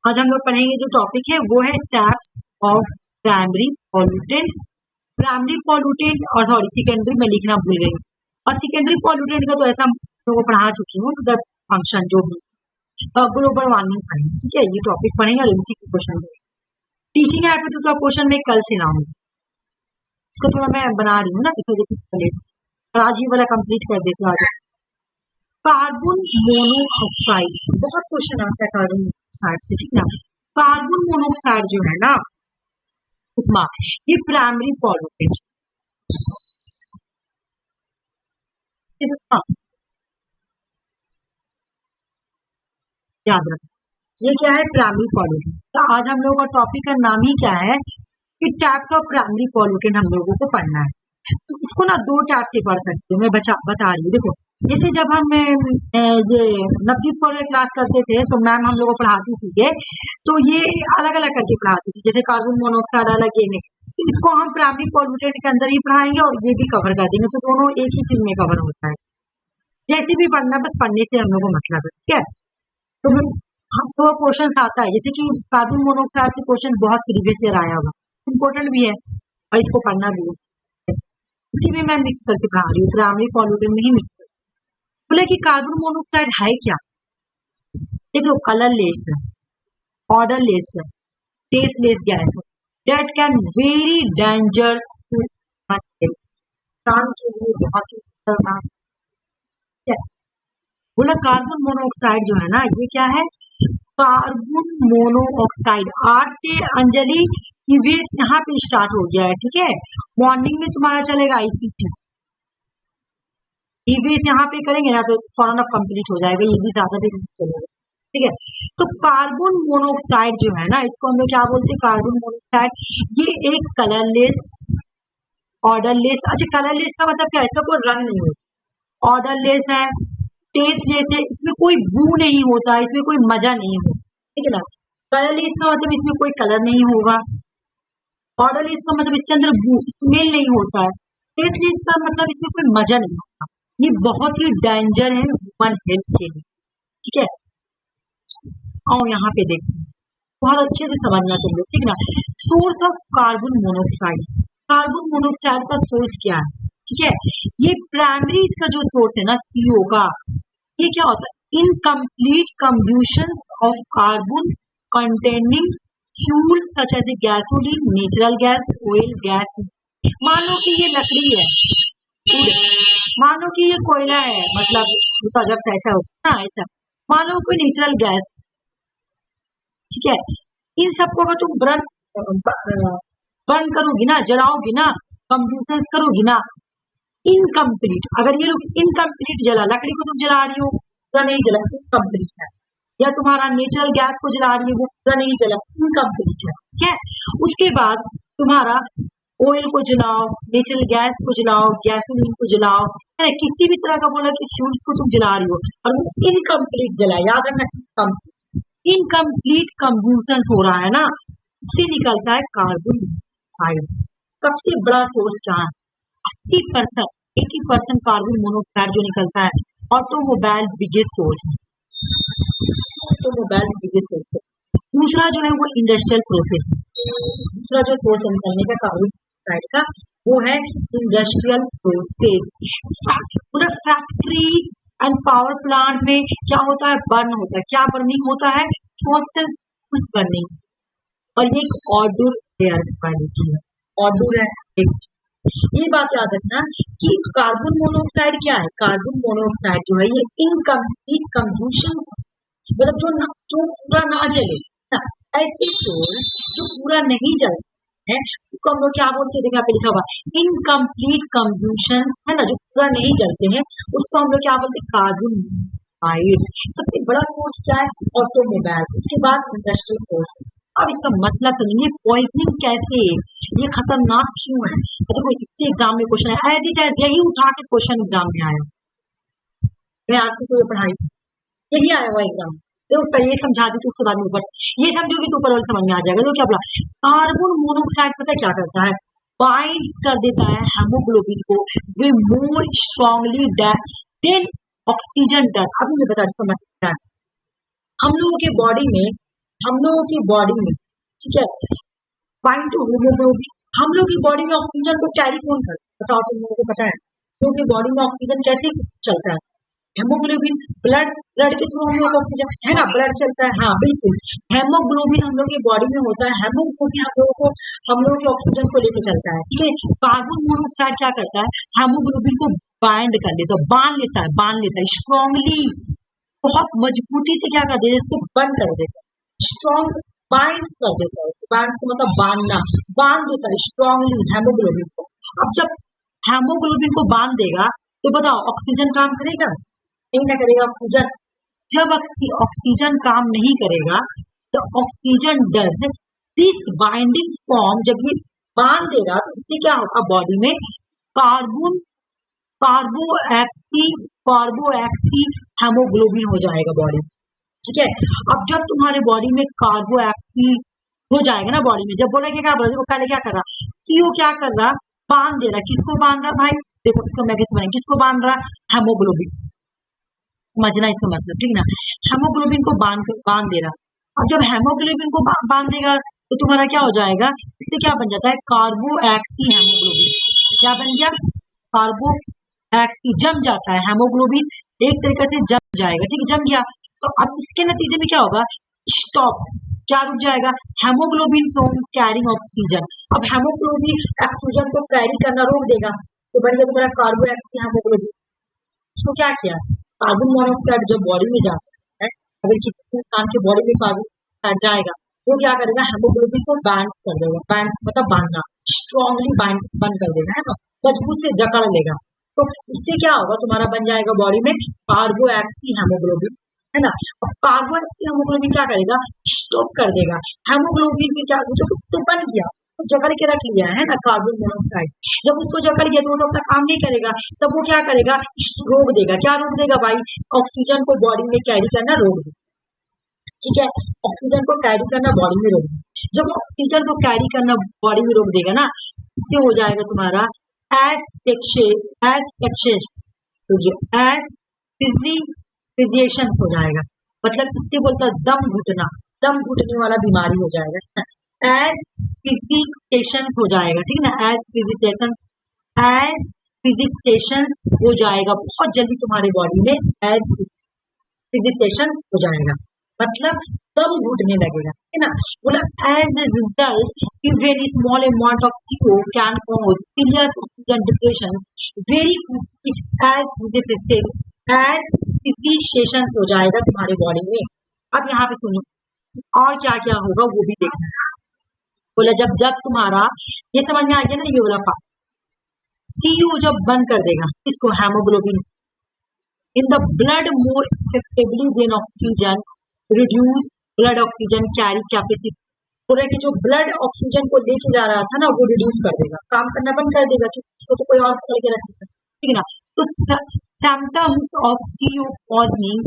आज हम लोग पढ़ेंगे जो टॉपिक है वो है types of primary pollutants. Primary pollutant और सॉरी सेकेंडरी में लिखना भूल गई, और सेकेंडरी पॉल्यूटेंट का तो ऐसा लोगों को पढ़ा चुकी हूँ, द फंक्शन जो भी ग्लोबल वार्मिंग पढ़ेंगे, ठीक है। ये टॉपिक पढ़ेंगे और इसी क्वेश्चन टीचिंग एप्टीट्यूड का क्वेश्चन में कल से लाऊंगी, इसको थोड़ा मैं बना रही हूँ ना, इस वजह से आज ये वाला कंप्लीट कर देती हूँ। आज कार्बन मोनोऑक्साइड, बहुत क्वेश्चन आता है कार्बन मोनोऑक्साइड से, ठीक ना। कार्बन मोनोऑक्साइड जो है ना उसमें ये प्राइमरी पॉल्यूटेंट, याद रखो ये क्या है, प्राइमरी पॉल्यूटेंट। तो आज हम लोगों का टॉपिक का नाम ही क्या है कि टाइप्स ऑफ प्राइमरी पॉल्यूटेंट हम लोगों को पढ़ना है। तो इसको ना दो टाइप से पढ़ सकते हो, मैं बता रही हूँ। देखो जैसे जब हम ये नवदीप कॉलेज क्लास करते थे तो मैम हम लोग को पढ़ाती थी तो ये अलग अलग करके पढ़ाती थी, जैसे कार्बन मोनोऑक्साइड अलग, ये नहीं, तो इसको हम प्राइमरी पॉल्यूटेंट के अंदर ही पढ़ाएंगे और ये भी कवर कर देंगे, तो दोनों एक ही चीज में कवर होता है। जैसे भी पढ़ना, बस पढ़ने से हम लोग को मतलब है, ठीक है। तो हमको क्वेश्चन आता है, जैसे कि कार्बन मोनोऑक्साइड से क्वेश्चन बहुत प्रीवियस ईयर आया होगा, इम्पोर्टेंट भी है और इसको पढ़ना भी है, इसी में मैं मिक्स करके पढ़ा रही हूँ, प्राइमरी पॉल्यूटेंट में ही मिक्स कर। बोले कि कार्बन मोनोऑक्साइड है क्या, देखो कलरलेस है, ऑर्डरलेस है, टेस्टलेस गैस है, that can very dangerous to इंसान के लिए बहुत ही खतरनाक है। बोला कार्बन मोनोऑक्साइड जो है ना ये क्या है, कार्बन मोनोऑक्साइड। आर से अंजलि ईवीएस यहाँ पे स्टार्ट हो गया है, ठीक है। मॉर्निंग में तुम्हारा चलेगा आईसीटी, ईवीएस यहाँ पे करेंगे ना तो फौरन अब कंप्लीट हो जाएगा, ये भी ज्यादा देर नहीं चलेगा, ठीक है। तो कार्बन मोनोऑक्साइड जो है ना इसको हम लोग क्या बोलते हैं, कार्बन मोनोऑक्साइड। ये एक कलरलेस, ऑर्डरलेस, अच्छा कलरलेस का मतलब क्या है, इसका कोई रंग नहीं होता, ऑर्डरलेस है, टेस्टलेस है, इसमें कोई बू नहीं होता, इसमें कोई मजा नहीं होता, ठीक है ना। कलरलेस का मतलब इसमें कोई कलर नहीं होगा, ऑर्डरलेस का मतलब इसके अंदर बू स्मेल नहीं होता है, टेस्टलेस का मतलब इसमें कोई मजा नहीं होता। ये बहुत ही डेंजर है ह्यूमन हेल्थ के लिए, ठीक है। आओ यहाँ पे देखो, बहुत अच्छे से समझना तुम लोग, ठीक ना। Source of carbon monoxide, carbon monoxide का सोर्स क्या है, ठीक है। ये प्राइमरी इसका जो सोर्स है ना CO का, ये क्या होता है, incomplete combustion of carbon containing fuel such as gasoline, natural gas, oil gas. मान लो कि ये लकड़ी है, मान लो कि ये कोयला है, मतलब जब ऐसा होता है ना, ऐसा मान लो कोई नेचुरल गैस, ठीक है। इन सबको अगर तुम बर्न करोगी ना, जलाओगी ना, कंब्यूशन करोगी ना, इनकम्प्लीट, अगर ये लोग इनकम्प्लीट जला, लकड़ी को तुम जला रही हो पूरा नहीं जला, इनकम्प्लीट है, या तुम्हारा नेचुरल गैस को जला रही है वो पूरा नहीं जला, इनकम्प्लीट है, ठीक है। उसके बाद तुम्हारा ऑयल को जलाओ, नेचुरल गैस को जलाओ, गैसोलीन को जलाओ, है ना, किसी भी तरह का बोला कि फ्यूल्स को तुम जला रही हो और वो इनकम्प्लीट जला, याद रखना इनकम्प्लीट कंब्यूशन हो रहा है ना, उससे निकलता है कार्बन मोनोऑक्साइड। सबसे बड़ा सोर्स क्या है, 80%, 80% कार्बन मोनोऑक्साइड जो निकलता है, ऑटोमोबाइल बिगेस्ट सोर्स है, ऑटोमोबाइल बिगेस्ट सोर्स है। दूसरा जो है वो इंडस्ट्रियल प्रोसेस है, दूसरा जो सोर्स है निकलने का कार्बन मोनोऑक्साइड का वो है इंडस्ट्रियल प्रोसेस। पूरा फैक्ट्रीज एंड पावर प्लांट में क्या होता है, बर्न होता है, क्या बर्निंग होता है, फॉसिल फ्यूल्स बर्निंग, और ये एक ऑडोर एयर क्वालिटी है, ऑडोर है एक। ये बात याद रखना कि कार्बन मोनोऑक्साइड क्या है, कार्बन मोनोऑक्साइड जो है ये इनकम्प्लीट कंब्यूशन, मतलब जो पूरा ना जले ना, ऐसे सोर्स जो पूरा नहीं जलते है उसको हम लोग क्या बोलते हैं, देखो यहाँ पे लिखा हुआ इनकम्प्लीट कंब्यूशन, है ना, जो पूरा नहीं जलते हैं उसको हम लोग क्या बोलते हैं, कार्बन मोनोऑक्साइड। सबसे बड़ा सोर्स क्या है, ऑटोमोबाइल्स, उसके बाद इंडस्ट्रियल प्रोसेस। अब इसका मतलब समझिए पॉइजनिंग कैसे, ये खतरनाक क्यों है, तो देखो इससे एग्जाम में क्वेश्चन है, एज इट एज यही उठा के क्वेश्चन एग्जाम में आया, मैं आज से कोई पढ़ाई थी यही आया हुआ एग्जाम, देखो ये समझा दी तो उसके बाद में ऊपर ये समझोगी तो ऊपर वाले समझ में आ जाएगा। देखो क्या बोला, कार्बन मोनोऑक्साइड पता है क्या करता है, बाइंड्स कर देता है हेमोग्लोबिन को way more strongly than oxygen does. अभी मैं बता समझ, हम लोगों के बॉडी में हम लोगों की बॉडी में, ठीक है, बाइंड टू हीमोग्लोबिन, हम लोग की बॉडी में ऑक्सीजन को कैरी कौन करता है? बताओ, तुम लोगों को पता है? हम लोग की बॉडी में ऑक्सीजन कैसे चलता है? हेमोग्लोबिन, ब्लड, ब्लड के थ्रू हम लोग को ऑक्सीजन, है ना, ब्लड चलता है, हाँ बिल्कुल। हेमोग्लोबिन हम लोग की बॉडी में होता है, हेमोग्लोबिन हम लोगों के ऑक्सीजन को लेके चलता है, ठीक है। कार्बन मोनोऑक्साइड क्या करता है? हेमोग्लोबिन को बाइंड कर लेता है, बांध लेता है स्ट्रांगली, बहुत मजबूती से क्या कर देता है? इसको बंद कर देता है, स्ट्रॉन्ग बाइंड्स कर देता है उसको, बाइंड्स का मतलब बांधना, बांध देता है स्ट्रांगली हेमोग्लोबिन को। अब जब हेमोग्लोबिन को बांध देगा तो बताओ ऑक्सीजन काम करेगा? नहीं ना करेगा ऑक्सीजन। जब ऑक्सीजन काम नहीं करेगा तो oxygen does this binding form, जब ये बांध देगा तो इससे क्या होगा? बॉडी में कार्बोएक्सी हेमोग्लोबिन हो जाएगा बॉडी में, ठीक है। अब जब तुम्हारे बॉडी में कार्बोएक्सी हो जाएगा ना बॉडी में, जब बोलेगा क्या बोला, देखो पहले क्या कर रहा, सीओ क्या कर रहा, बांध दे रहा, किसको बांध रहा भाई? देखो इसको मैं कैसे बनाएंगे, किसको बांध रहा? हेमोग्लोबिन, समझना इसका मतलब, ठीक ना। हेमोग्लोबिन को बांध दे रहा। अब जब हेमोग्लोबिन को बांध देगा तो तुम्हारा क्या हो जाएगा? इससे क्या बन जाता है? कार्बोएक्सी हेमोग्लोबिन। क्या बन गया? कार्बोएक्सी, जम जाता है हेमोग्लोबिन, एक तरीके से जम जाएगा, ठीक है, जम गया। तो अब इसके नतीजे में क्या होगा? स्टॉप, क्या रुक जाएगा? Haemoglobin from carrying oxygen. अब हेमोग्लोबिन ऑक्सीजन को कैरी करना रोक देगा, तो बन गया तुम्हारा कार्बोएक्सी हेमोग्लोबिन। इसको क्या किया? कार्बन मोनोऑक्साइड जब बॉडी में जाता है, अगर किसी इंसान की बॉडी में कार्बन मोनोऑक्साइड जाएगा वो क्या करेगा? हेमोग्लोबिन को बाइंड कर देगा, बाइंड मतलब बांधना, स्ट्रांगली बंद कर देगा, है ना, मजबूत से जकड़ लेगा। तो इससे क्या होगा? तुम्हारा बन जाएगा बॉडी में कार्बोएक्सी हेमोग्लोबिन, है ना। अब कार्बोएक्सी हेमोग्लोबिन क्या करेगा? स्टॉप कर देगा हेमोग्लोबिन, फिर क्या तो बन गया, तो जकड़ के रख लिया है ना कार्बन मोनोऑक्साइड। जब उसको जकड़ लिया तो वो तो अपना काम नहीं करेगा, तब वो क्या करेगा? रोक देगा। क्या रोक देगा भाई? ऑक्सीजन को बॉडी में कैरी करना रोक देगा, ठीक है, ऑक्सीजन को कैरी करना बॉडी में रोक देगा। जब ऑक्सीजन को कैरी करना बॉडी में रोक देगा ना, इससे हो जाएगा तुम्हारा एस्फिक्सिएशन हो जाएगा, मतलब इससे बोलता है दम घुटना, दम घुटने वाला बीमारी हो जाएगा, एस्फिक्सिएशन हो जाएगा, ठीक है ना, एस्फिक्सिएशन हो जाएगा बहुत जल्दी तुम्हारे बॉडी में, एस्फिक्सिएशन हो जाएगा, मतलब दम घुटने लगेगा, है ना। बोला as a result very small amount of CO can cause serious oxygen depression very asphyxiation हो जाएगा तुम्हारे बॉडी में। अब यहाँ पे सुनो और क्या क्या होगा वो भी देखना। बोला जब तुम्हारा ये समझ में आ गया ना, ये वाला पार्ट, CO जब बंद कर देगा इसको, haemoglobin in the blood more effectively than oxygen reduce blood oxygen carry capacity, पूरा कि जो ब्लड ऑक्सीजन को लेके जा रहा था ना वो रिड्यूस कर देगा, काम करना बंद कर देगा, क्योंकि इसको तो कोई और पकड़ के रख सकता है, ठीक है ना। तो सिम्टम्स ऑफ CO पॉइजनिंग,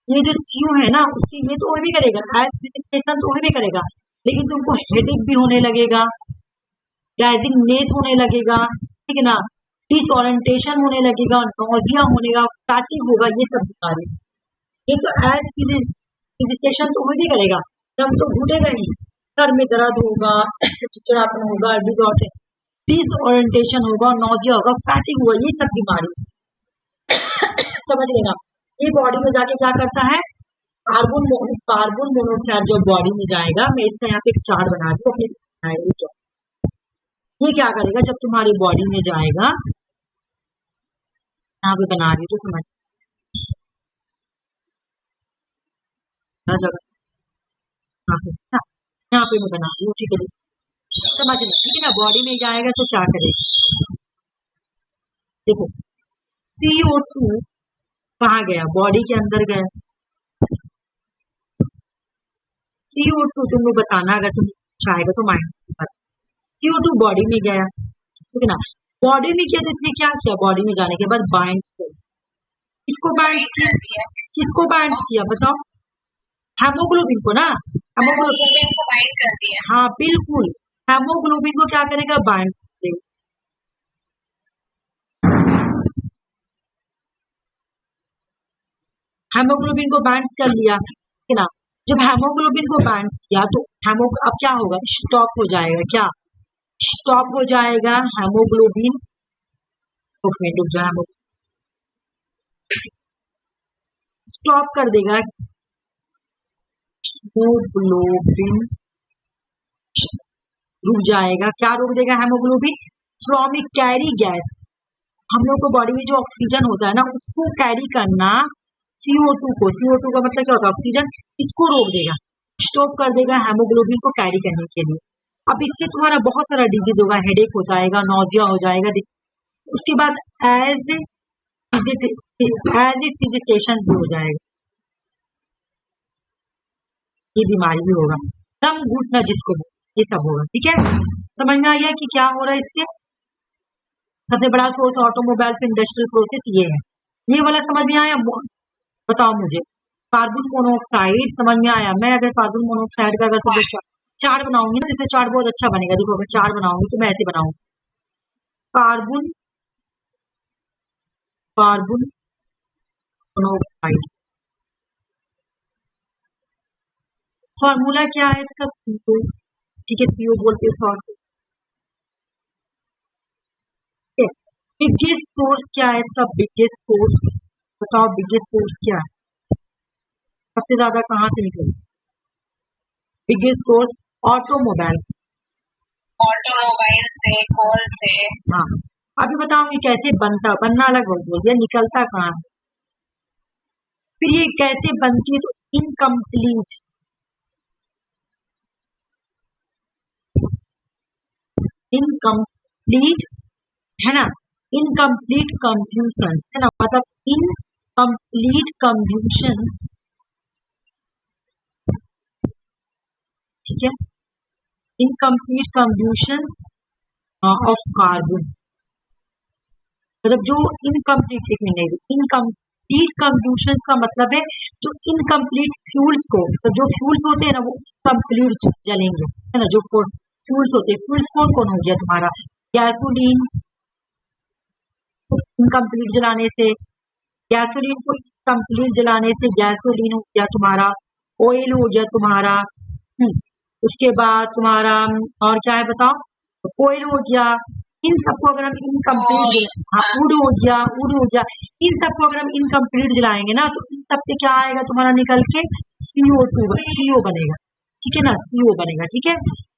ये जो CO है ना उससे ये तो भी करेगा, एस्फिक्सिएशन तो भी करेगा, लेकिन तुमको हेडेक भी होने लगेगा, डाइजिंगनेस होने लगेगा, ठीक है ना, डिसओरिएंटेशन होने लगेगा, नौजिया होने लगेगा, फैटिग होगा, ये सब बीमारी। ये तो एस्फिक्सिएशन तो भी करेगा, दम तो घुटेगा ही, सर में दर्द होगा, चिड़चिड़ापन होगा, डिसओरिएंटेशन होगा, नौजिया होगा, फैटिग होगा, ये सब बीमारी समझ लेना। ये बॉडी में जाके क्या करता है? कार्बन मोनोऑक्साइड जो बॉडी में जाएगा, मैं इसका यहाँ पे एक चार्ट बना दूं अपने, ये क्या करेगा जब तुम्हारी बॉडी में जाएगा, यहाँ पे बना रही तो समझ यहाँ पे मैं बना रही हूँ, ठीक है, समझ लो, ठीक है ना। बॉडी में जाएगा तो क्या करेगा? देखो CO2 कहाँ गया? बॉडी के अंदर गया, CO2 तुमको बताना, अगर तुम चाहेगा तो माइंड, CO2 बॉडी में गया, ठीक है ना, बॉडी में किया तो इसने क्या किया? बॉडी में जाने के बाद बाइंड्स किया, किसको बाइंड्स किया? किसको बाइंड्स किया बताओ? हेमोग्लोबिन को ना, हेमोग्लोबिन को बाइंड कर दिया, हाँ बिल्कुल, हेमोग्लोबिन को क्या करेगा? बाइंड्स करेगा। हेमोग्लोबिन को बाइंड्स कर लिया, ठीक है ना। जब हेमोग्लोबिन को बाइंड किया तो अब क्या होगा, स्टॉप हो जाएगा, क्या स्टॉप हो जाएगा हेमोग्लोबिन, स्टॉप कर देगा हेमोग्लोबिन, रुक जाएगा, क्या रोक देगा हेमोग्लोबिन फ्रॉम कैरी गैस, हम लोग को बॉडी में जो ऑक्सीजन होता है ना उसको कैरी करना, CO2 को, CO2 का मतलब क्या होता है ऑक्सीजन, इसको रोक देगा, स्टॉप कर देगा हेमोग्लोबिन को कैरी करने के लिए। अब इससे तुम्हारा बहुत सारा डिजीज होगा, हेडेक हो जाएगा, नोजिया हो जाएगा, उसके बाद एज फिजिसेशन भी हो जाएगा, ये बीमारी भी होगा, दम घुटना जिसको, ये सब होगा। ठीक है, समझ में आ गया कि क्या हो रहा है इससे। सबसे बड़ा सोर्स ऑटोमोबाइल इंडस्ट्रियल प्रोसेस ये है, ये वाला समझ में आया, बताओ मुझे। कार्बन मोनोऑक्साइड समझ में आया, मैं अगर कार्बन मोनोऑक्साइड का अगर तो चार्ट बनाऊंगी ना, इससे चार्ट बहुत अच्छा बनेगा। देखो अगर चार्ट बनाऊंगी तो मैं ऐसे बनाऊंगी, कार्बन मोनोऑक्साइड, फॉर्मूला क्या है इसका, CO, ठीक है, CO बोलते हैं शॉर्ट। बिगेस्ट सोर्स क्या है इसका, बिगेस्ट सोर्स बताओ, बिगेस्ट सोर्स क्या है, सबसे ज्यादा कहाँ से निकले, बिगेस्ट सोर्स ऑटोमोबाइल्स, से, कोल से। हाँ, अभी बताऊंगी कैसे बनना अलग बोल दिया, निकलता कहाँ है, फिर ये कैसे बनती है, तो इनकम्प्लीट, है ना, इनकम्प्लीट कंब्यूशंस, है ना, मतलब इनकम्प्लीट कंब्यूशंस, ठीक है, इनकम्प्लीट कंब्यूशंस ऑफ कार्बन, मतलब जो इनकम्प्लीट, इनकम्प्लीट कंब्यूशंस का मतलब है जो इनकम्प्लीट फ्यूल्स को, तो जो फ्यूल्स होते हैं ना वो कंप्लीट जलेंगे, है ना, जो फ्यूल्स होते हैं, फ्यूल्स कौन कौन हो गया तुम्हारा, गैसोलीन, इनकम्प्लीट जलाने से, गैसोलीन को कंप्लीट जलाने से गैसोलीन हो गया तुम्हारा, ऑयल हो गया तुम्हारा, उसके बाद तुम्हारा और क्या है बताओ, ऑयल हो गया, इन सबको अगर हम इनकम्प्लीट, वुड हो गया, इन सबको अगर हम इनकम्प्लीट जलाएंगे ना तो इन सबसे क्या आएगा तुम्हारा निकल के, CO बनेगा, ठीक है ना, CO बनेगा। ठीक है,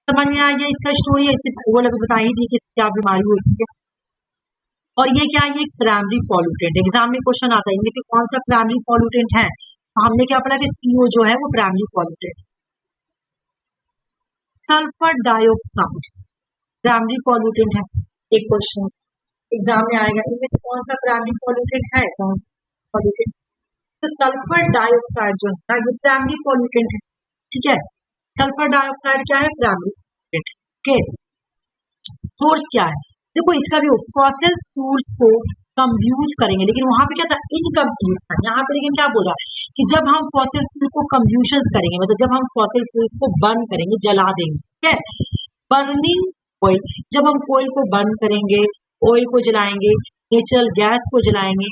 समझ में आ गया इसका स्टोरी, ऐसे वो लोग बता ही दी कि क्या बीमारी होती है। और ये क्या है, ये प्राइमरी पॉल्यूटेंट, एग्जाम में क्वेश्चन आता है इनमें से कौन सा प्राइमरी पॉल्यूटेंट है, तो हमने क्या पढ़ा कि CO जो है वो primary pollutant. Sulphur dioxide primary pollutant है, एक क्वेश्चन एग्जाम में आएगा, इनमें से कौन सा प्राइमरी पॉल्यूटेंट है, कौन सा पॉल्यूटेंट, तो सल्फर डाइऑक्साइड जो है ये प्राइमरी पॉल्यूटेंट है। ठीक है, सल्फर डाइऑक्साइड क्या है, प्राइमरी पॉल्यूटेंट। ओके, सोर्स क्या है, देखो इसका भी फॉसिल फ्यूल्स को कंब्यूज करेंगे, लेकिन वहां पे क्या था, इनकम्प्लीट था, यहाँ पे लेकिन क्या बोला कि जब हम फॉसिल फ्यूल को कंब्यूशन करेंगे, मतलब जब हम फॉसिल फ्यूल्स को बर्न करेंगे, जला देंगे, ठीक है, बर्निंग ऑयल, जब हम ऑयल को बर्न करेंगे, ऑयल को जलाएंगे, नेचुरल गैस को जलाएंगे,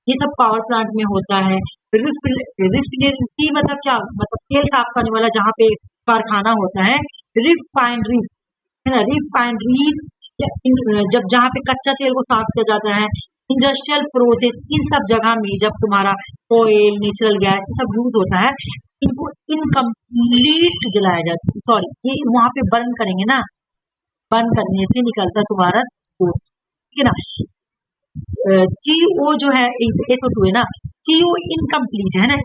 ये सब पावर प्लांट में होता है। रिफिनरी मतलब क्या, मतलब तेल साफ करने वाला जहाँ पे कारखाना होता है, रिफाइनरीज, है ना, रिफाइनरीज जब जहाँ पे कच्चा तेल को साफ किया जाता है, इंडस्ट्रियल प्रोसेस, इन सब जगह में जब तुम्हारा ऑयल, नेचुरल गैस सब यूज होता है, इनको इनकम्प्लीट जलाया जाता है, सॉरी ये वहां पे बर्न करेंगे ना, बर्न करने से निकलता तुम्हारा CO, ठीक है ना, CO जो है SO2 है ना, CO इनकम्प्लीट है ना,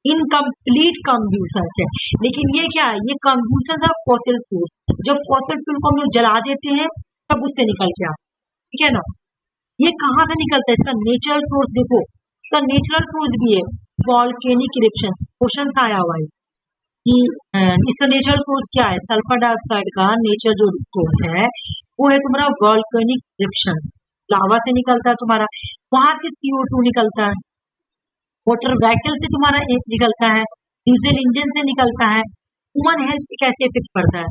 इनकम्प्लीट कंब्यूशन है, लेकिन ये क्या है, ये कंब्यूशन ऑफ फॉसिल फ्यूल, जब फॉसिल फ्यूल को हम लोग जला देते हैं तब उससे निकल के आता, ठीक है ना, ये कहाँ से निकलता है, इसका नेचुरल सोर्स देखो, इसका नेचुरल सोर्स भी है वॉल्केनिक इरप्शन, क्वेश्चन आया हुआ है कि इसका नेचुरल सोर्स क्या है, सल्फर डाइऑक्साइड का नेचर जो सोर्स है वो है तुम्हारा वॉल्केनिक इरप्शन, लावा से निकलता है तुम्हारा, वहां से CO2 निकलता है, मोटर व्हीकल से तुम्हारा एक निकलता है, डीजल इंजन से निकलता है, ह्यूमन हेल्थ पे कैसे इफेक्ट पड़ता है,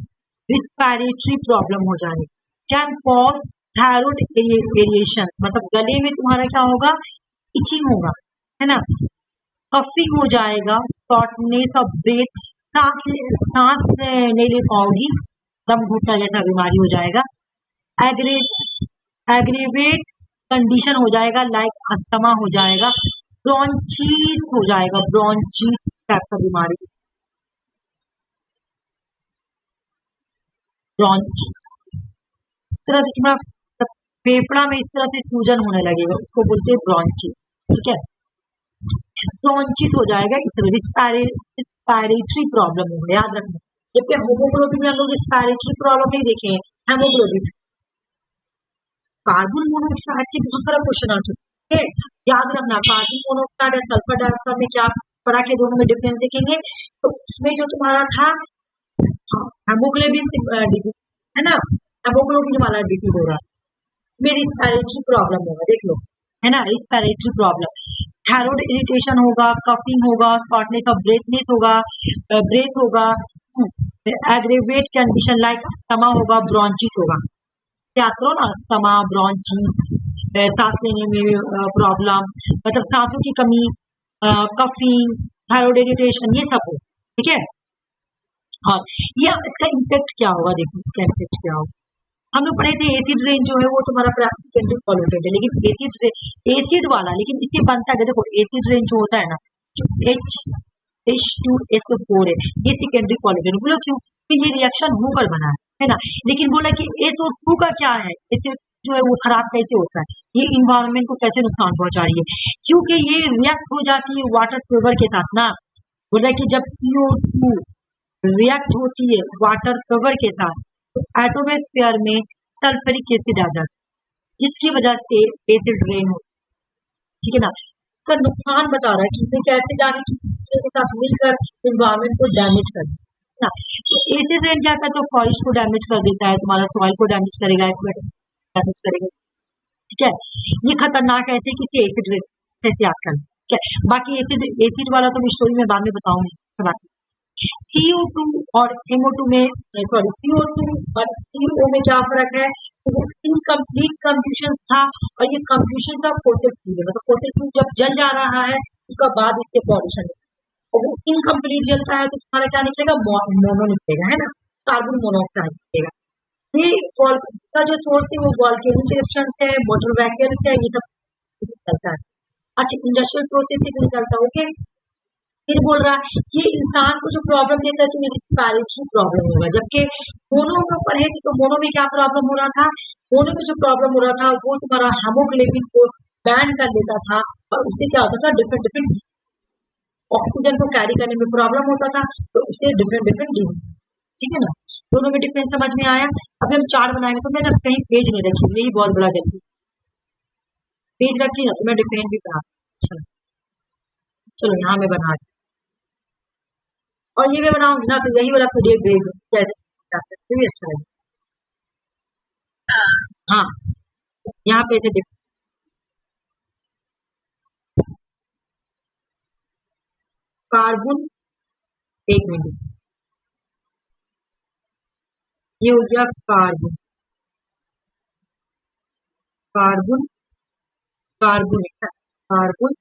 रिस्पिरेटरी प्रॉब्लम हो जाए, कैन कॉज थायराइड वेरिएशन, मतलब गले में तुम्हारा क्या होगा, इचिंग होगा, है ना, कफिंग हो जाएगा, शॉर्टनेस ऑफ ब्रेथ, सांस नहीं ले पाओगी, दम घुटना जैसा बीमारी हो जाएगा। एग्रीवेट कंडीशन हो जाएगा, लाइक अस्थमा हो जाएगा, ब्रोंचीज हो जाएगा, ब्रोंचीज टाइप का बीमारी, ब्रोंचीज। इस तरह से तुम्हारा फेफड़ा में इस तरह से सूजन होने लगेगा, उसको बोलते हैं ब्रोंचीज, ठीक है। ब्रोंचीज हो जाएगा, इस रिस्पायरेटरी प्रॉब्लम होगा, याद रखना। जबकि हेमोग्लोबिन में हम लोग रिस्पायरेटरी प्रॉब्लम नहीं देखे हैं, हेमोग्लोबिन। कार्बन मोनोऑक्साइड से बहुत सारा क्वेश्चन आ चुका है, याद रखना। कार्बन मोनोऑक्साइड और सल्फर डाइऑक्साइड में क्या फर्क है, दोनों में डिफरेंस देखेंगे। तो इसमें जो तुम्हारा था हेमोग्लोबिन डिजीज है ना, हेमोग्लोबिन वाला डिजीज हो रहा है, इसमें रिस्पायरेटरी प्रॉब्लम होगा, देख लो, है ना, रिस्पायरेटरी प्रॉब्लम, थायराइड इरिटेशन होगा, कफिंग होगा, शॉर्टनेस ऑफ ब्रेथनेस होगा, ब्रेथ होगा, एग्रेवेट कंडीशन लाइक अस्थमा होगा, ब्रोंचिस होगा। याद करो ना, अस्थमा, ब्रोंचिस, सांस लेने में प्रॉब्लम, मतलब सांसों की कमी, कफिंग, थायराइड इरिटेशन, ये सब हो, ठीक है। और ये इसका इम्पैक्ट क्या होगा, देखो इसका इम्पैक्ट क्या होगा। हम लोग पढ़े थे एसिड रेन जो है वो तुम्हारा सेकेंडरी पॉल्यूटेंट है, लेकिन एसिड वाला, लेकिन इससे बनता है, देखो एसिड रेन जो होता है ना, जो H2SO4 है, ये सेकेंडरी पॉल्यूटेंट। बोलो क्यों? तो ये रिएक्शन होकर बना है ना। लेकिन बोला कि SO2 का क्या है, एसिड जो है वो खराब कैसे होता है, ये इन्वायरमेंट को कैसे नुकसान पहुंचा रही है, क्योंकि ये रिएक्ट हो जाती है वाटर पेपर के साथ ना। बोला कि जब CO2 रिएक्ट होती है वाटर कवर के साथ, तो एटमॉस्फेयर में सल्फ्यूरिक एसिड आ जाता है, जिसकी वजह से एसिड रेन हो, ठीक है ना। इसका नुकसान बता रहा है कि ये कैसे जाके किसी दूसरे के साथ मिलकर एनवायरमेंट को डैमेज कर ना। तो एसिड रेन क्या करता है, फॉरेस्ट को डैमेज कर देता है, तुम्हारा सॉइल को डैमेज करेगा, डैमेज करेगा, ठीक है। ये खतरनाक है, ऐसे किसी एसिड रेन से याद करना, ठीक है। बाकी एसिड वाला तो मैं स्टोरी में बाद में बताऊंगी सब। CO2 और MO2 में, सॉरी CO2 और CO में क्या फर्क है, तो वो इनकम्प्लीट कंप्यूशन था, और ये कंप्यूशन था फॉसिल फ्यूल, मतलब फॉसिल फ्यूल जब जल जा रहा है उसका बाद इससे पॉल्यूशन, और वो इनकम्प्लीट जलता है तो तुम्हारा क्या निकलेगा, मोनो निकलेगा, है ना, कार्बन मोनोऑक्साइड निकलेगा। ये इसका जो सोर्स है वो वोल्केनिक इरप्शंस है, वाटर वैक्यूल्स है, ये सब निकलता है। अच्छा, इंडस्ट्रियल प्रोसेस से भी निकलता है, ओके। फिर बोल रहा है कि इंसान को जो प्रॉब्लम देता है तो ये रिस्पायरेटरी प्रॉब्लम होगा, जबकि मोनो में पढ़े थे तो मोनो में क्या प्रॉब्लम हो रहा था, मोनो में जो प्रॉब्लम हो रहा था वो तुम्हारा हेमोग्लोबिन को बैंड कर लेता था, और उससे क्या होता था, डिफरेंट डिफरेंट ऑक्सीजन को कैरी करने में प्रॉब्लम होता था, तो उससे डिफरेंट डिफरेंट डिजीज, ठीक है ना। दोनों में डिफरेंस समझ में आया। अभी हम चार्ट बनाएंगे, तो मैंने कहीं पेज नहीं रखी, यही बहुत बड़ा गलती, पेज रखी ना तो मैं डिफरेंट भी बना, चलो यहाँ मैं बना, और ये मैं बनाऊंगी ना तो यही वाला PDF भेज दूंगी, भी अच्छा है। हाँ, यहाँ पे ऐसे कार्बन, एक मिनट, ये हो गया कार्बन, कार्बन, कार्बन, कार्बन,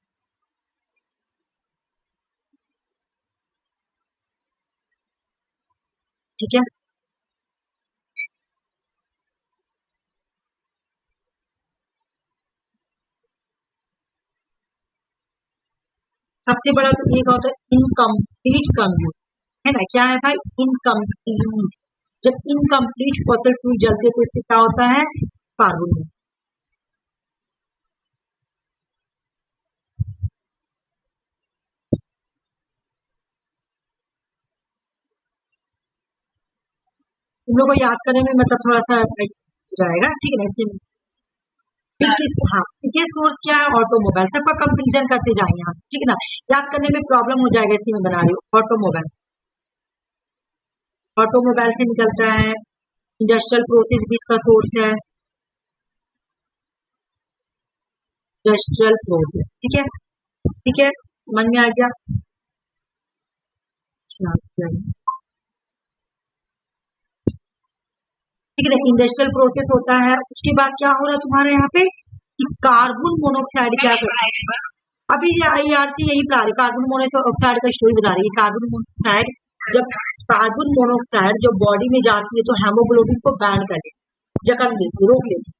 ठीक है। सबसे बड़ा तो ये होता है इनकम्प्लीट कंप्यूशन, है ना, क्या है भाई, इनकम्प्लीट। जब इनकम्प्लीट फॉसिल फ्यूल जलते तो इससे क्या होता है, कार्बन। तुम लोग को याद करने में मतलब थोड़ा सा जाएगा, ठीक है ना। इसी हाँ, सोर्स क्या है, ऑटोमोबाइल, सबका कंपेरिजन करते जाएंगे हम, ठीक है ना। याद करने में प्रॉब्लम हो जाएगा, इसी में बना रही हूँ, ऑटोमोबाइल, ऑटोमोबाइल से निकलता है, इंडस्ट्रियल प्रोसेस भी इसका सोर्स है, इंडस्ट्रियल प्रोसेस, ठीक है, ठीक है, समझ में आ गया। अच्छा, ठीक है ना, इंडस्ट्रियल प्रोसेस होता है, उसके बाद क्या हो रहा है तुम्हारे यहाँ पे कि कार्बन मोनोऑक्साइड क्या कर रहा है, अभी IRC यही पढ़ा रही, कार्बन मोनोऑक्साइड का स्टोरी बता रही है। कार्बन मोनोऑक्साइड जब बॉडी में जाती है तो हेमोग्लोबिन को बैन कर लेती, जकड़ लेती है, रोक लेती है।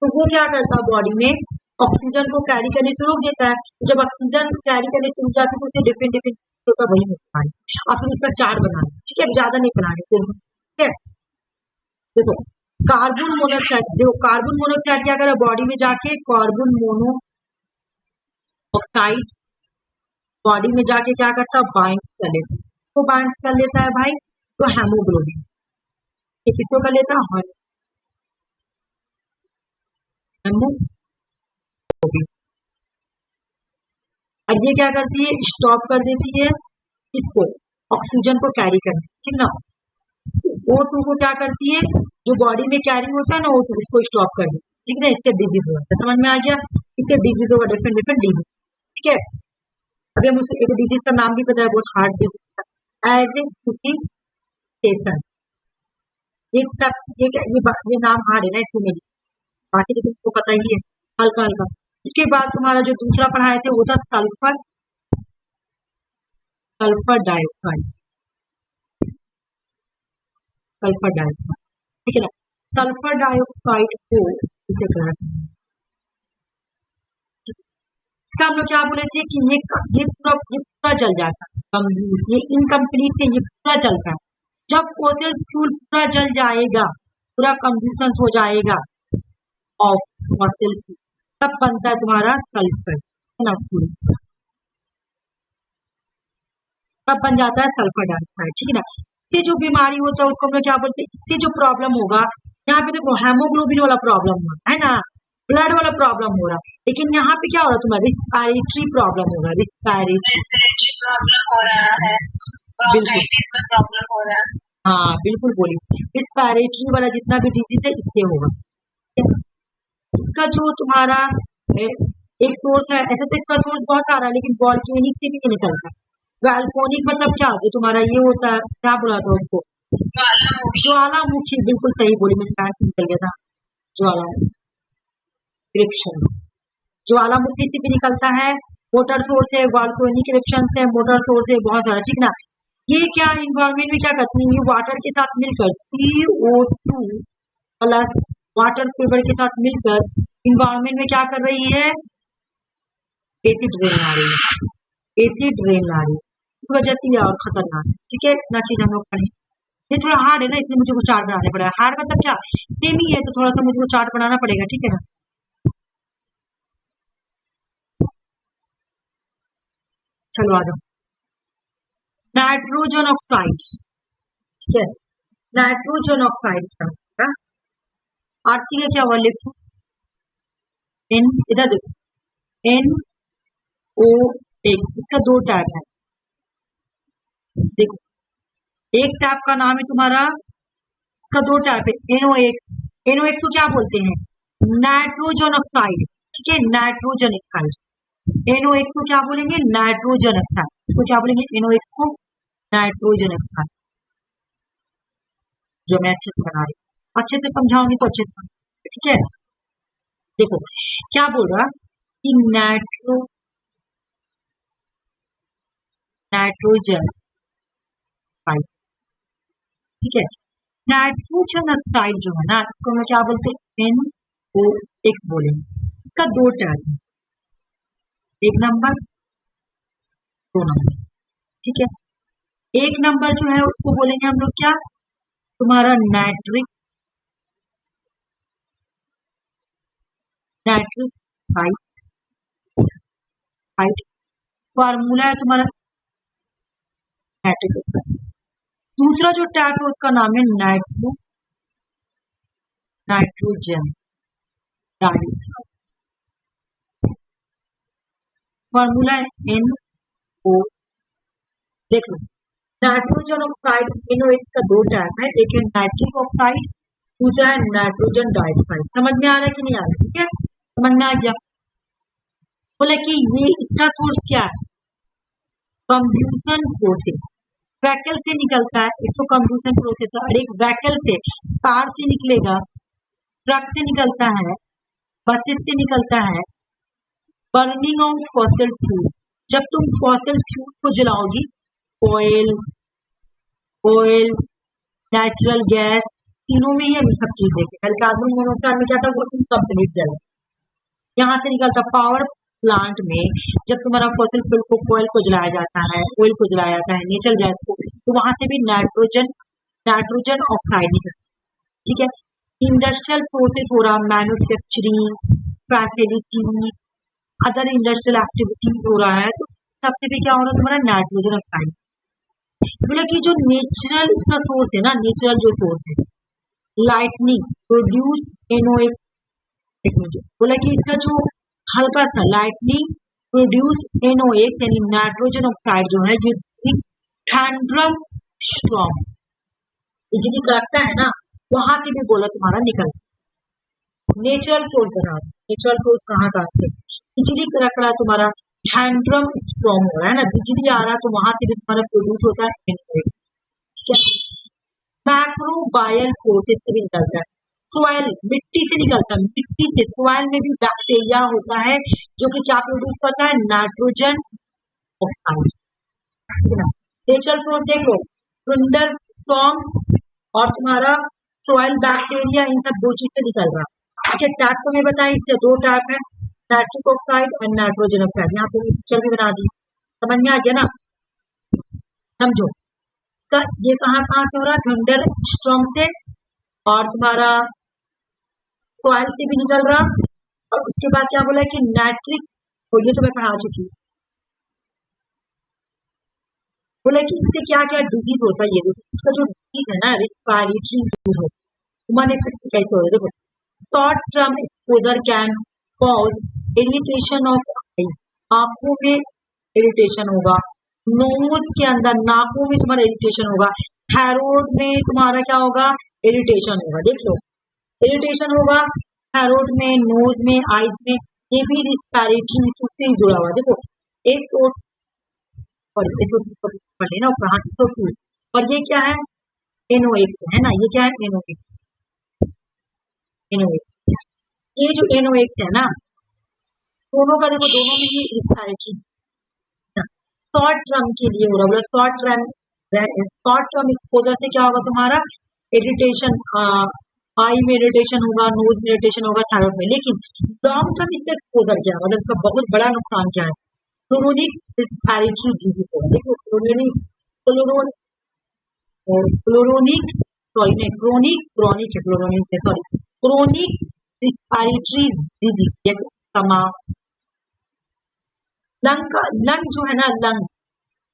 तो वो क्या करता है, बॉडी में ऑक्सीजन को कैरी करने से रोक देता है। तो जब ऑक्सीजन कैरी करने से रुक जाती है तो उसे डिफरेंट होता वही होता है, और फिर उसका चार्ट बना रहे, ठीक है, ज्यादा नहीं बना रहे, ठीक है। देखो कार्बन मोनोऑक्साइड क्या करे, बॉडी में जाके कार्बन मोनोऑक्साइड बॉडी में जाके क्या करता है, बाइंड्स कर लेता है। तो बाइंड्स कर लेता है भाई, तो हेमोग्लोबिन ये किसको कर लेता है, हेमोग्लोबिन। और ये क्या करती है, स्टॉप कर देती है इसको, ऑक्सीजन को कैरी करना, ठीक ना। O2 को क्या करती है, जो बॉडी में कैरी होता है ना O2, इसको स्टॉप कर देती है, ठीक है ना। इससे डिजीज होगा, तो समझ में आ गया, इससे डिजीज होगा, डिफरेंट डिजीज, ठीक है। अभी हम उसे एक डिजीज का नाम भी पता है, बहुत हार्ड डिजीज, एजिथिकेशन। ये नाम हार्ड है ना इसलिए, बाकी तो तुमको पता ही है हल्का हल्का। इसके बाद तुम्हारा जो दूसरा पढ़ाए थे वो था सल्फर डाइऑक्साइड, ठीक है ना। सल्फर डाइऑक्साइड को इसे इसका हम लोग क्या बोले थे कि ये पूरा जल जाता है, ये इनकम्प्लीट है, ये पूरा जलता है। जब फॉसिल फ्यूल पूरा जल जाएगा, पूरा कंब्यूशन हो जाएगा ऑफ फॉसिल फ्यूल, तब बनता है तुम्हारा सल्फर, है ना, फ्यूल, तब बन जाता है सल्फर डाइऑक्साइड, ठीक है ना। इससे जो बीमारी होता है उसको हम लोग क्या बोलते हैं, इससे जो प्रॉब्लम होगा, यहाँ पे देखो हेमोग्लोबिन वाला प्रॉब्लम है ना, ब्लड वाला प्रॉब्लम हो रहा है, लेकिन यहाँ पे क्या हो रहा है, तुम्हारा रिस्पायरेटरी प्रॉब्लम हो रहा है, रिस्पायरेटरी प्रॉब्लम हो रहा है, ब्रोंकाइटिस का प्रॉब्लम हो रहा है। हाँ बिल्कुल बोली, रिस्पायरेटरी वाला जितना भी डिजीज है इससे होगा। इसका जो तुम्हारा एक सोर्स है, ऐसे तो इसका सोर्स बहुत सारा है, लेकिन वॉल्केनिक से भी निकलता है। वॉल्केनिक मतलब क्या, जो तुम्हारा ये होता है, क्या बोला था उसको, ज्वालामुखी, बिल्कुल सही बोली, मैंने कहा से निकल गया था, ज्वालामुखी, ज्वालामुखी से भी निकलता है, मोटर सोर्स है, वॉल्केनिक इरप्शन है, मोटर सोर्स है, बहुत सारा, ठीक ना। ये क्या इन्वायरमेंट में क्या करती है, ये वाटर के साथ मिलकर CO2 प्लस वाटर पेपर के साथ मिलकर इन्वायरमेंट में क्या कर रही है, एसिड रेन आ रही है, एसिड रेन आ रही है, इस वजह से ये और खतरनाक है, ठीक है। इतना चीज हम लोग पढ़े, ये थोड़ा हार्ड है ना, इसलिए मुझे को चार्ट बनाने पड़ेगा। हार्ड मतलब क्या, सेम ही है, तो थोड़ा सा मुझे को चार्ट बनाना पड़ेगा, ठीक है ना। चलो आ जाओ, नाइट्रोजन ऑक्साइड, ठीक है, नाइट्रोजन ऑक्साइड का आरसी का क्या हुआ, लिफ्ट N, इधर देखो NOx, इसका दो टैब है, देखो एक टैब का नाम है तुम्हारा, इसका दो टैब है, NOx को क्या बोलते हैं, नाइट्रोजन ऑक्साइड, ठीक है, नाइट्रोजन ऑक्साइड। NOx को क्या बोलेंगे, नाइट्रोजन ऑक्साइड, इसको क्या बोलेंगे, NOx को नाइट्रोजन ऑक्साइड, जो मैं अच्छे से बना रही हूँ, अच्छे से समझाऊंगी तो अच्छे से, ठीक है। देखो क्या बोल रहा कि नाइट्रोजन ऑक्साइड, ठीक है, नाइट्रोजन ऑक्साइड जो है ना, इसको हम क्या बोलते हैं, NOx बोलेंगे। इसका दो टैब है, एक नंबर, दो नंबर, ठीक है। एक नंबर जो है उसको बोलेंगे हम लोग क्या, तुम्हारा नाइट्रिक ऑक्साइड, फार्मूला है तुम्हारा नाइट्रिक ऑक्साइड। दूसरा जो टैब है उसका नाम है नाइट्रोजन डाइऑक्साइड, फॉर्मूला है NO। देख लो, नाइट्रोजन ऑक्साइड NOx का दो टैब है, एक है नाइट्रिक ऑक्साइड, दूसरा है नाइट्रोजन डाइऑक्साइड। समझ में आ रहा है कि नहीं आ रहा है, ठीक है, समझ में आ गया। बोले कि ये इसका सोर्स क्या है, कंब्यूशन प्रोसेस, वैकल से निकलता है, एक तो कंब्यूशन प्रोसेस और एक वैकल से, कार से निकलेगा, ट्रक से निकलता है, बसेस से निकलता है, बर्निंग ऑफ फॉसिल फ्यूल, जब तुम फॉसिल फ्यूल को जलाओगी, ऑयल ऑयल नेचुरल गैस, तीनों में ही हम सब चीज देखें। कल कार्बन मोनोऑक्साइड में क्या था, वो इनकम्प्लीट जल, यहाँ से निकलता पावर प्लांट में जब तुम्हारा फॉसिल फ्यूल को कोयल को जलाया जाता है, ऑयल को जलाया जाता है, नेचुरल गैस को, तो वहां से भी नाइट्रोजन ऑक्साइड निकलता है। ठीक है, इंडस्ट्रियल प्रोसेस हो रहा, manufacturing facility, other industrial activities हो रहा है, तो सबसे भी क्या हो रहा है तुम्हारा नाइट्रोजन ऑक्साइड। बोला कि जो नेचुरल इसका सोर्स है ना, नेचुरल जो सोर्स है, लाइटनिंग प्रोड्यूस NOx, बोला कि इसका जो हल्का सा लाइटनिंग प्रोड्यूस NOx यानी नाइट्रोजन ऑक्साइड जो है, ये थंडरम स्टॉर्म, बिजली कड़कता है ना, वहां से भी बोला तुम्हारा निकल, नेचुरल सोर्स बना, नेचुरल सोर्स कहाँ से, बिजली कड़क रहा है तुम्हारा, थंडरम स्टॉर्म हो रहा है ना, बिजली आ रहा है, तो वहां से भी तुम्हारा प्रोड्यूस होता है NOx। ठीक है, मैक्रोबायल प्रोसेस से भी निकलता है, सॉइल मिट्टी से निकलता है, मिट्टी से सॉइल में भी बैक्टीरिया होता है जो कि क्या प्रोड्यूस करता है, नाइट्रोजन ऑक्साइड। ठीक है ना, नेचुरल सोर्स देख लो, थंडरस्टॉर्म्स और तुम्हारा सॉइल बैक्टीरिया, इन सब दो चीज से निकल रहा है। अच्छा, टैप तो मैं बताया, इससे दो टैप है, नाइट्रिक ऑक्साइड और नाइट्रोजन ऑक्साइड, यहाँ पे पिक्चर भी बना दी, समझ में आ गया ना, समझो इसका, ये कहाँ से हो रहा है, थंडर स्टॉर्म से, और तुम्हारा सॉइल से भी निकल रहा, और उसके बाद क्या बोला कि नाइट्रिक, तो ये तो मैं पढ़ा चुकी हूँ, बोला कि इससे क्या क्या डिजीज होता है, ये देखो इसका जो डिजीज है ना, रिस्पायरेटरी इश्यूज हो, ह्यूमन इफेक्ट कैसे हो रहा है, देखो short term exposure can cause irritation of eye, आंखों में इरिटेशन होगा, नोज के अंदर नाकों में तुम्हारा इरिटेशन होगा, थायराइड में तुम्हारा क्या होगा, इरिटेशन होगा, देख लो इरिटेशन होगा थायराइड में, नोज में, आईज में, ये भी रिस्पायरेटरी इश्यू से जुड़ा हुआ है। देखो SO पढ़ लेना, SO2, और ये क्या है, NOx है ना, ये क्या है, NOx, ये जो NOx है ना, दोनों का देखो, दोनों में ही रिस्पायरेटरी, शॉर्ट टर्म के लिए हो रहा है, शॉर्ट टर्म एक्सपोजर से क्या होगा तुम्हारा, इरिटेशन, आई में इरिटेशन होगा, नोज में इरिटेशन होगा, थायराइड में, लेकिन लॉन्ग टर्म इसका एक्सपोजर क्या है, मतलब इसका बहुत बड़ा नुकसान क्या है, क्रोनिक रिस्पायरेटरी डिजीज होगा। देखो क्रोनिक रिस्पायरेटरी डिजीज, जैसे अस्थमा, लंग जो है ना, लंग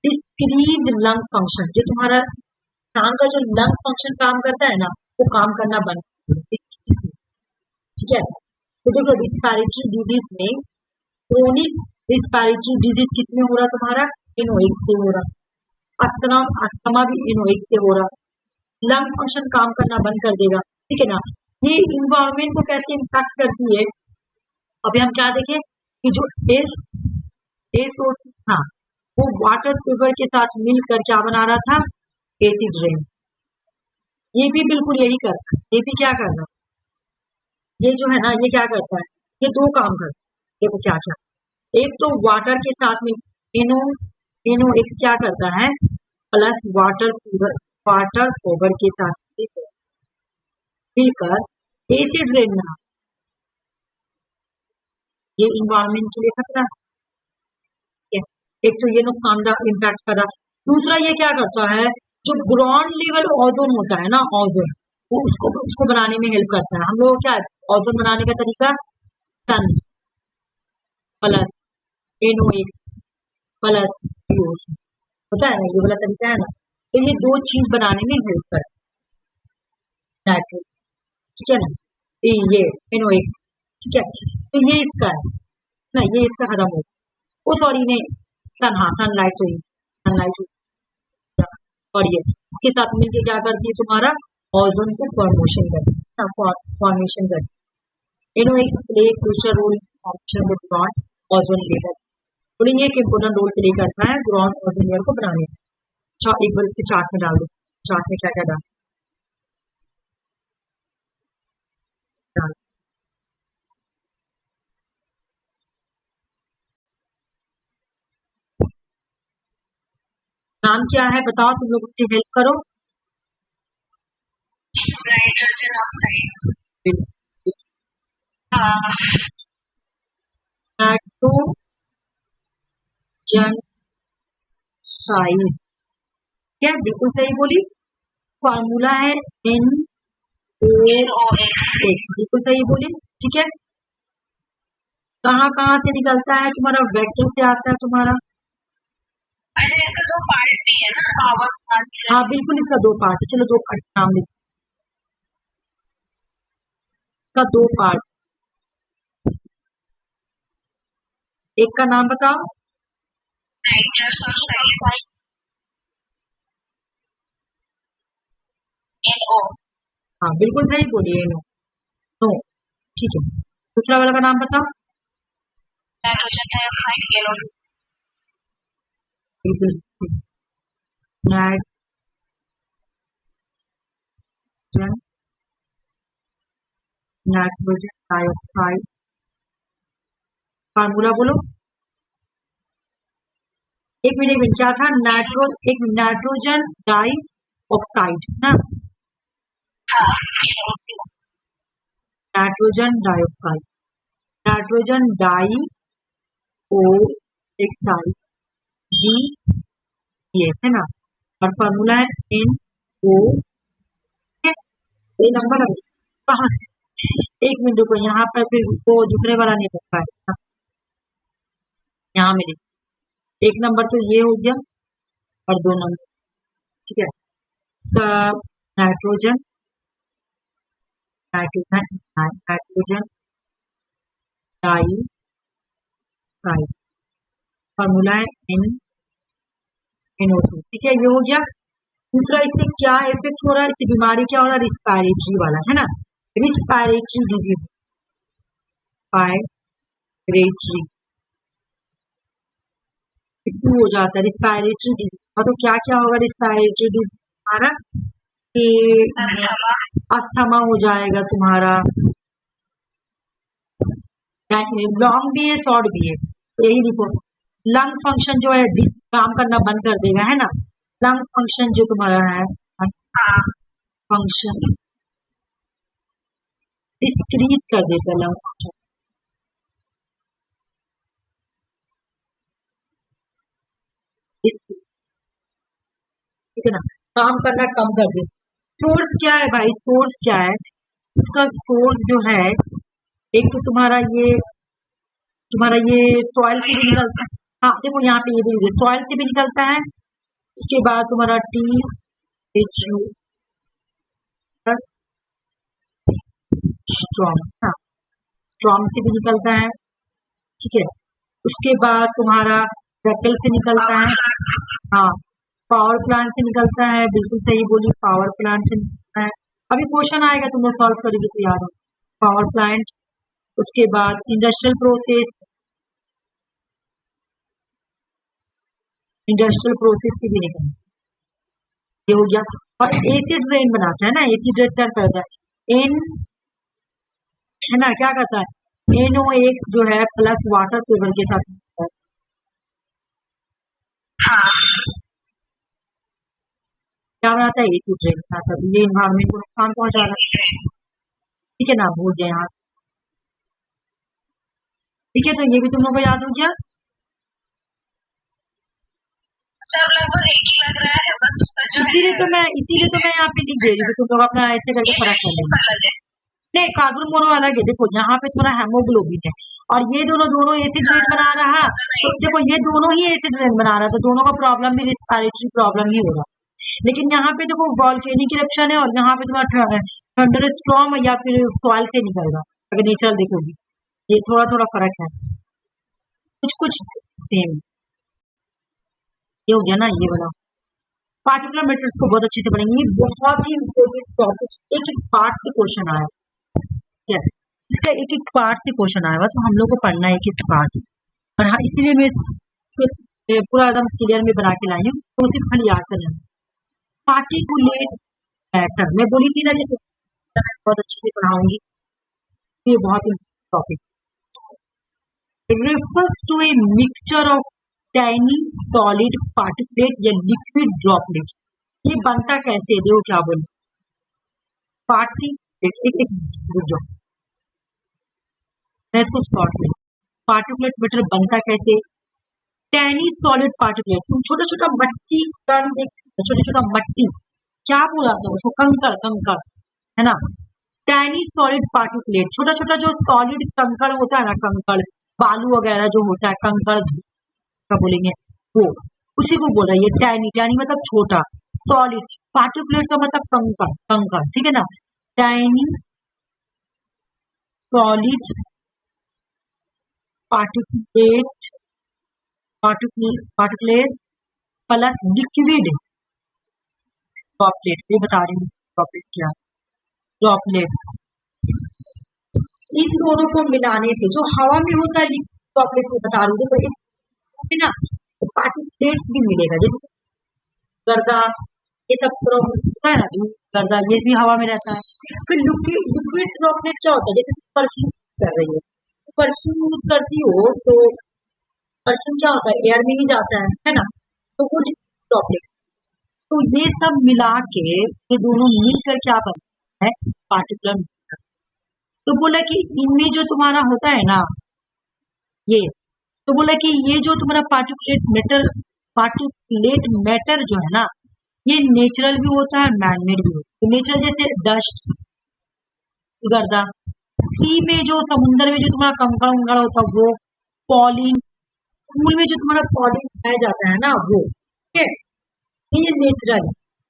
डिक्रीज लंग फंक्शन, जो तुम्हारा कान का जो लंग फंक्शन काम करता है ना, वो काम करना बंद, ठीक है। तो देखो रिस्पायरेटरी डिजीज में, क्रोनिक रिस्पायरेटरी डिजीज किसमें हो रहा तुम्हारा, NOx से हो रहा, अस्थमा भी NOx से हो रहा, लंग फंक्शन काम करना बंद कर देगा। ठीक है ना, ये इन्वायरमेंट को कैसे इम्पैक्ट करती है, अभी हम क्या देखें कि जो SO2 था, वो वाटर वेपर के साथ मिलकर क्या बना रहा था, एसिड रेन, ये भी बिल्कुल यही करता है, ये भी क्या कर रहा है, ये जो है ना, ये क्या करता है, ये दो काम करता है, देखो क्या क्या, एक तो वाटर के साथ में NOx क्या करता है, प्लस वाटर पाउडर के साथ मिलकर एसिड रेन बना, ये इन्वायरमेंट के लिए खतरा है। एक तो ये नुकसानदार इम्पैक्ट कर रहा, दूसरा ये क्या करता है, जो ग्राउंड लेवल ओजोन होता है ना, ओजोन, वो उसको बनाने में हेल्प करता है। हम लोग क्या, ओजोन बनाने का तरीका, सन प्लस NOx प्लस POC होता है ना, ये वाला तरीका है ना, तो ये दो चीज बनाने में हेल्प करता है, ठीक है ना, ये NOx, ठीक है, तो ये इसका है ना, ये इसका खत्म हो, ओ सॉरी नहीं, सनलाइट हुई, और ये इसके साथ मिलके क्या करती है, तुम्हारा ओजोन को फॉर्मेशन करती है। NOx play crucial role in formation of ground ozone layer, तो ये एक इम्पोर्टेंट रोल प्ले करता है ग्राउंड ओजोन लेयर को बनाने में। एक बार इसके चार्ट में डाल दो, चार्ट में क्या क्या डाल, नाम क्या है बताओ, तुम लोग मुझे हेल्प करो। Nitrogen oxide. नाइट्रोजन साइड, क्या बिल्कुल सही बोली। फॉर्मूला है NOx, बिल्कुल सही बोली। ठीक है, कहाँ से निकलता है तुम्हारा, वेक्टर से आता है तुम्हारा। अच्छा, इसका 2 पार्ट भी है ना, पावर पार्ट से। हाँ बिल्कुल, इसका 2 पार्ट है। चलो 2 पार्ट नाम लिख, इसका 2 पार्ट। एक का नाम बताओ। Nitrous oxide, NO। हाँ बिल्कुल सही बोलिए, नो नो। ठीक है, दूसरा वाला का नाम बताओ। Nitrogen dioxide, NO। बिल्कुल ठीक। नाइट्रोजन डाइऑक्साइड, फार्मूला बोलो। एक मिनट क्या था, नाइट्रोजन डाई ऑक्साइड ना, nitrogen dioxide, nitrogen dioxide DES है ना, और फॉर्मूला है NO। ये नंबर कहाँ है, एक मिनट रुको, यहाँ पर फिर वो दूसरे वाला नहीं लिख पाए, यहाँ में लिख, एक नंबर तो ये हो गया और 2 नंबर। ठीक है, इसका नाइट्रोजन डाई साइज, फॉर्मूला है NO2। ठीक है, ये हो गया। दूसरा, इससे क्या इफेक्ट हो रहा है, इससे बीमारी क्या हो रहा है, रिस्पायरेटरी वाला है ना, रिस्पायरेटरी डिजीज, रिस्पायरेटरी इश्यू हो जाता है, रिस्पायरेटरी डिजीज। तो क्या क्या होगा रिस्पायरेटरी डिजीज हमारा, कि अस्थमा हो जाएगा तुम्हारा, लॉन्ग भी है शॉर्ट भी है, यही रिपोर्ट। लंग फंक्शन जो है काम करना बंद कर देगा, है ना, लंग फंक्शन जो तुम्हारा है फंक्शन डिक्रीज कर देता है, लंग फंक्शन ठीक है ना, काम करना कम कर दे। सोर्स क्या है भाई, सोर्स क्या है, इसका सोर्स जो है, एक तो तुम्हारा ये सॉइल से भी निकलता है। हाँ देखो यहाँ पे ये भी सॉइल से भी निकलता है, उसके बाद तुम्हारा THU स्ट्रॉम से भी निकलता है। ठीक है, उसके बाद तुम्हारा वेटल से निकलता है, हाँ पावर प्लांट से निकलता है, बिल्कुल सही बोली, पावर प्लांट से निकलता है। अभी क्वेश्चन आएगा, तुम लोग सॉल्व करेंगे तो याद हो, पावर प्लांट। उसके बाद इंडस्ट्रियल प्रोसेस से भी निकलता है, ये हो गया। और एसिड रेन बनाता है ना, एसिड रेन क्या करता है, है ना, क्या करता है, NOx जो है प्लस वाटर पेपर के साथ क्या बनाता है, एसिड रेन बनाता है। तो ये इन्वायरमेंट को नुकसान पहुंचा रहा है। ठीक है ना, भूल गए यहाँ। ठीक है, तो ये भी तुम लोग को याद हो गया। सब लगभग एक ही लग रहा है, बस उसका जो इसीलिए तो मैं यहाँ पे लिख दे रही हूँ, तुम लोग अपना ऐसे करके फर्क कर लेंगे। नहीं, कार्बन मोनो अलग है, देखो यहाँ पे थोड़ा हेमोग्लोबिन है, और ये दोनों एसिड रेन बना रहा, तो देखो ये दोनों ही एसिड रेन बना रहा, तो दोनों का प्रॉब्लम भी रिस्पायरेटरी प्रॉब्लम ही होगा। लेकिन यहाँ पे देखो वॉल्केनिक इरप्शन है, और यहाँ पे तुम्हारा थंडर स्टॉर्म या फिर सॉइल से निकल रहा, अगर नेचुरल देखोगी, ये थोड़ा थोड़ा फर्क है, कुछ सेम। ये हो गया ना, ये वाला पार्टिकुलर मैटर्स को बहुत अच्छे से पढ़ेंगे, ये बहुत ही इम्पोर्टेंट टॉपिक, एक एक पार्ट से क्वेश्चन आया, क्या इसका एक एक पार्ट से क्वेश्चन आया हुआ, तो हम लोग को पढ़ना है एक एक पार्ट। और हाँ, इसीलिए मैं इसको पूरा एकदम क्लियर में बना के लाई हूँ, तो सिर्फ खाली याद करना। पार्टिकुलेट मैटर मैं बोली थी ना कि बहुत अच्छे से पढ़ाऊंगी, ये बहुत important topic. refers to a mixture of tiny solid particulate या लिक्विड ड्रॉपलेट। ये बनता कैसे है, देखो क्या बोले, पार्टिकुलेट, एक रुक जाओ मैं इसको शॉर्ट कर, पार्टिकुलेट मैटर बनता कैसे, टैनी सॉलिड पार्टिकुलेट, तुम छोटा छोटा मट्टी कण देखते हो, छोटा छोटा मट्टी, क्या बोला था उसको, कंकड़, कंकड़ है ना, टैनी सॉलिड पार्टिकुलेट, छोटा छोटा जो सॉलिड कंकड़ होता है ना, कंकड़ बालू वगैरह जो होता है, कंकड़ क्या बोलेंगे वो, उसी को बोल रहा है ये टैनी, टैनी मतलब छोटा, सॉलिड, पार्टिकुलेट का मतलब कंकड़, कंकड़, ठीक है ना, tiny solid particulate, particulate plus liquid droplet, ये बता रही हूँ ड्रॉपलेट क्या, ड्रॉपलेट्स, इन दोनों को मिलाने से जो हवा में होता है ड्रॉपलेट को बता रही हूँ, देखो एक ना पार्टिकुलेट्स भी मिलेगा, जैसे गर्दा, ये सब तरह होता है ना, धूल गर्दा, ये भी हवा में रहता है। फिर लिक्विड ड्रॉपलेट क्या होता है, जैसे परफ्यूम यूज कर रही हो, परफ्यूम यूज करती हो तो परफ्यूम क्या होता है, एयर में ही जाता है ना, तो वो लिक्विड ड्रॉपलेट, तो ये सब मिला के ये दोनों मिलकर क्या बनता है, पार्टिकुलर मैटर। तो बोला कि इनमें जो तुम्हारा होता है ना ये, तो बोला कि ये जो तुम्हारा पार्टिकुलेट मैटर जो है ना, ये नेचुरल भी होता है, मैनमेड भी होता है। तो नेचुरल जैसे डस्ट, गर्दा, सी में जो समुद्र में जो तुम्हारा कंकड़ उंकड़ होता है वो, पॉलिन, फूल में जो तुम्हारा पॉलिन पाया जाता है ना वो, ठीक है, ये नेचुरल,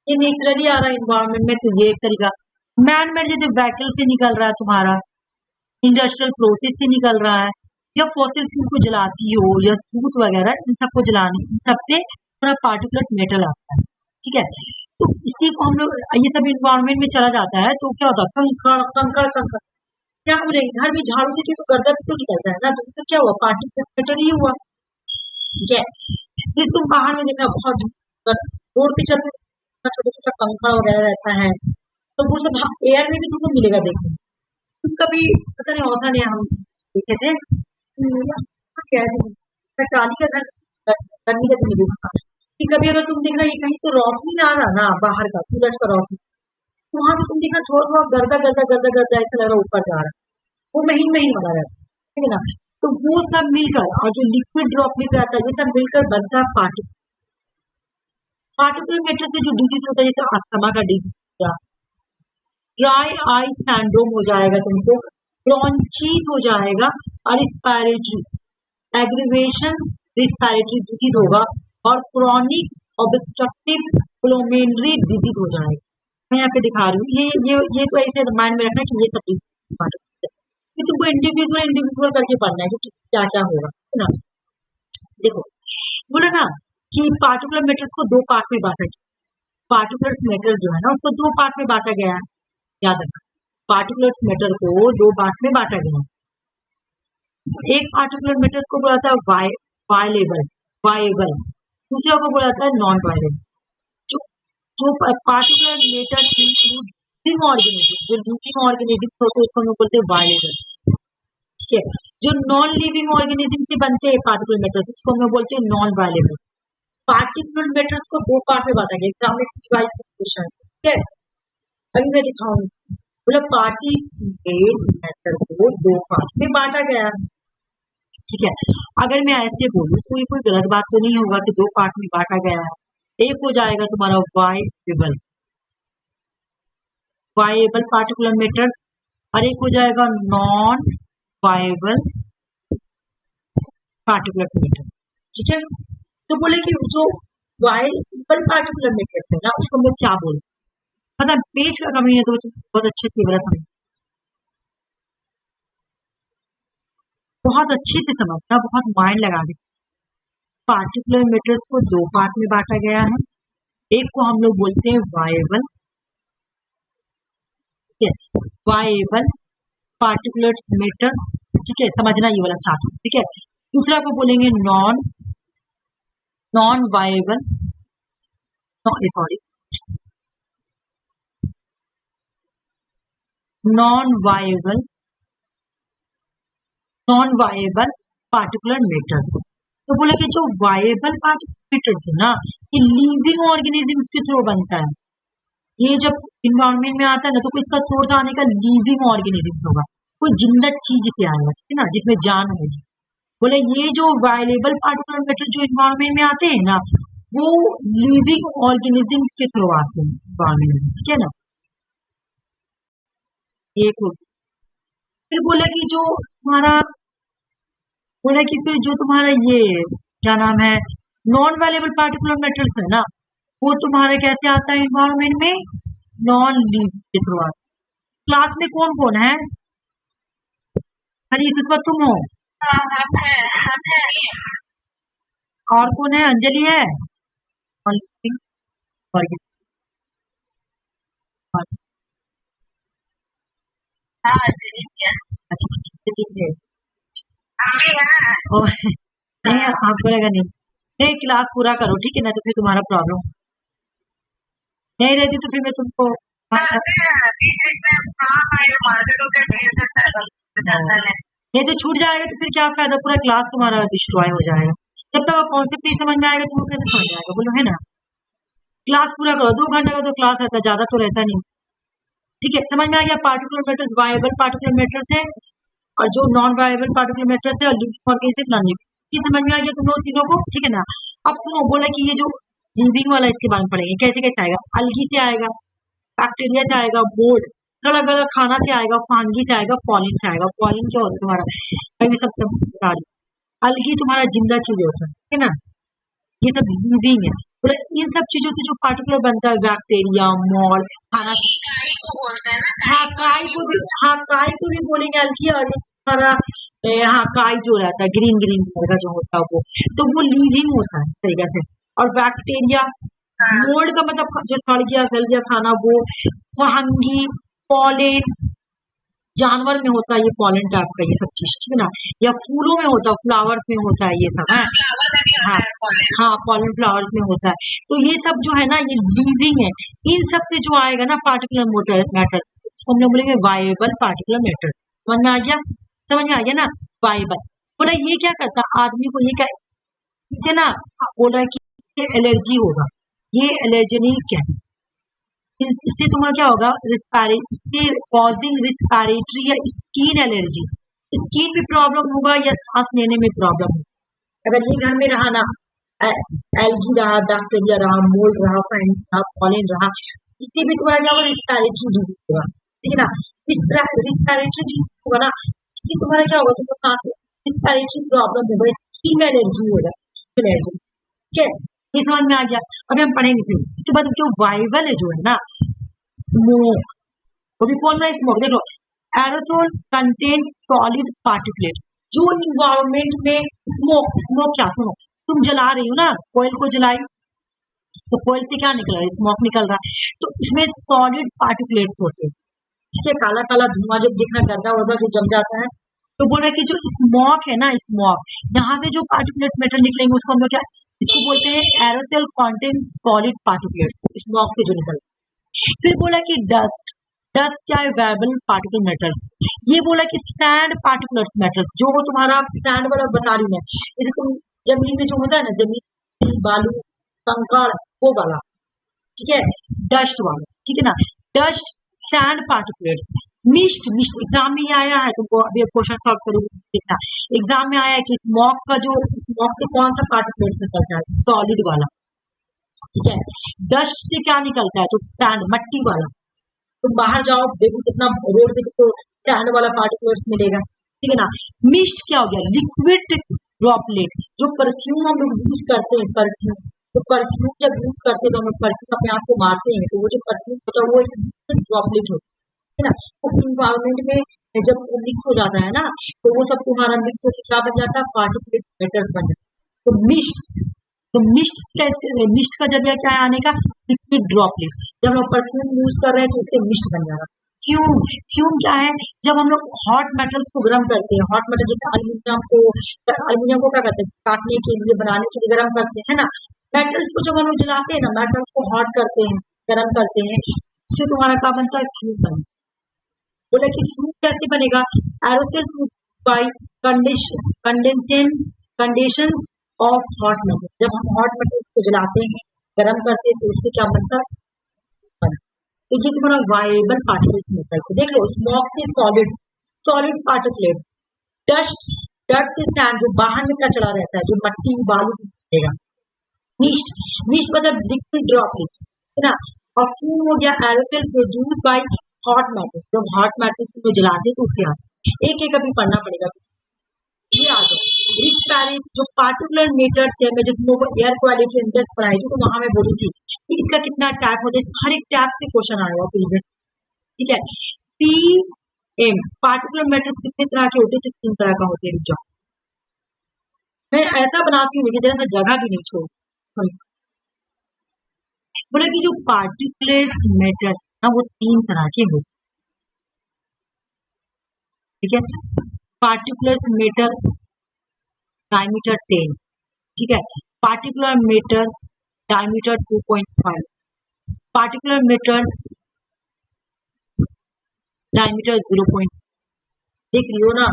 ये नेचुरली आ रहा है इन्वायरमेंट में, तो ये एक तरीका। मैनमेड जैसे व्हीकल से निकल रहा है तुम्हारा, इंडस्ट्रियल प्रोसेस से निकल रहा है, या फॉसिल फ्यूल को जलाती हो, या सूत वगैरह, इन सबको जलाने, इन सबसे थोड़ा पार्टिकुलर मेटल आता है, ठीक है। तो इसी को हम लोग, ये सब इन्वायरमेंट में चला जाता है तो क्या होता है, कंकड़ कंकड़ कंकड़, क्या बोलेंगे, घर में झाड़ू देती तो गर्दा भी तो निकलता है ना, तो इससे क्या हुआ, पार्टिकुलर मेटर ही हुआ, ठीक है। जिस तुम बाहर में देखना बहुत रोड पे चलते छोटा छोटा कंकड़ वगैरह रहता है, तो वो सब एयर में भी तुमको मिलेगा देखने, तुम कभी पता नहीं हौसा नहीं, हम देखे थे कि टाली का घर गर्मी का दिन देखा कि कभी अगर तुम देखना ये कहीं से रोशनी आ रहा ना, बाहर का सूरज का रोशनी, तो वहां से तुम देखना थोड़ा थोड़ा गर्दा गर्दा गर्दा गर्दा ऐसा लग रहा ऊपर जा रहा है, वो महीन महीन बना रहता है, ठीक है ना। तो वो सब मिलकर और जो लिक्विड ड्रॉपलेट रहता है, ये सब मिलकर बनता है पार्टिकुलर। पार्टिकुलर मैटर से जो डिजीज होता है, जैसे अस्थमा का डिजीज, ड्राई आई सैंड्रोम हो जाएगा तुमको, ब्रोंचीज हो जाएगा, और रिस्पायरेटरी एग्रीवेशन, रिस्पायरेटरी डिजीज होगा, और क्रॉनिक ऑब्स्ट्रक्टिव प्लुमोनरी डिजीज हो जाएगा। मैं यहाँ पे दिखा रही हूँ, ये तो ऐसे माइंड में रखना कि ये सब कि तुमको इंडिविजुअल करके पढ़ना है कि क्या क्या होगा, है ना। देखो बोला ना कि पार्टिकुलर मैटर्स को दो पार्ट में बांटा गया, पार्टिकुलर मैटर जो है ना उसको दो पार्ट में बांटा गया है, याद रखना, पार्टिकुलर मैटर को दो पार्ट में बांटा गया है। एक पार्टिकुलर मैटर्स को बोला था वायलेबल, दूसरा को बोला था नॉन वायलेबल। जो पार्टिकुलर मैटर लिविंग ऑर्गेनिज्म, जो लिविंग ऑर्गेनिज्म होते हैं उसको हम बोलते हैं वायलेबल, ठीक है। जो नॉन लिविंग ऑर्गेनिज्म से बनते हैं पार्टिकुलर मैटर्स, उसको हम बोलते हैं नॉन वायलेबल। पार्टिकुलर मैटर्स को दो पार्ट में बांटा गया, एग्जाम में PY क्वेश्चन, ठीक है। अभी मैं दिखाऊंगी, मतलब पार्टिकुलर मैटर को दो पार्ट में बांटा गया, ठीक है। अगर मैं ऐसे बोलूं तो ये कोई गलत बात तो नहीं होगा कि दो पार्ट में बांटा गया है। एक हो जाएगा तुम्हारा वायेबल पार्टिकुलर मैटर्स, और एक हो जाएगा नॉन वायेबल पार्टिकुलर मैटर, ठीक है। तो बोले कि जो वायेबल पार्टिकुलर मैटर्स है ना उसको हम लोग क्या बोलते हैं, मतलब पेज का कमी है तो बहुत अच्छे से बड़ा समझ, बहुत अच्छे से समझना, बहुत माइंड लगा के। पार्टिकुलर मैटर्स को दो पार्ट में बांटा गया है, एक को हम लोग बोलते हैं वायेबल, ठीक है, वायेबल पार्टिकुलर मैटर, ठीक है, समझना ये वाला चार्ट, ठीक है। दूसरा को बोलेंगे नॉन वायेबल, नॉन वायेबल पार्टिकुलर मैटर्स, तो बोला कि जो वायबल पार्टिकुलेटर्स है ना, ये लिविंग ऑर्गेनिजम्स के थ्रू बनता है। ये जब इन्वायरमेंट में आता है ना, तो कोई इसका सोर्स आने का लिविंग ऑर्गेनिजम्स होगा, कोई जिंदा चीज से आएगा, ठीक है ना, जिसमें जान होगी। बोले ये जो वायलेबल पार्टिकुलर मैटर जो इन्वायरमेंट में आते हैं ना, वो लिविंग ऑर्गेनिजम्स के थ्रू आते हैं इन्वायरमेंट में, ठीक है ना। एक हो, फिर बोला कि जो तुम्हारा, बोला कि फिर जो तुम्हारा ये क्या नाम है, नॉन वायलेबल पार्टिकुलर मैटर्स है ना, वो तुम्हारा कैसे आता है इन्वायरमेंट में, नॉन लिव के थ्रू आता है। क्लास में कौन कौन है? खाली इस बात तुम हो और कौन है? अंजलि है और अच्छा ठीक है। नहीं आपको लगा नहीं, क्लास पूरा करो, ठीक है ना, तो फिर तुम्हारा प्रॉब्लम नहीं रहती तो फिर मैं तुमको नहीं तो छूट जाएगा, तो फिर क्या फायदा, पूरा क्लास तुम्हारा डिस्ट्रॉय हो जाएगा। जब तक कॉन्सेप्ट नहीं समझ में आएगा तुमको कैसे समझ आएगा, बोलो, है ना। क्लास पूरा करो, 2 घंटे का तो क्लास रहता है, ज्यादा तो रहता नहीं, ठीक है। समझ में आ गया, particular matters viable particular matters है, और जो नॉन वायबल पार्टिकुलर मैटर्स है, और लिविंग ऑर्गेनिज्म नॉन लिविंग, ये समझ में आ गया तुम लोग तीनों को, ठीक है ना। अब सुनो, बोला कि ये जो लिविंग वाला, इसके बारे में पढ़ेंगे, कैसे कैसे आएगा। अलगी से आएगा, बैक्टीरिया से आएगा, मोल्ड, सड़ा गला खाना से आएगा, फांगी से आएगा, पॉलिन से आएगा। पॉलिन क्या होता है तुम्हारा, अभी सबसे बता दो, अलगी तुम्हारा जिंदा चीज होता है, ठीक है ना, ये सब लिविंग है। बोले इन सब चीजों से जो पार्टिकुलर बनता है, बैक्टीरिया, मोल्ड, खाना, हाँ काई को भी बोलेंगे अलगी, और हमारा हाँ काई जो रहता है ग्रीन ग्रीन कलर का जो होता है वो, तो वो लिविंग होता है तरीके से। और बैक्टीरिया, मोल्ड का मतलब जो सड़ गया गल गया खाना, वो। फंगी, पॉलेन, जानवर में होता है ये पॉलेन टाइप का, ये सब चीज, ठीक है ना, या फूलों में होता है, फ्लावर्स में होता है ये सब, है हाँ पॉलेन फ्लावर्स में होता है। तो ये सब जो है ना, ये लिविंग है। इन सब से जो आएगा ना पार्टिकुलर मैटर्स, इसको हम लोग बोलेंगे वायबल पार्टिकुलर मैटर। समझ में आ गया, समझ में आ गया ना, वायबल। बोला ये क्या करता है आदमी को, ये क्या, इससे ना बोल रहा है कि इससे एलर्जी होगा, ये एलर्जेनिक है, इससे तुम्हारा क्या होगा, इससे कॉजिंग रिस्पायरेटरी या स्किन एलर्जी, स्किन में प्रॉब्लम होगा या सांस लेने में प्रॉब्लम होगा। अगर ये घर में रहा ना, एल्गी रहा, बैक्टीरिया रहा, मोल्ड रहा, फंगी रहा, पॉलेन रहा, इससे भी तुम्हारा क्या होगा, रिस्पायरेटरी डिजीज होगा, ठीक है ना। रिस्पायरेटरी डिजीज होगा ना, इससे तुम्हारा क्या होगा, तुमको सांस रिस्पायरेटरी प्रॉब्लम होगा, स्किन एलर्जी होगा, स्किन एलर्जी, ठीक है। ये समझ में आ गया। अभी हम पढ़ेंगे फिर इसके बाद जो वाइबल है जो है ना, स्मोक, वो भी कौन सा स्मोक, देखो एरोसोल कंटेन सॉलिड पार्टिकुलेट, जो इन्वायरमेंट में स्मोक क्या, सुनो तुम जला रही हो ना, कोयल को जलाई तो कोयल से क्या निकल रहा है, स्मोक निकल रहा है, तो इसमें सॉलिड पार्टिकुलेट्स होते हैं, ठीक है, काला काला धुआं जब दिखना गर्दा वर्दा जो जम जाता है, तो बोल रहे कि जो स्मोक है ना, स्मोक यहाँ से जो पार्टिकुलेट मेटल निकलेंगे उसको हम लोग क्या, इसको बोलते हैं aerosol contain solid particulates, smoke से जो निकलते। फिर बोला कि डस्ट, डस्ट क्या है, वेबल पार्टिकल मैटर्स। ये बोला कि सैंड पार्टिकुलर्स मैटर्स, जो वो तुम्हारा सैंड वाला बता रही मैं, यदि तुम जमीन में जो होता है ना, जमीन बालू कंकड़ वो वाला, ठीक है, डस्ट वाला, ठीक है ना, dust sand particulars. Mist, mist exam में ये आया है, तुमको अभी क्वेश्चन सॉल्व करोगे देखना, एग्जाम में आया है कि स्मोक का जो, स्मोक से कौन सा पार्टिकुलर्स निकलता है, सॉलिड वाला, ठीक है। डस्ट से क्या निकलता है, तो सैंड मट्टी वाला, तुम बाहर जाओ देखो कितना रोड पे तुमको सैंड वाला पार्टिकुलर्स मिलेगा, ठीक है ना। मिस्ट क्या हो गया, लिक्विड ड्रॉपलेट, जो परफ्यूम हम लोग यूज करते हैं, परफ्यूम, तो परफ्यूम जब यूज करते हैं तो हम लोग परफ्यूम अपने आप को मारते हैं, तो वो जो परफ्यूम होता है वो एक ड्रॉपलेट होता है ना, तो इन्वायरमेंट में जब वो मिक्स हो जाता है ना, तो वो सब तुम्हारा मिक्स होकर क्या बन जाता है, पार्टिकुलेट मैटर्स बन जाता है। तो मिस्ट, तो मिस्ट का जरिया क्या है आने का, लिक्विड ड्रॉपलेट। जब हम लोग परफ्यूम यूज कर रहे हैं तो उससे मिस्ट बन जाएगा। फ्यूम, फ्यूम क्या है, जब हम लोग हॉट मेटल्स को गर्म करते हैं, हॉट मेटल जैसे अल्यूमिनियम को क्या करते हैं, काटने के लिए बनाने के लिए गर्म करते हैं ना, मेटल्स को जब हम लोग जलाते हैं ना, मेटल्स को हॉट करते हैं, गर्म करते हैं, इससे तुम्हारा क्या बनता है, फ्यूम बनता है। बोला कि फ्यूम कैसे बनेगा, aerosol by condensation of hot metal, जब हम हॉट मेटल्स को जलाते हैं, गर्म करते हैं, तो उससे क्या बनता है? तो ये तुम्हारा वाइबल पार्टिकल्स मेटल्स है। देख लो, स्मोक से solid, solid particles, dust, dust से सैंड जो बाहर में क्या चला रहता है, जो मट्टी बालू निकलेगा, मिस्ट, मिस्ट मतलब लिक्विड ड्रॉपलेट, है ना। और फ्यूम हो गया aerosol produce by hot metals, जब हॉट मेटल्स को जलाते हैं तो उससे आता है। एक एक अभी पढ़ना पड़ेगा। ये आ जाओ रिस्पैरेट, जो पार्टिकुलर मीटर्स है, मैं जो तुम लोगों को एयर क्वालिटी इंडेक्स पढ़ाई थी, तो वहां मैं बोली थी कि इसका कितना टैप होता है, हर एक टैप से क्वेश्चन आएगा पीरियड, ठीक है। पी एम, पार्टिकुलर मेटर्स कितने तरह के होते हैं? 3 तरह का होते हैं। रुक जाओ, मैं ऐसा बनाती हूँ कि जरा सा जगह भी नहीं छोड़, समझ बोले कि जो पार्टिकुलर मेटर्स ना वो 3 तरह के होते, ठीक है। पार्टिकुलर मेटर डायमीटर 10, ठीक है। Particulate matters diameter 2.5, particulate matters diameter 0. देख रही हो ना,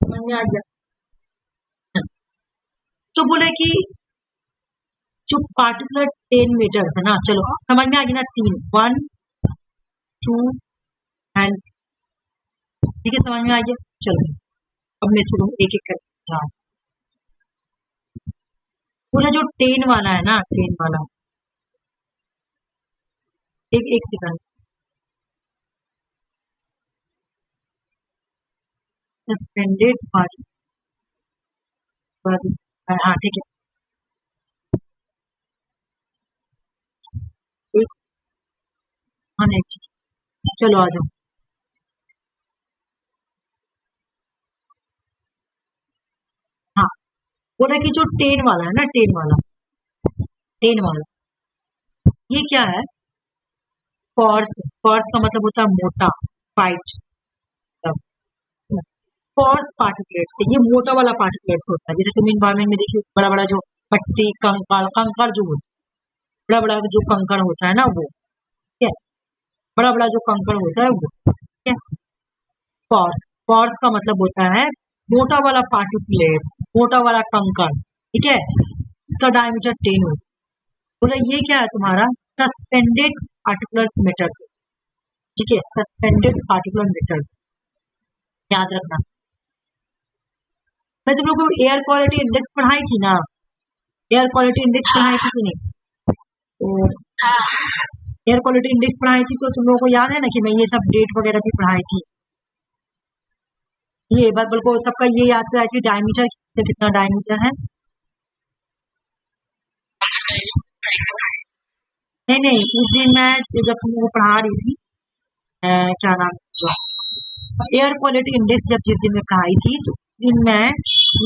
समझ में आ गया। तो बोले कि जो पार्टिकुलर 10 मीटर्स है ना, चलो समझ में आ गया ना, 3, 1 2 एंड, ठीक है, समझ में आ गया। चलो अब मैं इसको एक एक कर जा, बोला जो 10 वाला है ना, 10 वाला, एक सेकंड, सस्पेंडेड पार्टिकल्स, हाँ ठीक है, एक, हाँ नेक्स्ट, चलो आ जाओ। हाँ, बोला कि जो 10 वाला है ना, 10 वाला, 10 वाला, ये क्या है? कॉर्स, कॉर्स का मतलब होता है मोटा, फाइट, कॉर्स पार्टिकुलेट्स है, ये मोटा वाला पार्टिकुलेट्स होता है। जैसे तुम इन्वायरमेंट में देखिए, बड़ा बड़ा जो पट्टी, कंकड़, कंकड़ जो होता है, बड़ा बड़ा जो कंकड़ होता है ना वो, ठीक है, बड़ा बड़ा जो कंकड़ होता है वो, ठीक है। कॉर्स, कॉर्स का मतलब होता है मोटा वाला पार्टिकुलेट्स, मोटा वाला कंकड़, ठीक है। इसका डायमीटर 10 होता है। बोला ये क्या है तुम्हारा? सस्पेंडेड पार्टिकुलर मेटल्स, ठीक है, सस्पेंडेड पार्टिकुलर मेटल्स, याद रखना। मैं तुम लोग को एयर क्वालिटी इंडेक्स पढ़ाई थी ना, एयर क्वालिटी इंडेक्स पढ़ाई थी कि नहीं? तो एयर क्वालिटी इंडेक्स पढ़ाई थी, तो तुम लोगों को याद है ना कि मैं ये सब डेट वगैरह भी पढ़ाई थी। ये बल्कि को सबका ये याद कराई थी, डायमीटर से कितना डायमीटर है। नहीं नहीं, उस दिन मैं जब तुम लोगों को पढ़ा रही थी, क्या नाम, जो एयर क्वालिटी इंडेक्स जब जिस दिन में पढ़ाई थी, तो उस दिन मैं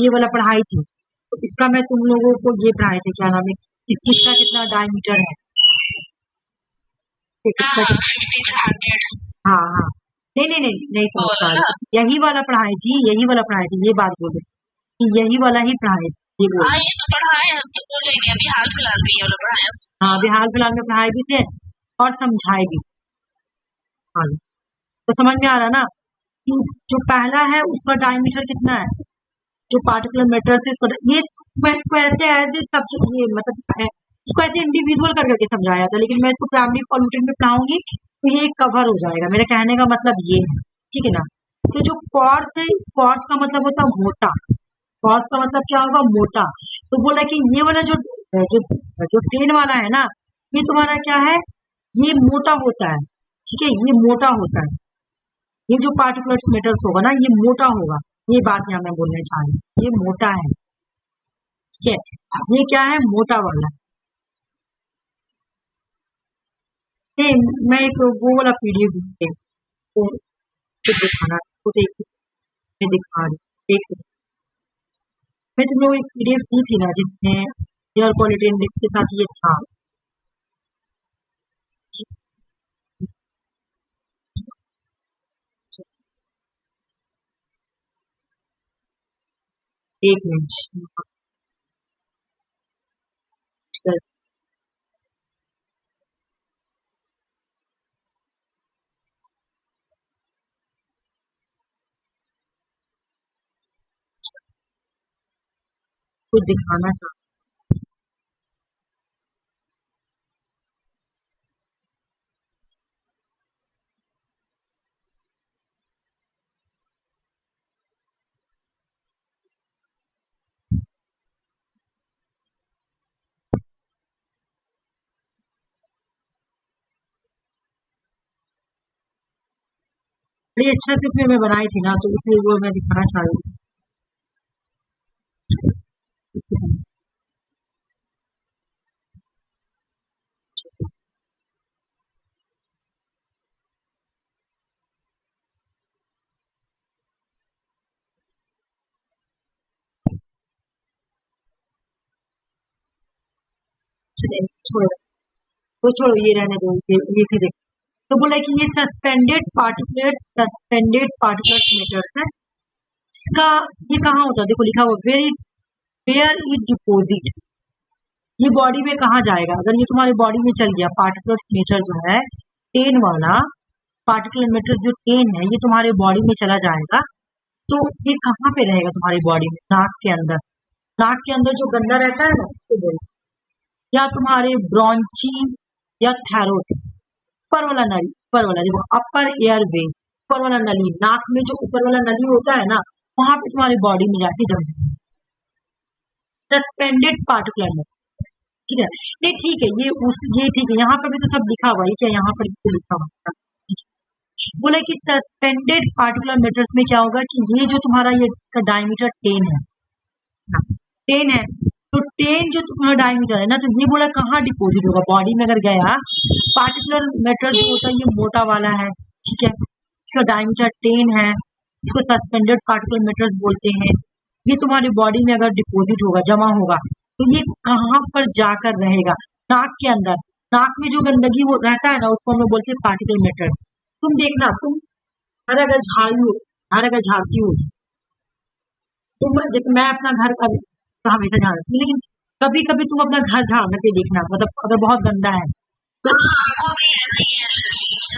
ये वाला पढ़ाई थी, तो इसका मैं तुम लोगों को ये पढ़ाए थे, क्या नाम है, इसका कितना डायमीटर है, इसका हाँ हाँ, नहीं नहीं नहीं नहीं समझ पा रही, यही वाला पढ़ाई थी, यही वाला पढ़ाई थी, ये बात बोल रही कि यही वाला ही पढ़ाई थी, ये बोल, ये तो पढ़ाए हम तो बोलेंगे, अभी हाल फिलहाल में ये वाला पढ़ाए। हाँ, अभी हाल फिलहाल में पढ़ाए भी थे और समझाए भी थे। हाँ, तो समझ में आ रहा ना कि जो पहला है उसका डायमीटर कितना है, जो पार्टिकुलर मैटर से इसको, ये मैं इसको ऐसे एज ए सब ये मतलब है, इसको ऐसे इंडिविजुअल कर करके समझाया था, लेकिन मैं इसको प्राइमरी पॉल्यूटेंट में पढ़ाऊंगी तो ये कवर हो जाएगा। मेरे कहने का मतलब ये है, ठीक है ना। तो जो कॉर्स है, कॉर्स का मतलब होता है मोटा, कॉर्स का मतलब क्या होगा? मोटा। तो बोला कि ये वाला जो जो जो 10 वाला है ना, ये तुम्हारा क्या है? ये मोटा होता है, ठीक है, ये मोटा होता है। ये जो पार्टिकुलर मेटल्स होगा ना, ये मोटा होगा, ये बात यहाँ मैं बोलना चाह रही हूँ, ये मोटा है, ठीक है, ये क्या है? मोटा वाला। नहीं, मैं एक वो वाला पीडीएफ तो दिखाना, तो एक सेकंड मैं दिखा रही हूँ, एक सेकंड, मैं तुम लोग एक पीडीएफ दी थी ना जिसमें एयर क्वालिटी इंडेक्स के साथ ये था, एक मिनट, कुछ दिखाना चाहती बड़ी अच्छा से इसमें मैं बनाई थी ना, तो इसलिए वो मैं दिखाना चाह रही थी। छोड़ो, वो छोड़ो, ये रहने दो, ये से देखो। तो बोला कि ये सस्पेंडेड पार्टिकुलर मेटर्स है। इसका ये कहाँ होता है, देखो लिखा हुआ वेयर इट डिपोजिट, ये बॉडी में कहाँ जाएगा। अगर ये तुम्हारी बॉडी में चल गया पार्टिकुलर मेटर जो है टेन वाला, पार्टिकुलर मेटर जो टेन है ये तुम्हारे बॉडी में चला जाएगा, तो ये कहाँ पे रहेगा तुम्हारी बॉडी में, नाक के अंदर। नाक के अंदर जो गंदा रहता है ना उसको बोलो, या तुम्हारे ब्रॉन्ची या थैरोड, ऊपर वाला नली, ऊपर वाला देखो अपर एयरवेज, ऊपर वाला नली, नाक में जो ऊपर वाला नली होता है ना वहां पे तुम्हारी बॉडी में जाके जम जाएगा सस्पेंडेड पार्टिकुलर मेटर्स। ठीक है, नहीं ठीक है, ये ठीक है, यहाँ पर भी तो सब लिखा हुआ है, क्या यहाँ पर भी लिखा हुआ है। बोला कि सस्पेंडेड पार्टिकुलर मेटर्स में क्या होगा कि ये जो तुम्हारा ये इसका डायमीटर 10 है, 10 है, तो 10 जो तुम्हारा डायमीटर है ना, तो ये बोला कहाँ डिपोजिट होगा, बॉडी में अगर गया। पार्टिकुलर मेटर जो होता है ये मोटा वाला है, ठीक है, इसका डायमीटर 10 है, इसको सस्पेंडेड पार्टिकुलर मेटर्स बोलते हैं। ये तुम्हारी बॉडी में अगर डिपोजिट होगा, जमा होगा, तो ये कहाँ पर जाकर रहेगा, नाक के अंदर। नाक में जो गंदगी वो रहता है ना उसको हम लोग बोलते हैं पार्टिकुलर मेटर्स। तुम देखना, तुम हर अगर झाड़ती हो, तुम जैसे मैं अपना घर का तो हमेशा झाड़ती हूँ, लेकिन कभी कभी तुम अपना घर झाड़ के देखना, मतलब अगर बहुत गंदा है तो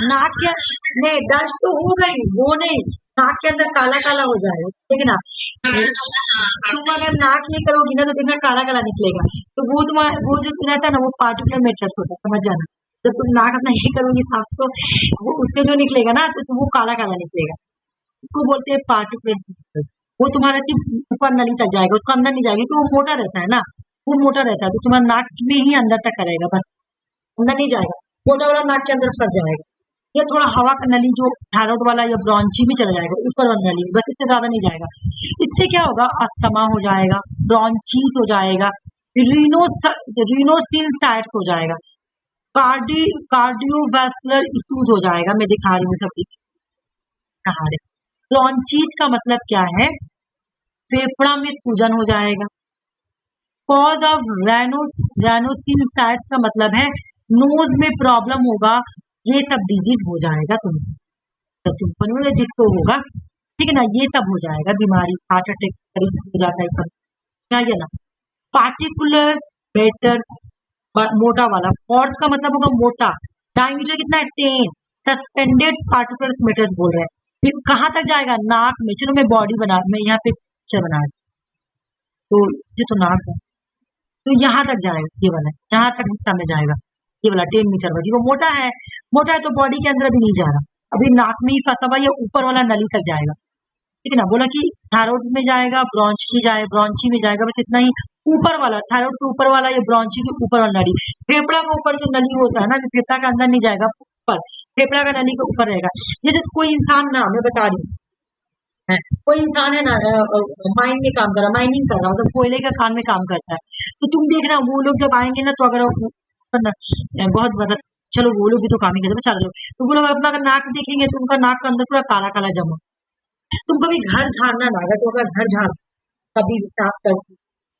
नाक के नहीं, डस्ट तो हो गई, वो नहीं, नाक के अंदर काला काला हो जाएगा, देखना। तुम अगर नाक नहीं करोगी ना तो देखना काला काला निकलेगा, तो वो तुम्हारा वो जो रहता है ना वो पार्टिकुलर मेटर्स होता है, समझ जाना। जब तुम नाक अपना नहीं करोगी साफ तो वो उससे जो निकलेगा ना तो वो काला काला निकलेगा, इसको बोलते हैं पार्टिकुलर मेटर्स। वो तुम्हारा सिर्फ ऊपर नली तक जाएगा, उसको अंदर नहीं जाएगा, क्योंकि वो मोटा रहता है ना, वो मोटा रहता है, तो तुम्हारा नाक में ही अंदर तक रहेगा, बस अंदर नहीं जाएगा, मोटा वाला नाक के अंदर फंस जाएगा। या थोड़ा हवा का नली जो थायराइड वाला या ब्रॉन्ची में चला जाएगा, ऊपर वाला नली, बस इससे ज्यादा नहीं जाएगा। इससे क्या होगा, अस्थमा हो जाएगा, ब्रॉन्चीज हो जाएगा, रीनोसिनसाइट्स हो जाएगा, कार्डियोवैस्कुलर इश्यूज हो जाएगा। मैं दिखा रही हूँ सब दिखा रहे। ब्रॉन्चीज का मतलब क्या है, फेफड़ा में सूजन हो जाएगा। कॉज ऑफ रेनोसिनसाइट्स का मतलब है नोज में प्रॉब्लम होगा, ये सब डिजीज हो जाएगा तुम्हें, तो तुमको नहीं मतलब जिसको होगा, ठीक है ना, ये सब हो जाएगा, बीमारी, हार्ट अटैक हो जाता है सब, क्या ये ना। पार्टिकुलर मेटर्स मोटा वाला, कॉर्ड्स का मतलब होगा मोटा, डायमीटर कितना है 10, सस्पेंडेड पार्टिकुलर मेटर्स बोल रहे हैं, ये कहाँ तक जाएगा, नाक में। चलो मैं बॉडी बना, मैं यहाँ पे पिक्चर बना, तो ये तो नाक है, तो यहाँ तक जाएगा, ये वाला यहाँ तक हिस्सा में जाएगा, ये वाला 10 मीटर वाली, वो मोटा है तो बॉडी के अंदर भी नहीं जा रहा, अभी नाक में ही फंसा हुआ, ये ऊपर वाला नली तक जाएगा, ठीक है ना। बोला कि थायराइड में जाएगा, ब्रॉन्ची में जाएगा, बस इतना ही। ऊपर वाला थायराइड के ऊपर वाला, ये ब्रॉन्ची के ऊपर वाला नली, फेफड़ा के ऊपर जो नली होता है ना, फेफड़ा के अंदर नहीं जाएगा, ऊपर फेफड़ा का नली के ऊपर रहेगा। जैसे कोई इंसान ना, मैं बता रही हूँ, कोई इंसान है ना माइन में काम कर रहा, माइनिंग कर रहा, मतलब कोयले का काम में काम करता है, तो तुम देखना वो लोग जब आएंगे ना, तो अगर बहुत मतलब, चलो वो लोग भी तो काम ही करते, चार लोग, तो वो लोग अपना नाक देखेंगे तो उनका नाक के अंदर पूरा काला काला जमा। तुम कभी घर झाड़ना ना, अगर तुम अपना घर झाड़ कभी भी साफ करती,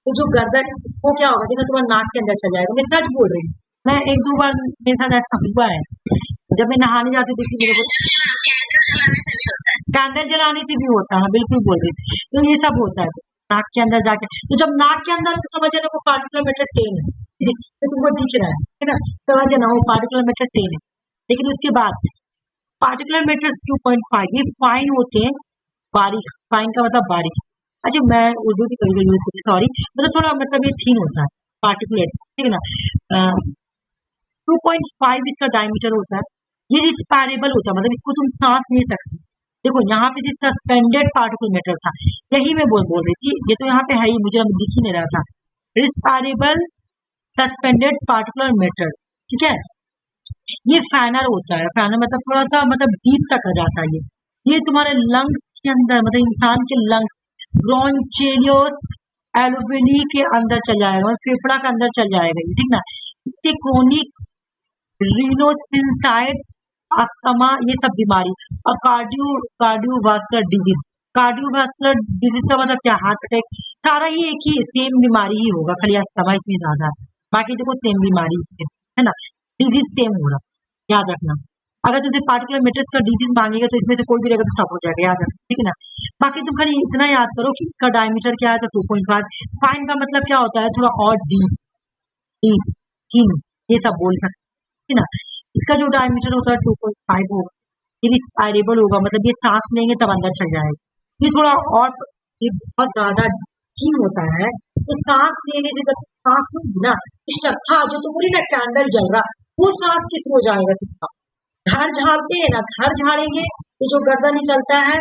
तो जो गर्दन वो क्या होगा, देखो तुम्हारे नाक के अंदर चल जाएगा। मैं सच बोल रही हूँ, मैं 1-2 बार मेरे साथ ऐसा हुआ है, जब मैं नहाने जाती थी मेरे को कैंडल जलाने से भी होता है, बिल्कुल बोल रही थी, तो ये सब होता है, तो नाक के अंदर जाके, तो जब नाक के अंदर तो समझ ना वो पार्टिकुलर मेटर 10 है, तो तुमको दिख रहा है ना, समझ ना वो पार्टिकुलर मेटर 10 है। लेकिन उसके बाद पार्टिकुलर मेटर्स 2.5 ये फाइन होते हैं, बारीक, फाइन का मतलब बारीक, अच्छा मैं उर्दू भी कभी कभी यूज करती, सॉरी, मतलब थोड़ा मतलब ये थीन होता है पार्टिकुलेट्स, ठीक है ना। 2.5 इसका डायमीटर होता है, ये रिस्पायरेबल होता है, मतलब इसको तुम सांस ले सकते हो। देखो यहाँ पे सस्पेंडेड पार्टिकुलर मैटर था, यही मैं बोल रही थी, ये तो यहाँ पे है ही, मुझे दिख ही नहीं रहा था। रिस्पायरेबल सस्पेंडेड पार्टिकुलर मैटर, ठीक है। ये फैनर होता है, फैनर मतलब थोड़ा सा मतलब डीप तक आ जाता है ये तुम्हारे लंग्स के अंदर, मतलब इंसान के लंग्स, ब्रोंचेलियोस एलोवेली के अंदर चल जाएगा, मतलब फेफड़ा के अंदर चल जाएगा ये, ठीक ना। इससे क्रोनिक रिनोसिंसाइड्स, अस्थमा, ये सब बीमारी, और कार्डियोवास्कुलर डिजीज। कार्डियोवास्कुलर डिजीज का मतलब क्या, हार्ट अटैक, सारा ही एक ही सेम बीमारी ही होगा, खाली अस्थमा इसमें ज्यादा है, बाकी देखो सेम बीमारी इसमें है ना, डिजीज सेम हो रहा, याद रखना। अगर तुमसे पार्टिकुलर मैटर्स का डिजीज मांगेगा तो इसमें से कोई भी रहेगा तो सब हो जाएगा, याद रखना, ठीक है ना। बाकी तुम खाली इतना याद करो कि इसका डायमीटर क्या है, तो 2.5। फाइन का मतलब क्या होता है, थोड़ा और डीप, डीप, थिन, ये सब बोल सकते, ठीक है ना। इसका जो डायमीटर होता है 2.5 होगा, ये रिस्पायरेबल होगा, मतलब ये सांस लेंगे तब अंदर चल जाएगा। ये थोड़ा और, ये बहुत ज्यादा थिन होता है, तो सांस लेने से जब सांस लूंगी ना, हाँ जो तो बोली ना कैंडल जल रहा, वो सांस के थ्रू जाएगा सिस्टम। घर झाड़ते हैं ना, घर झाड़ेंगे तो जो गर्दन निकलता है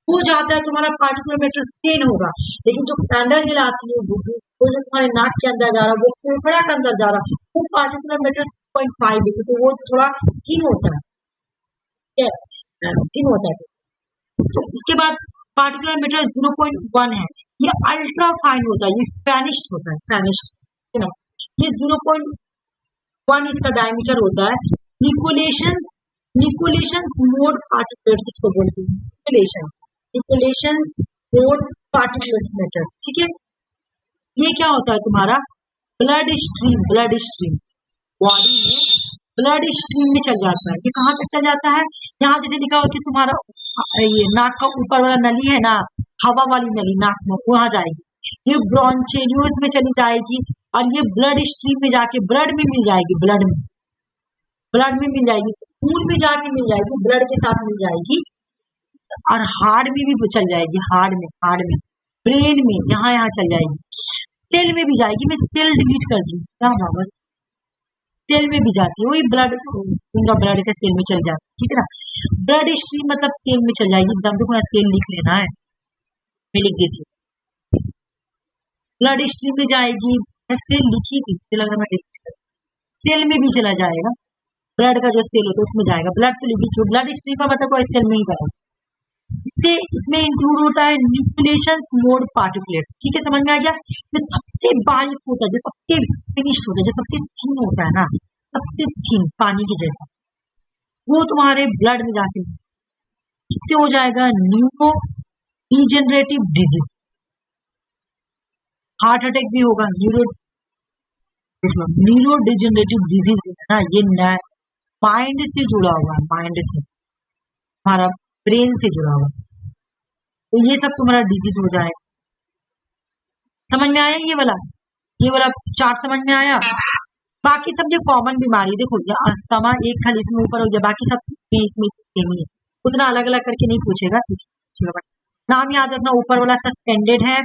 वो जाता है तुम्हारा पार्टिकुलर मैटर स्टेन होगा, लेकिन जो कैंडल जलाती है वो जो तुम्हारे नाक के अंदर जा रहा है, वो फेफड़ा के अंदर जा रहा है, वो पार्टिकुलर मैटर 2.5 है, तो वो थोड़ा थिन होता है, थिन होता है। तो उसके बाद पार्टिकुलर मैटर 0.1 है, ये अल्ट्रा फाइन होता है, ये फैनिश्ड होता है, फैनिश्ड, है ना। ये 0.1 इसका डायमीटर होता है। निकोलेशंस मोड पार्टिकुलेट्स इसको बोलते हैं, निकोलेशन मोड पार्टिकुलेट्स मैटर, ठीक है। ये क्या होता है तुम्हारा ब्लड स्ट्रीम बॉडी में ब्लड स्ट्रीम में चल जाता है। ये कहाँ तक चल जाता है, यहाँ जैसे लिखा हो कि तुम्हारा ये नाक का ऊपर वाला नली है ना, हवा वाली नली नाक में, वहां जाएगी, ये ब्रोंचेलियोस में चली जाएगी, और ये ब्लड स्ट्रीम में जाके ब्लड में मिल जाएगी, ब्लड में मिल जाएगी, खून में जाके मिल जाएगी, ब्लड के साथ मिल जाएगी, और हार्ट में भी चल जाएगी, हार्ट में, ब्रेन में, यहाँ चल जाएगी, सेल में भी जाएगी। मैं सेल डिलीट कर दी क्या बाबा, सेल में भी जाती है, वही ब्लड, उनका ब्लड का सेल में चल जाता है, ठीक है ना। ब्लड स्ट्रीम मतलब सेल में चल जाएगी, एग्जाम देखो ना, सेल लिख लेना है, मैं लिख देती हूँ, ब्लड स्ट्रीम में जाएगी, मैं सेल लिखी थी, मुझे लग रहा मैं डिलीट कर, सेल में भी चला जाएगा, ब्लड का जो सेल होता है उसमें जाएगा, ब्लड तो लिखी क्यों, ब्लड स्ट्रीम का मतलब कोई सेल में ही जाएगा। इससे इसमें इंक्लूड होता है न्यूक्लिएशन मोड पार्टिकुलेट्स, ठीक है, समझ में आ गया। जो सबसे बारीक होता है, जो सबसे फिनिश्ड होता है, जो सबसे थीन होता है ना, सबसे थीन पानी के जैसा, वो तुम्हारे ब्लड में जाके इससे हो जाएगा neuro degenerative disease, heart attack भी होगा, न्यूरो डिजेनरेटिव डिजीज है ना, ये माइंड से जुड़ा हुआ है, माइंड से, हमारा ब्रेन से जुड़ा हुआ, तो ये सब तुम्हारा डिजीज हो जाएगा। समझ में आया ये वाला चार्ट समझ में आया। बाकी सब जो कॉमन बीमारी देखो, ये अस्थमा एक खाली इसमें ऊपर हो गया, बाकी सब इसमें सेम ही है, उतना अलग अलग करके नहीं पूछेगा, नाम याद रखना, ऊपर वाला सस्पेंडेड है,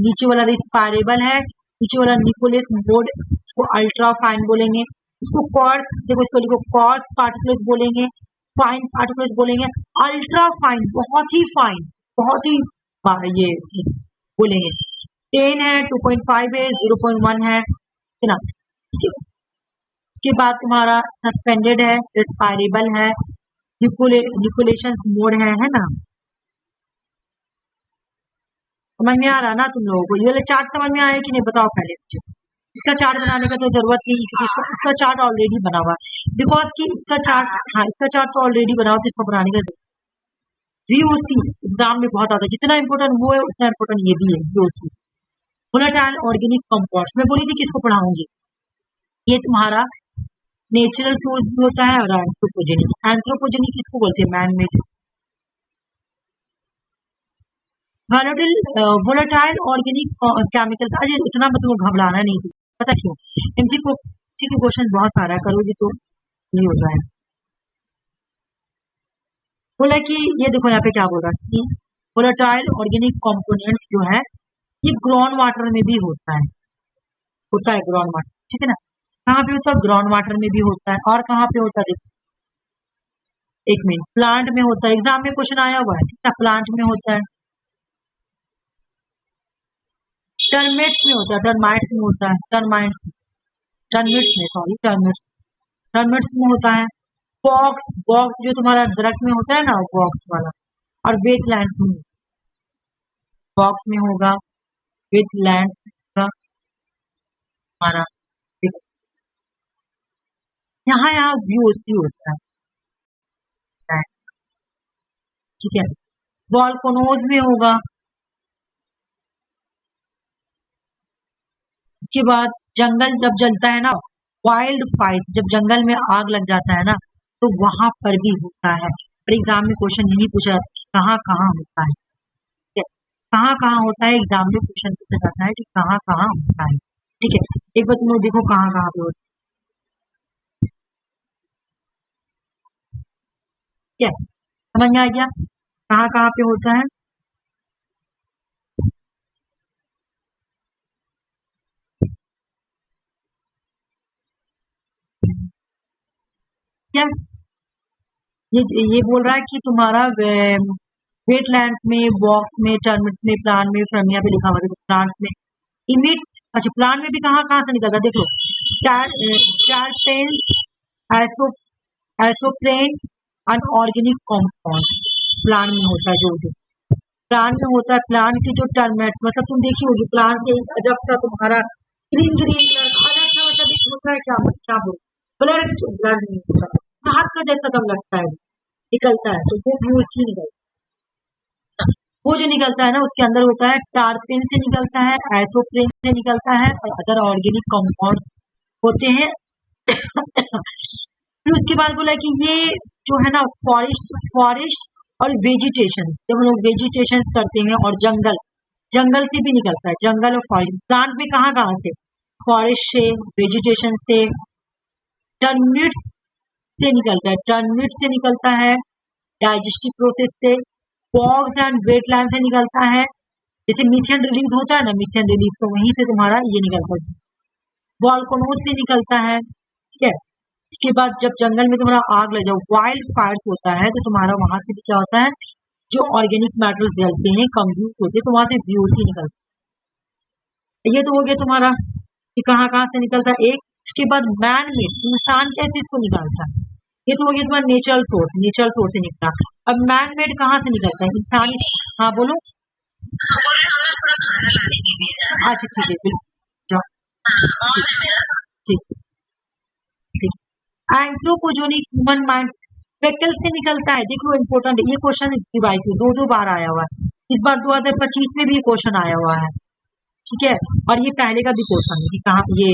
नीचे वाला रिस्पायरेबल है, नीचे वाला निकोलेस मोड, इसको अल्ट्रा फाइन बोलेंगे, इसको कॉर्स, देखो इसको लिखो कॉर्स पार्टिकुलर्स बोलेंगे, फाइन पार्टिकुलर्स बोलेंगे, अल्ट्रा फाइन बहुत ही फाइन, बहुत ही ये बोलेंगे, 10 है, 2.5 है, 0.1 है ना। उसके बाद तुम्हारा सस्पेंडेड है, रिस्पायरेबल है, निकोलेशन मोड है ना। समझ में आ रहा ना तुम लोगों को, ये वाला चार्ट समझ में आया कि नहीं बताओ पहले मुझे। इसका चार्ट बनाने का तो जरूरत नहीं, क्योंकि इसका चार्ट ऑलरेडी बना हुआ है, बिकॉज कि इसका चार्ट, हाँ इसका चार्ट तो ऑलरेडी बना हुआ, तो इसको बनाने का जरूरत। VOC एग्जाम में बहुत आता है, जितना इंपोर्टेंट वो है उतना इंपोर्टेंट ये भी है, VOC वोलेटाइल ऑर्गेनिक कंपाउंड्स। मैं बोली थी किसको पढ़ाऊंगी, ये तुम्हारा नेचुरल सोर्स भी होता है, और एंथ्रोपोजेनिक किसको बोलते हैं, man made. Volatile organic chemicals, अरे इतना मतलब घबराना नहीं थी, पता क्यों, MCQ के क्वेश्चन बहुत सारा करोगे तो ये हो जाएगा। बोला कि ये देखो यहाँ पे क्या बोल रहा है कि वोलेटाइल ऑर्गेनिक कंपोनेंट्स जो है ये ग्राउंड वाटर में भी होता है ग्राउंड वाटर, ठीक है ना। कहाँ पे होता है? ग्राउंड वाटर में भी होता है। और कहाँ पे होता है? देखो, एक मिनट, प्लांट में होता है, एग्जाम में क्वेश्चन आया हुआ है, ठीक है, प्लांट में होता है, टर्मेट्स में होता है, टर्माइट्स में होता है, टर्मिट्स में, सॉरी, टर्मिट्स में होता है। बॉक्स जो तुम्हारा दरख्त में होता है ना, बॉक्स वाला। और वेटलैंड्स में, बॉक्स में होगा, वेटलैंड्स में होगा हमारा। यहाँ VOC होता है, ठीक है। वॉल्केनोज में होगा। उसके बाद जंगल जब जलता है ना, वाइल्ड फायर, जब जंगल में आग लग जाता है ना, तो वहां पर भी होता है। और एग्जाम में क्वेश्चन यही पूछा जाता है, कहाँ कहाँ होता है, ठीक है, कहाँ कहाँ होता है, एग्जाम में क्वेश्चन पूछा जाता है कि कहाँ कहाँ होता है, ठीक है। एक बार तुम लोग देखो कहाँ कहाँ पे होता है, ठीक है, समझ में आ गया कहाँ कहाँ पे होता है। क्या ये बोल रहा है कि तुम्हारा वेटलैंड्स में, बॉक्स में, टर्मिट्स में, प्लांट में, यहाँ पे लिखा हुआ है प्लांट्स में इमिट। अच्छा, प्लांट में भी कहाँ कहाँ से निकलता है, देख लो, टर्पेन्स, एसोप्रेन, अनऑर्गेनिक कंपाउंड्स प्लांट में होता है। जो प्लांट में होता है, प्लांट की जो टर्मेट्स, मतलब तुम देखी होगी प्लांट से एक अजब सा तुम्हारा ग्रीन ग्रीन कलर अजब सा, मतलब एक होता है, क्या बोल, ब्लड नहीं होता, शहद का जैसा दम लगता है, निकलता है, तो वो VOC निकलता है। वो जो निकलता है ना, उसके अंदर होता है टारपेन से निकलता है, एसोप्रेन से निकलता है, और अदर ऑर्गेनिक कंपाउंड्स होते हैं। फिर उसके बाद बोला कि ये जो है ना, फॉरेस्ट और वेजिटेशन, जब हम लोग वेजिटेशन करते हैं, और जंगल से भी निकलता है, जंगल और फॉरेस्ट। प्लांट में कहाँ कहाँ से? फॉरेस्ट से, वेजिटेशन से, टर्मिट्स से निकलता है, टर्मिट से निकलता है, डाइजेस्टिव प्रोसेस से, बॉग्स एंड वेटलैंड से निकलता है। जैसे मीथेन रिलीज होता है ना, मीथेन रिलीज, तो वहीं से तुम्हारा ये निकलता है। वॉल्केनोज से निकलता है, ठीक है। इसके बाद जब जंगल में तुम्हारा आग लग जाए, वाइल्ड फायर्स होता है, तो तुम्हारा वहां से भी क्या होता है, जो ऑर्गेनिक मैटर्स जलते हैं, कंप्यूट होते हैं, तो वहां से VOC निकलता है। ये तो हो गया तुम्हारा कि कहाँ कहाँ से निकलता है एक। इसके बाद मैन मेड, इंसान कैसे इसको निकालता है, ये तो हो गया तुम्हारा नेचुरल सोर्स से निकला। अब मैन मेड कहाँ से निकलता है, इंसानी। हाँ बोलो। अच्छा ठीक है, बिल्कुल जाओ, ठीक ठीक। एंथ्रोपोजेनिक ह्यूमन माइंड वेक्टल से निकलता है, देख लो इम्पोर्टेंट ये क्वेश्चन, दो बार आया हुआ है, इस बार 2025 में भी क्वेश्चन आया हुआ है, ठीक है। और ये पहले का भी क्वेश्चन है कि कहाँ ये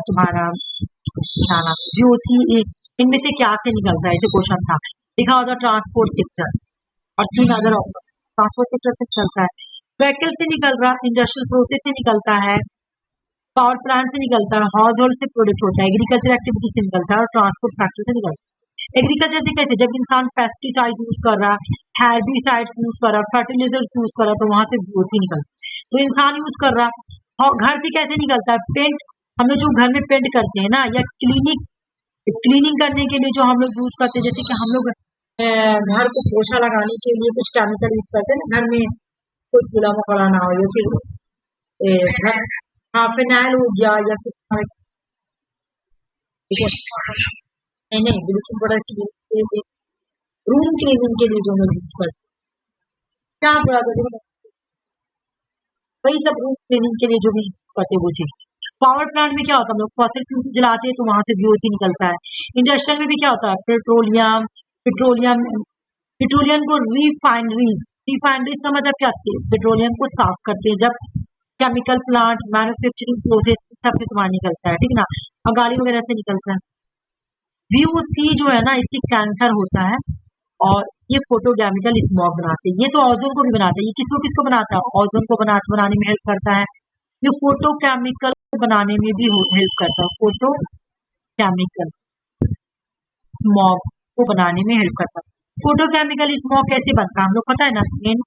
तुम्हारा क्या नाम, VOC इनमें से क्या से निकलता है, ऐसे क्वेश्चन था, लिखा होता ट्रांसपोर्ट सेक्टर और 3 अदर ट्रांसपोर्ट सेक्टर से निकलता है, व्हीकल से निकल रहा, इंडस्ट्रियल प्रोसेस से निकलता है, पावर प्लांट से निकलता है, हाउस होल्ड से प्रोडक्ट होता है, एग्रीकल्चर एक्टिविटी से निकलता है, और ट्रांसपोर्ट फैक्ट्री से निकलता है। एग्रीकल्चर से कैसे, जब इंसान पेस्टिसाइड यूज कर रहा है, हेर्बिसाइड्स यूज कर रहा है, फर्टिलाइजर यूज कर रहा है, तो वहां से VOC निकलता है। तो इंसान यूज कर रहा है। और घर से कैसे निकलता है, पेंट, हम लोग जो घर में पेंट करते हैं ना, या क्लीनिंग करने के लिए जो हम लोग यूज करते हैं, जैसे कि हम लोग घर को पोछा लगाने के लिए कुछ केमिकल यूज करते हैं ना, घर में कोई कूड़ा मकोड़ा ना हो, या फिर घर, हाँ, फिनाइल हो गया, या फिर नहीं ब्लीचिंग पाउडर के लिए, रूम क्लीनिंग के लिए जो हम लोग यूज करते हैं, क्या बुरा करें, वही सब रूम क्लीनिंग के लिए जो भी यूज करते हैं वो चीज। पावर प्लांट में क्या होता है, हम लोग फॉसिल फ्यूल जलाते हैं, तो वहां से VOC निकलता है। इंडस्ट्रियल में भी क्या होता है, पेट्रोलियम को रिफाइनरीज का मतलब क्या है, पेट्रोलियम को साफ करते हैं, जब केमिकल प्लांट, मैन्युफैक्चरिंग प्रोसेस सबसे तुम्हारा निकलता है, ठीक ना, और गाड़ी वगैरह से निकलता है। VOC जो है ना, इससे कैंसर होता है, और ये फोटोकेमिकल स्मॉग बनाते हैं, ये तो ओजोन को भी बनाते हैं, ये किसको बनाता है, ओजोन को बनाने में हेल्प करता है। ये फोटोकेमिकल बनाने में भी हेल्प करता है, फोटोकेमिकल स्मॉग को बनाने में हेल्प करता है। फोटोकेमिकल स्मॉग कैसे बनता है, हम लोग पता है ना, मेन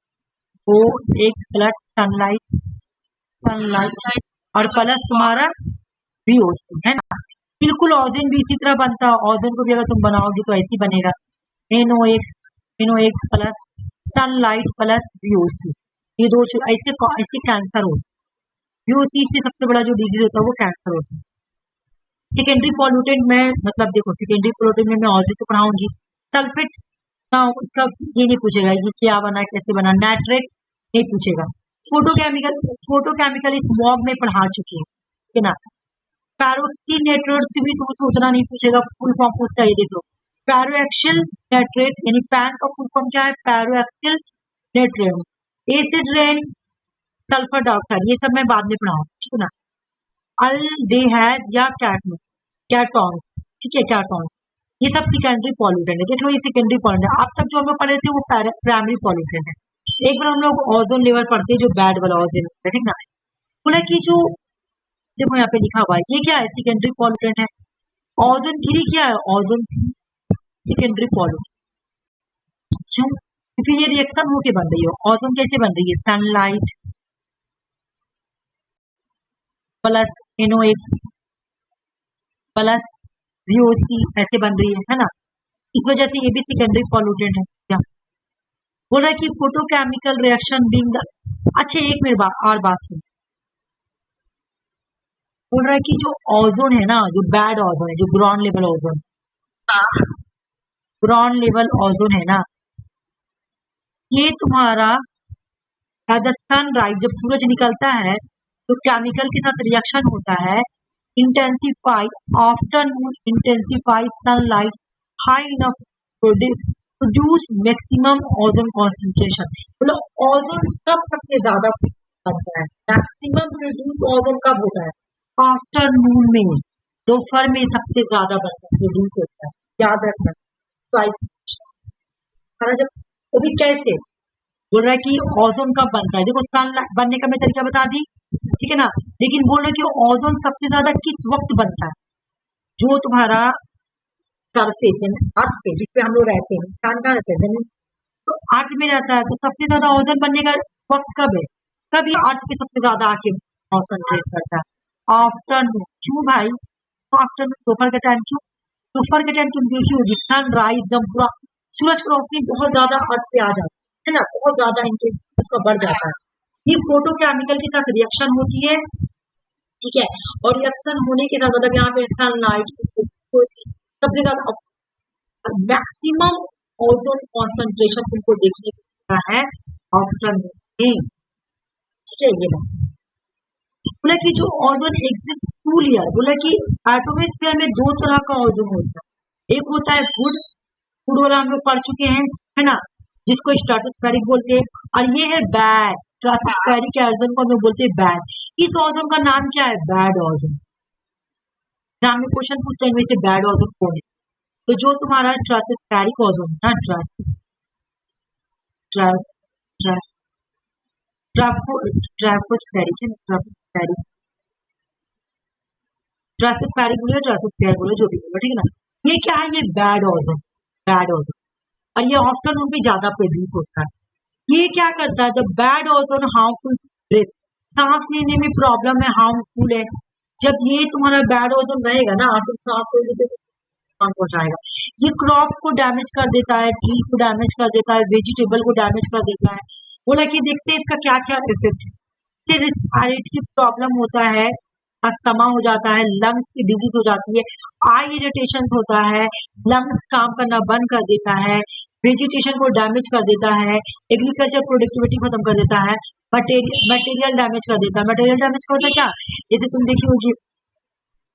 NOx प्लस सनलाइट और प्लस तुम्हारा VOC है ना। बिल्कुल ओजोन भी इसी तरह बनता है, ओजोन को भी अगर तुम बनाओगे तो ऐसे ही बनेगा, NOx plus sunlight plus VOC। ये दो ऐसे ऐसे कैंसर होता है। VOC से सबसे बड़ा जो डिजीज होता है वो कैंसर होता है। सेकेंडरी पॉल्यूटेंट में मतलब देखो, सेकेंडरी पॉल्यूटेंट में मैं ओजोन तो पढ़ाऊंगी, सल्फेट ना इसका ये नहीं पूछेगा कि क्या बना कैसे बना, नाइट्रेट नहीं पूछेगा। फोटोकेमिकल स्मॉग में पढ़ा चुकी है ना। पैरोक्सीनेट्रेट से भी तुमसे उतना नहीं पूछेगा, फुल फॉर्म पूछता है, ये देख लो पैरोक्सिल नेट्रेट, यानी पैन का फुल फॉर्म क्या है, पैरोक्सिल नेट्रेट्स। एसिड रेन, सल्फर डाइऑक्साइड, ये सब मैं बाद में पढ़ाऊंगा, ठीक है ना। अल्डेहाइड या कैटॉन्स, ठीक है, कैटॉन्स, ये सब सेकेंडरी पॉल्यूटेंट है। देख लो ये सेकेंडरी पॉल्यूटेंट है। अब तक जो हम लोग पढ़े थे वो प्राइमरी पॉल्यूटेंट है। एक बार हम लोग ओजोन लेवल पढ़ते हैं, जो बैड वाला ओजोन है, ठीक ना। बोला कि जो देखो यहाँ पे लिखा हुआ है, ये क्या है, सेकेंडरी पॉल्यूटेंट है। ओजोन 3 क्या है, ओजोन सेकेंडरी पॉल्यूटेंट। क्यों? क्योंकि ये रिएक्शन होके बन रही है। ओजोन कैसे बन रही है, sunlight plus NOx plus VOC ऐसे बन रही है ना। इस वजह से ये भी सेकेंडरी पॉल्यूटेंट है। क्या बोल रहा है कि फोटोकेमिकल रिएक्शन बीइंग द, अच्छा एक मेरी और बात सुन, बोल रहा है कि जो ओजोन है ना, जो बैड ओजोन है, जो ground level ozone, ground level ozone है ना, ये तुम्हारा द सनराइज, जब सूरज निकलता है तो केमिकल के साथ रिएक्शन होता है, intensify afternoon, intensify sunlight high enough produce maximum ozone concentration. मतलब ओजोन कब सबसे ज्यादा बनता है, मैक्सिमम प्रोड्यूस ओजोन कब होता है, आफ्टरनून में, दोपहर में सबसे ज्यादा बनता है, प्रोड्यूस होता है, याद रखना। जब वो भी कैसे बोल रहा है कि ओजोन कब बनता है, देखो सन बनने का मैं तरीका बता दी, ठीक है ना। लेकिन बोल रहा है कि ओजोन सबसे ज्यादा किस वक्त बनता है, जो तुम्हारा सरफेस है अर्थ पे, जिसपे हम लोग रहते हैं, इंसान कहाँ रहते हैं, जमीन, तो अर्थ में रहता है, तो सबसे ज्यादा ओजोन बनने का वक्त कब है, कब ये अर्थ पे सबसे ज्यादा आके कॉन्सेंट्रेट करता है, आफ्टरनून। क्यों भाई आफ्टरनून, दोपहर का टाइम, क्यों दोपहर के टाइम, तुम देखी होगी सनराइज एकदम पूरा सूरज की रोशनी बहुत ज्यादा अर्थ पे आ जाती है ना, बहुत ज्यादा इंटेंसिटी उसका बढ़ जाता है। ये फोटोकेमिकल के साथ रिएक्शन होती है, ठीक है, और रिएक्शन होने के साथ मतलब यहाँ पे सनलाइट सबसे ज्यादा मैक्सिमम ओजोन कॉन्सेंट्रेशन तुमको देखने को मिलता है आफ्टरनून में, ठीक है। ये बोला कि जो ओजोन एग्जिस्ट टू लेयर, बोला कि एटमॉस्फेयर में दो तरह का ओजोन होता है, एक होता है गुड वाला हम लोग पढ़ चुके हैं, है ना, जिसको स्ट्रेटोस्फेरिक बोलते हैं, और ये है बैड, स्ट्रेटोस्फेरिक ओजोन को हम लोग बोलते हैं बैड। इस ओजोन का नाम क्या है, बैड ओजोन। नाम में क्वेश्चन पूछते हैं इनमें से बैड ओजोन कौन है, तो जो तुम्हारा स्ट्रेटोस्फेरिक ओजोन है ना, ट्राफोस्फेरिक है, ट्राफोस्फेरिक बोलो, ट्राफोस्फेयर बोलो, जो भी बोलो, ठीक है ना। ये क्या है, ये बैड ओजोन, बैड ओजोन, और ये आफ्टरनून में ज्यादा प्रोड्यूस होता है। ये क्या करता है, the bad ozone harmful breath, सांस लेने में प्रॉब्लम है, हार्मफुल है। जब ये तुम्हारा बैड ओजोन रहेगा ना, तुम सांस लोगे तो नुकसान पहुंचाएगा। ये क्रॉप्स को डैमेज कर देता है, ट्री को डैमेज कर देता है, वेजिटेबल को डैमेज कर देता है। बोला कि देखते हैं इसका क्या क्या इफेक्ट है। इससे रिस्पिरेटरी प्रॉब्लम होता है, अस्थमा हो जाता है, लंग्स की डिजीज हो जाती है, आई इरिटेशन होता है, लंग्स काम करना बंद कर देता है, वेजिटेशन को डैमेज कर देता है, एग्रीकल्चर प्रोडक्टिविटी खत्म कर देता है, मटेरियल डैमेज कर देता है। मटेरियल डैमेज का होता है क्या, जैसे तुम देखी होगी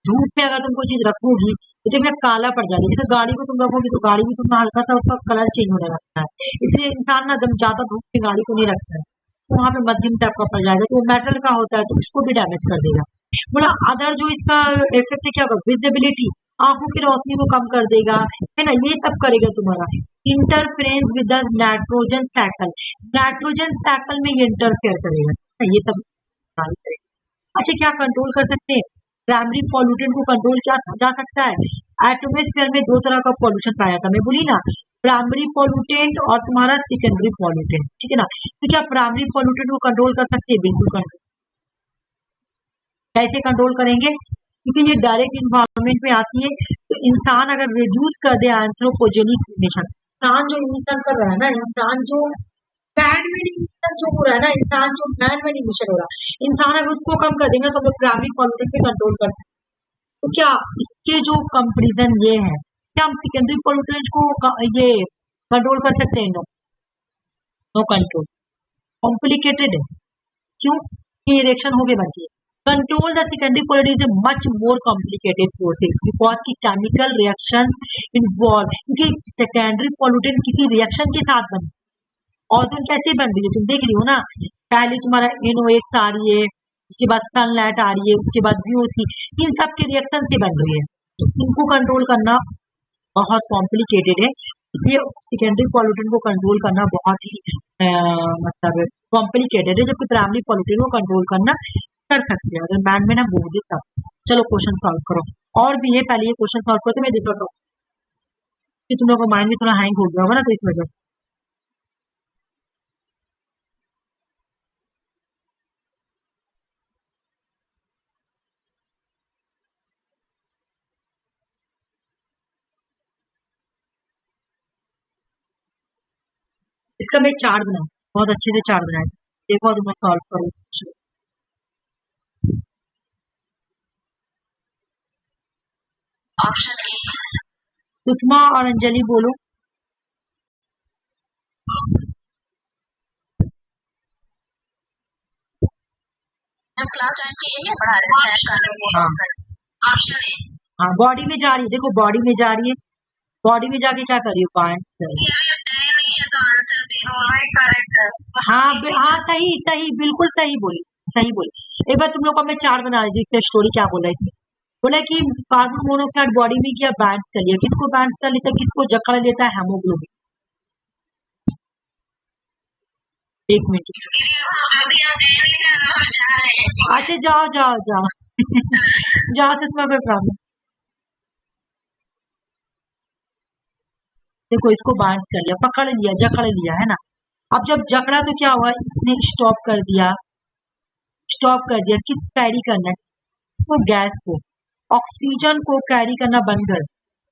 धूप में अगर तुम कोई चीज रखोगी तो देखना काला पड़ जाएगी, जैसे गाड़ी को तुम रखोगी तो गाड़ी भी तुम्हें हल्का सा उसका कलर चेंज होने लगता है। इसलिए इंसान ना जब ज्यादा धूप में गाड़ी को नहीं रखता है, तो वहां पे मध्यम टाइप का पड़ जाएगा, तो मेटल का होता है तो उसको भी डैमेज कर देगा। बोला अदर जो इसका इफेक्ट क्या होगा, विजिबिलिटी, आंखों की रोशनी को कम कर देगा, है ना, ये सब करेगा तुम्हारा। Interference with the nitrogen cycle, nitrogen cycle में ये इंटरफेयर करेगा, ये सब करेगा। अच्छा क्या कंट्रोल कर सकते हैं, प्राइमरी पॉल्यूटेंट को कंट्रोल किया जा सकता है। एटमॉस्फेयर में दो तरह का पॉल्यूशन पाया था, मैं बोली ना, प्राइमरी पॉल्यूटेंट और तुम्हारा सेकेंडरी पॉल्यूटेंट, ठीक है ना। तो क्या प्राइमरी पॉल्यूटेंट को कंट्रोल कर सकते हैं? बिल्कुल कंट्रोल। कैसे कंट्रोल करेंगे? क्योंकि ये डायरेक्ट इन्वायरमेंट में आती है, तो इंसान अगर रिड्यूस कर दे एंथ्रोपोजेनिक इमिशन, इंसान जो इमिशन कर रहा है ना, इंसान जो मैन मेड इमिशन जो हो रहा है ना, इंसान जो मैन मेड इमिशन हो रहा है, इंसान अगर उसको कम कर देंगे तो हम लोग प्राइमरी पॉल्यूटेंट पे कंट्रोल कर सकते हैं। तो क्या इसके जो कंपेरिजन ये है, क्या हम सेकेंडरी पॉल्यूटेंट को ये कंट्रोल कर सकते हैं? नो, नो कंट्रोल, कॉम्प्लिकेटेड है। क्यों? ये रिएक्शन होके बनती है। Control the secondary pollutant is a much more complicated process because की केमिकल रिएक्शंस इन्वॉल्व, क्योंकि सेकेंडरी पॉल्यूटेंट किसी रिएक्शन के साथ बनती है। ओजोन कैसे बन रही है तुम देख रही हो ना, पहले तुम्हारा NOx आ रही है, उसके बाद सनलाइट आ रही है, उसके बाद VOC, इन सब के रिएक्शन से बन रही है। तो इनको कंट्रोल करना बहुत कॉम्प्लिकेटेड है, इसलिए सेकेंडरी पॉल्यूटेंट को कंट्रोल करना बहुत ही मतलब कॉम्प्लिकेटेड है, जबकि प्राइमरी पॉल्यूटेंट को कंट्रोल करना कर सकते हैं अगर मैन में ना बोल दे तब। चलो क्वेश्चन सॉल्व करो, और भी है, पहले ये क्वेश्चन सॉल्व करते मैं दूसरा टॉपिक, तुम लोग का माइंड भी थोड़ा हैंग हो गया होगा ना, तो इस वजह से। इसका मैं चार्ट बनाऊं, बहुत अच्छे से चार्ट बनाया, देखो तो मैं सॉल्व करूँ। Option A. सुषमा और अंजलि बोलो। जब क्लास ज्वाइन की है पढ़ा रहे हैं। Option A. हाँ, बॉडी में जा रही है, देखो बॉडी में जा रही है, बॉडी में जाके क्या कर रही है? बाइंड्स कर रही है। हाँ हाँ, सही सही, बिल्कुल सही बोली, सही बोली। एक बार तुम लोग को मैं चार्ट बना देखते हैं, स्टोरी क्या बोला इसमें। बोला कि कार्बन मोनोऑक्साइड बॉडी में क्या बाइंड्स कर लिया, किसको बाइंड्स कर लेता है, किसको जकड़ लेता है? हेमोग्लोबिन। एक मिनट, अच्छा जाओ जाओ जाओ जाओ से इसमें कोई प्रॉब्लम। देखो इसको बाइंड्स कर लिया, पकड़ लिया, जकड़ लिया, है ना। अब जब जकड़ा तो क्या हुआ, इसने स्टॉप कर दिया, स्टॉप कर दिया, किस कैरी करना, इसको गैस को, ऑक्सीजन को कैरी करना बंद कर,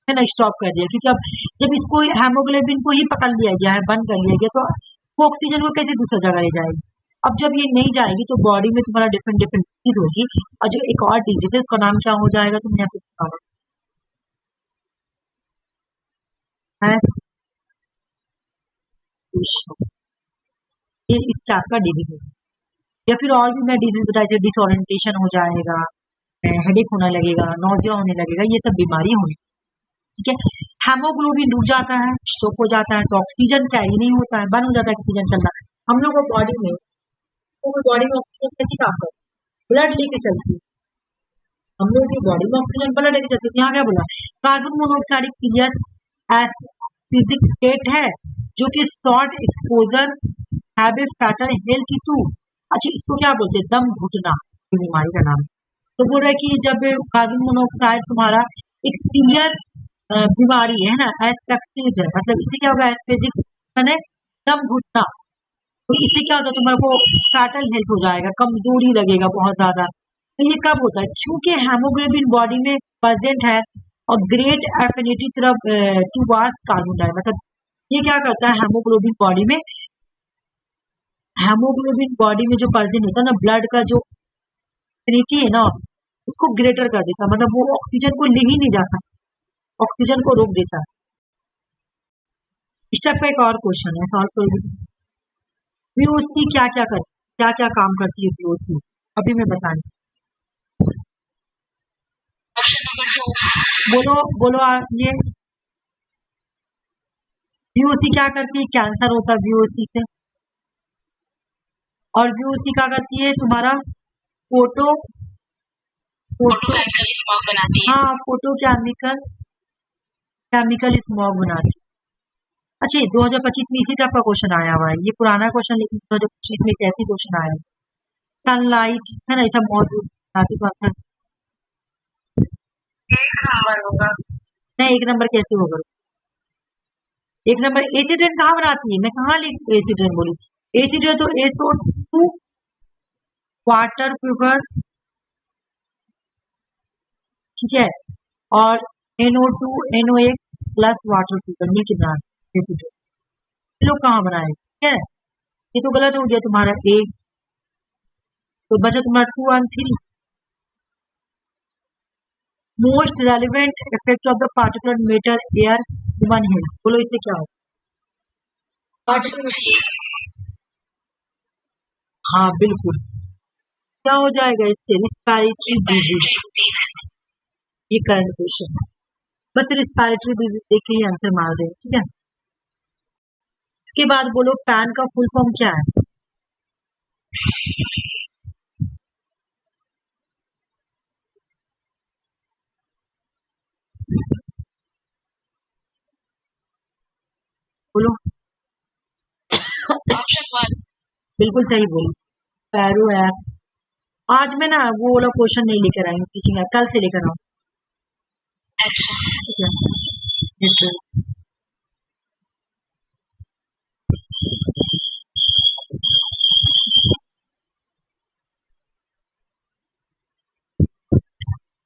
है ना, स्टॉप कर दिया। क्योंकि अब जब इसको हेमोग्लोबिन को ही पकड़ लिया गया है, बंद कर लिया गया, तो वो ऑक्सीजन को कैसे दूसरी जगह ले जाएगी? अब जब ये नहीं जाएगी तो बॉडी में तुम्हारा डिफरेंट डिफरेंट चीज होगी, और जो एक और डिजीज है उसका नाम क्या हो जाएगा, तुम यहाँ पे बताओ। ये इस टाइप का डिजीज है, या फिर और भी मैं डिजीज बताई थी, डिसओरिएंटेशन हो जाएगा, हेडेक होने लगेगा, नोजिया होने लगेगा, ये सब बीमारी होनी, ठीक है। हेमोग्लोबिन रुक जाता है, स्टॉप हो जाता है, तो ऑक्सीजन कैरी नहीं होता है, बंद हो जाता है ऑक्सीजन चलना। हम लोग को बॉडी में ऑक्सीजन कैसी काम करती है? ब्लड लेके चलती है, हम लोग की बॉडी में ऑक्सीजन ब्लड लेके चलती है। यहाँ क्या बोला? कार्बन मोनोऑक्साइड एक सीरियस एसिडिक है जो कि short exposure have a fatal health issue. अच्छा, इसको क्या बोलते हैं? दम घुटना, बीमारी का नाम। तो बोल रहा है कि जब कार्बन मोनोऑक्साइड तुम्हारा एक सीवियर बीमारी है ना, एस्फेक्सिड है, मतलब इससे क्या होगा? एस्फेक्सिड माने दम घुटना, तो इससे क्या होता है? तुम्हारे को फैटल हेल्थ हो जाएगा, कमजोरी लगेगा बहुत ज्यादा। तो ये कब होता है? क्योंकि हेमोग्लोबिन बॉडी में प्रेजेंट है और great affinity towards carbon dioxide, मतलब ये क्या करता है? हेमोग्लोबिन बॉडी में जो प्रेजेंट होता है ना, ब्लड का जो एफिनिटी है ना, उसको ग्रेटर कर देता है, मतलब वो ऑक्सीजन को ले ही नहीं जा सकता, ऑक्सीजन को रोक देता है। इस टाइप का एक और क्वेश्चन है, सॉल्व करोगे। VOC क्या क्या काम करती है VOC? अभी मैं बताऊं, बोलो बोलो ये VOC क्या करती है? कैंसर होता है VOC से। और VOC क्या करती है? तुम्हारा फोटो स्मॉग बनाती है। हाँ, फोटो केमिकल स्मॉग बनाती है। अच्छा, 2025 में इसी टाइप का क्वेश्चन आया हुआ है, ये पुराना क्वेश्चन, लेकिन 2025 में कैसे क्वेश्चन आया है? सनलाइट है ना, ये सब मौजूद आती, तो आंसर 1 नंबर होगा। नहीं, 1 नंबर कैसे होगा? एक नंबर एसी ट्रेन कहाँ बनाती है, मैं कहाँ लिख एसी ट्रेन बोली, एसी ट्रेन तो SO2 वाटर प्यूपर, ठीक है, और NO2 NOx plus water pauper मिलकर बना एसी ट्रेन। लोग कहाँ बनाए, ठीक है, ये तो गलत हो गया तुम्हारा एक, तो बचा तुम्हारा 2 और 3। Most relevant effect of the particulate matter air human health, बोलो इससे क्या हो, हाँ बिल्कुल, क्या हो जाएगा इससे, रिस्पायरेटरी डिजीज, ये करंट क्वेश्चन, बस रिस्पायरेटरी डिजीज देख के ही आंसर मार दे, ठीक है। इसके बाद बोलो पैन का फुल फॉर्म क्या है, बोलो, बिल्कुल सही बोलो, पैरो ऐप। आज मैं ना वो वाला क्वेश्चन नहीं लेकर आई हूँ टीचिंग ऐप, कल से लेकर आऊँ, ठीक है।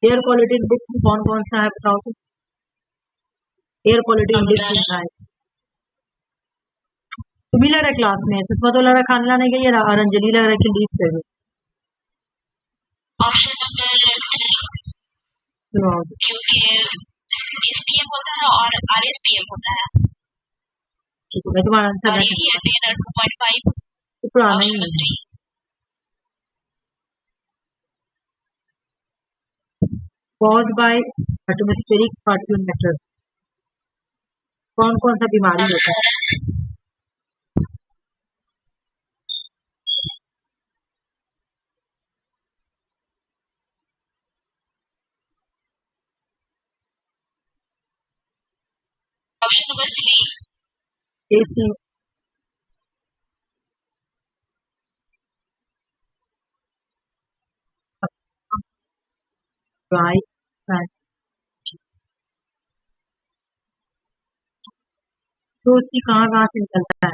एयर क्वालिटी इंडेक्स में कौन कौन सा है बताओ तो, एयर क्वालिटी इंडेक्स लिखा है, तुम्हें लग रहा है क्लास में, सुषमा तो लग रहा खाना लाने गई है और अंजलि लग रहा है कि लीव कर गई। ऑप्शन नंबर 3, क्योंकि SPM होता है और RSPM होता है, ठीक है, मैं तुम्हारा आंसर और यही है 2.5, तो पुराना ही है। Caused by atmospheric particle matters, कौन कौन सा बीमारी होता है, option number 3, AC, dry sand, तो उसकी कहाँ से निकलता है,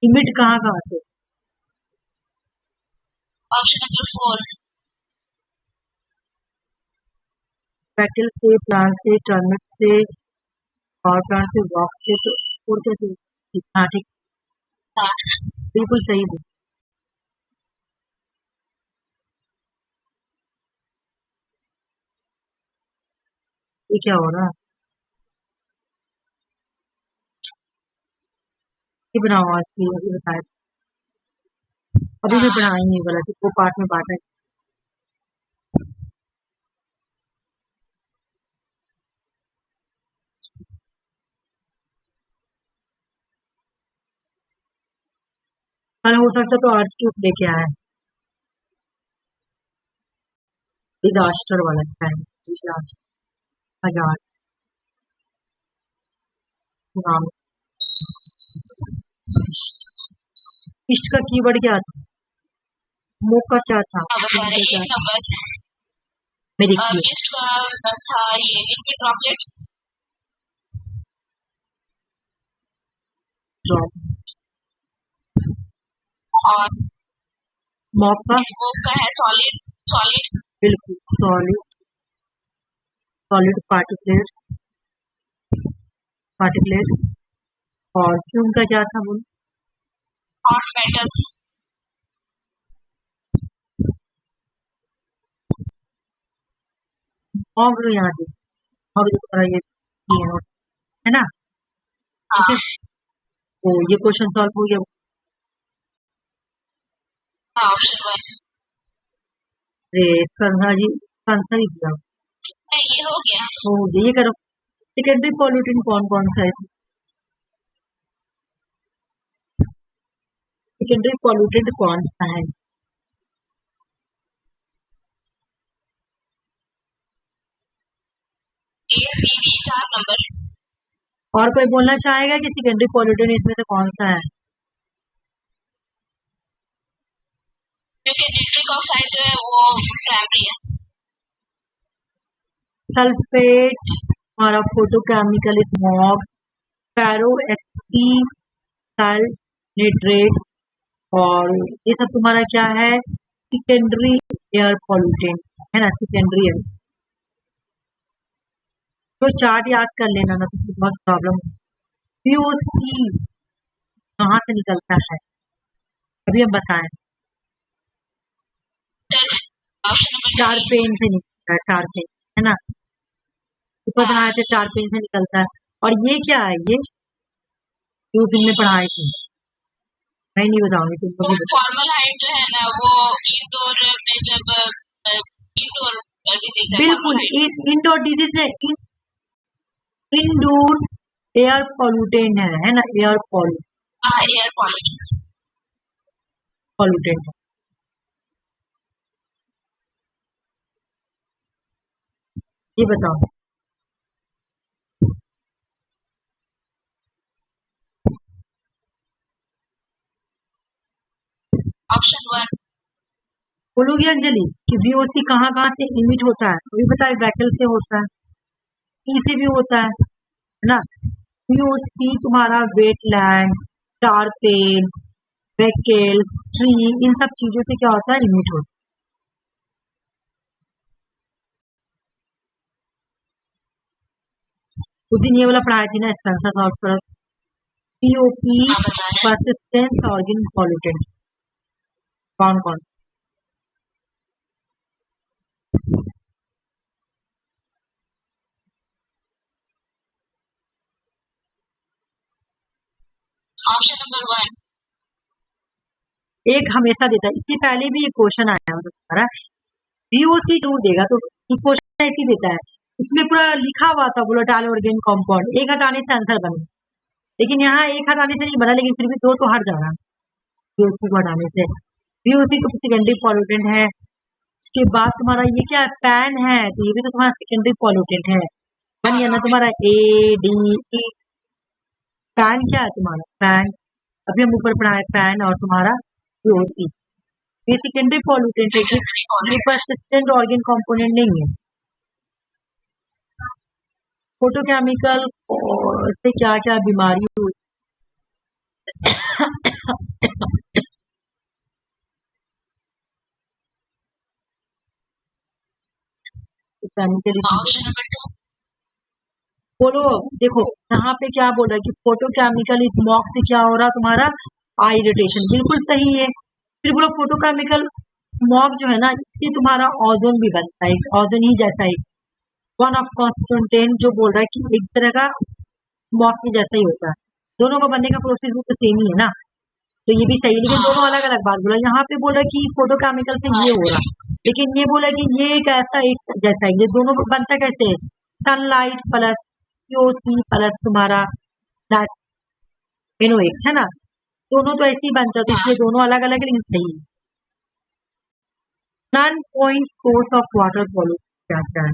इमिट कहाँ से, ऑप्शन नंबर 4, पेटल से, प्लांट से, टर्मिट से, पावर प्लांट से, वॉक से, तो और कैसे, हाँ ठीक, बिल्कुल सही है। ये क्या हो रहा है, ये बनाओ आज से, अभी बताए, अभी भी बनाई नहीं वाला, वो पार्ट में बांटा है। कल हो सकता तो आर्टिट्यूड लेके आए, डिजास्टर वाला है, हजार सुनाम, इष्ट का कीवर्ड क्या था, स्मोक का क्या था, मैं देखती हूँ, और स्मोक का है सॉलिड, बिल्कुल सॉलिड पार्टिकल्स, और फ्यूम का क्या था बोलो, हॉट मेटल्स, और यहाँ दे, और ये CO है ना, ठीक है, तो ये क्वेश्चन सॉल्व हो गया, अरे इसका जी आंसर ही दिया, ये हो गया, ये करो, सेकेंडरी पॉल्यूटेंट कौन कौन सा है इसमें, सेकेंडरी पॉल्यूटेंट कौन सा है, ACD 4 नंबर, और कोई बोलना चाहेगा कि सेकेंडरी पॉल्यूटेंट इसमें से कौन सा है, क्योंकि निट्रिक ऑक्साइड जो है वो प्राइमरी है। सल्फेट हमारा फोटोकेमिकल स्मॉग, फेरोक्सीनाइट्रेट, और ये सब तुम्हारा क्या है, सेकेंडरी एयर पॉल्यूटेंट है ना, सेकेंडरी एयर। तो चार्ट याद कर लेना ना, तो बहुत प्रॉब्लम। VOC कहाँ से निकलता है अभी हम बताएं। टारपेन से निकलता है, टारपेन है ना, ऊपर पढ़ाए थे टारपेन से निकलता है। और ये क्या है, ये यूजिंग में पढ़ाए थे, मैं नहीं बताऊंगी तुमको भी। फॉर्मलहाइड जो है ना वो इंडोर में जब इंडोर डिजीज है, बिल्कुल इंडोर डिजीज है, इंडोर एयर पॉल्यूटेंट है ना, एयर पॉल्यूटेंट। ये बताओ, ऑप्शन 1 बोलोगी अंजलि कि VOC कहाँ कहाँ से इमिट होता है, अभी बताए वैकल से होता है, पी से भी होता है ना। VOC तुम्हारा वेटलैंड, टारपेन, वेकेल्स, ट्री, इन सब चीजों से क्या होता है, इमिट होता है। उस दिन ये वाला पढ़ाई थी ना, Spencer phosphorus, POP, persistence organ pollutant, कौन कौन। ऑप्शन नंबर 1 एक हमेशा देता है, इससे पहले भी एक क्वेश्चन आया हमारा, VOC जरूर देगा, तो क्वेश्चन ऐसे देता है, इसमें पूरा लिखा हुआ था वोलेटाइल ऑर्गेन कंपाउंड, एक हटाने से आंसर बना, लेकिन यहाँ एक हटाने से नहीं बना, लेकिन फिर भी दो तो हट जा रहा है VOC को हटाने से। VOC तो सेकेंडरी पॉल्यूटेंट है। उसके बाद तुम्हारा ये क्या है, पैन है, तो ये भी तो तुम्हारा सेकेंडरी पॉल्यूटेंट है, बन गया ना तुम्हारा ADE। पैन क्या है तुम्हारा, पैन अभी हम ऊपर पढ़ा है, पैन और तुम्हारा VOC, ये सेकेंडरी पॉल्यूटेंट है, ये परसिस्टेंट ऑर्गेन कंपोनेंट नहीं है। फोटोकेमिकल से क्या क्या बीमारी होती, ऑप्शन नंबर 2 बोलो। देखो यहाँ पे क्या बोल रहा है कि फोटोकेमिकल स्मॉग से क्या हो रहा तुम्हारा, आई इरिटेशन, बिल्कुल सही है। फिर बोलो फोटोकेमिकल स्मॉग जो है ना, इससे तुम्हारा ओजोन भी बनता है, ओजोन ही जैसा ही, वन ऑफ कॉन्स्टेंट, जो बोल रहा है कि एक तरह का स्मॉग की जैसा ही होता है, दोनों का बनने का प्रोसेस भी तो सेम ही है ना, तो ये भी सही है, लेकिन दोनों अलग अलग बात बोला। यहाँ पे बोल रहा है कि फोटोकेमिकल से ये हो रहा है, लेकिन ये बोला कि ये एक ऐसा एक जैसा है, ये दोनों बनता कैसे, सनलाइट प्लस VOC प्लस तुम्हारा NOx है ना, दोनों तो ऐसे ही बनता है, तो इसलिए दोनों अलग अलग है, लेकिन सही है। Non point source of water pollution क्या क्या है,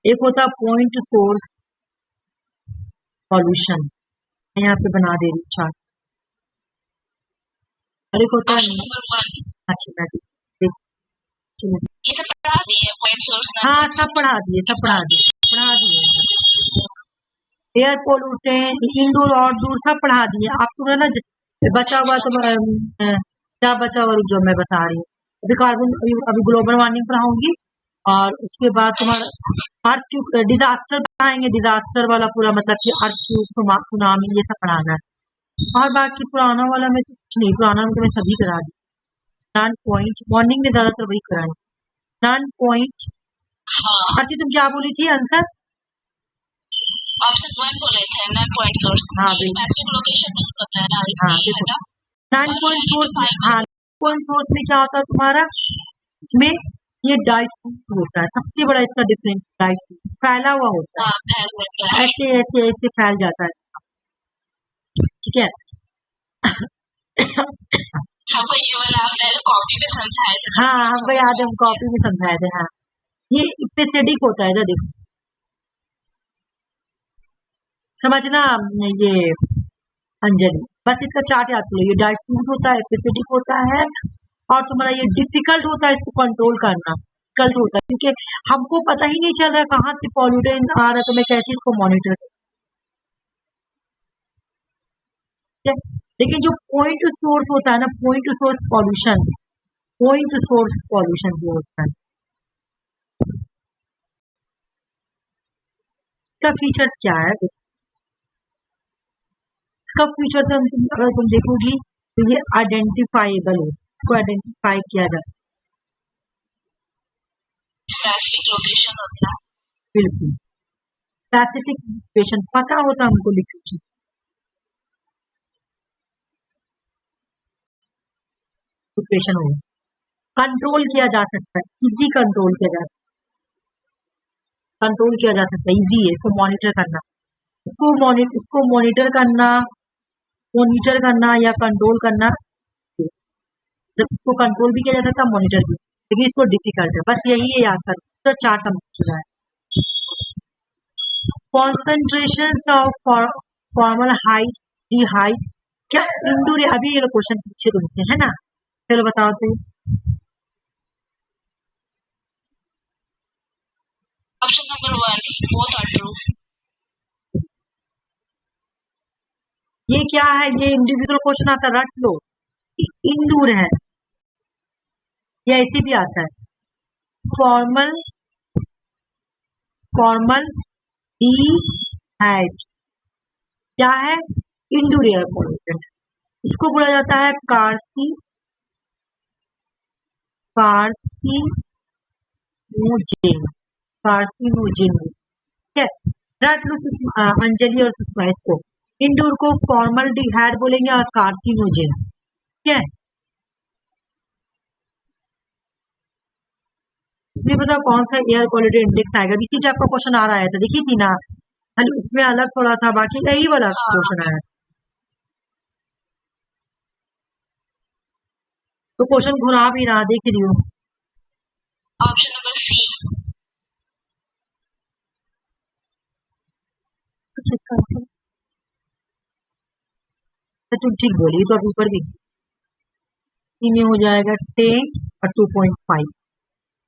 एक होता पॉइंट सोर्स पॉल्यूशन, यहाँ पे बना दे रही चार्ट, और एक होता है, अच्छा ये सब पढ़ा दिए पॉइंट सोर्स, हाँ सब पढ़ा दिए एयर पोल्यूटेंट, इंडोर आउटडोर सब पढ़ा दिए। आप तुम्हें ना बचा हुआ तो क्या बचा हुआ, जो मैं बता रही हूँ, अभी कार्बन, अभी ग्लोबल वार्मिंग पढ़ाऊंगी, और उसके बाद तुम्हारा अर्थ क्यूब डिजास्टर पढ़ाएंगे, डिजास्टर वाला पूरा, मतलब कि अर्थ क्यूब, सुनामी, ये सब पढ़ाना है। और बाकी पुराना वाला में तो कुछ नहीं, पुराना में तो मैं सभी करा दी। नॉन पॉइंट मॉर्निंग में ज्यादातर वही कराएंगे, नॉन पॉइंट। हर्षी तुम क्या बोली थी आंसर, ऑप्शन 1 बोले थे, नॉन पॉइंट सोर्स। हाँ स्पेसिफिक लोकेशन नहीं होता है ना, हाँ देखो नॉन पॉइंट सोर्स, हाँ पॉइंट सोर्स में क्या होता है तुम्हारा, इसमें ये डाइफ्यूज होता है, सबसे बड़ा इसका डिफरेंस, डाइफ्यूज फैला हुआ होता है, ऐसे ऐसे ऐसे फैल जाता है, ठीक है। हमको ये वाला आपने कॉपी में समझाया था, हाँ हमको याद है, हम कॉपी में समझाए थे। हाँ ये एपिसेडिक होता है, इधर देखो, समझना ये अंजलि, बस इसका चार्ट याद कर लो। ये डाइफ्यूज होता है, एपिसिडिक होता है, और तुम्हारा ये डिफिकल्ट होता है इसको कंट्रोल करना, डिफिकल्ट होता है क्योंकि हमको पता ही नहीं चल रहा है कहाँ से पॉल्यूटेंट आ रहा है, तो मैं कैसे इसको मॉनिटर करूं। लेकिन जो पॉइंट सोर्स होता है ना, point source pollution, point source pollution जो होता है, इसका फीचर्स क्या है? इसका फीचर्स अगर तुम देखोगी तो ये आइडेंटिफाइबल है, इसको आइडेंटिफाई किया जाता है। स्पेसिफिक लोकेशन होता है, बिल्कुल स्पेसिफिक लोकेशन पता होता हमको लोकेशन। लोकेशन हो कंट्रोल किया जा सकता है, इजी कंट्रोल किया जा सकता है, कंट्रोल किया जा सकता है, इजी है इसको मॉनिटर करना, इसको मॉनिटर करना या कंट्रोल करना। जब इसको कंट्रोल भी किया जा सकता है, मॉनिटर भी, लेकिन इसको डिफिकल्ट है, बस यही है याद कर। तो चार्ट हम चुना है। Concentration of formal height, the height, क्या इंडोर, अभी ये लोग क्वेश्चन पूछे तुमसे है ना, चलो बताओ तो। Option number 1 both are true. ये क्या है? ये इंडिविजुअल क्वेश्चन आता है, रट लो, इंडोर है, या ऐसे भी आता है फॉर्मल डी हाइट, क्या है? Indoor air pollutant. इसको बोला जाता है कार्सिनोजेन। ठीक है, रट लो अंजलि और सुषमा, इसको इंडोर को फॉर्मल डी हाइट बोलेंगे और कार्सिनोजेन। ठीक है, इसमें बताओ कौन सा एयर क्वालिटी इंडेक्स आएगा। इसी टाइप का क्वेश्चन आ रहा है, तो देखी थी ना, उसमें अलग थोड़ा था, बाकी यही वाला क्वेश्चन आया। तो क्वेश्चन घुरा भी रहा, देख रही हो। Option number C. तुम ठीक बोली, तो अब ऊपर भी में हो जाएगा 10 और 2.5।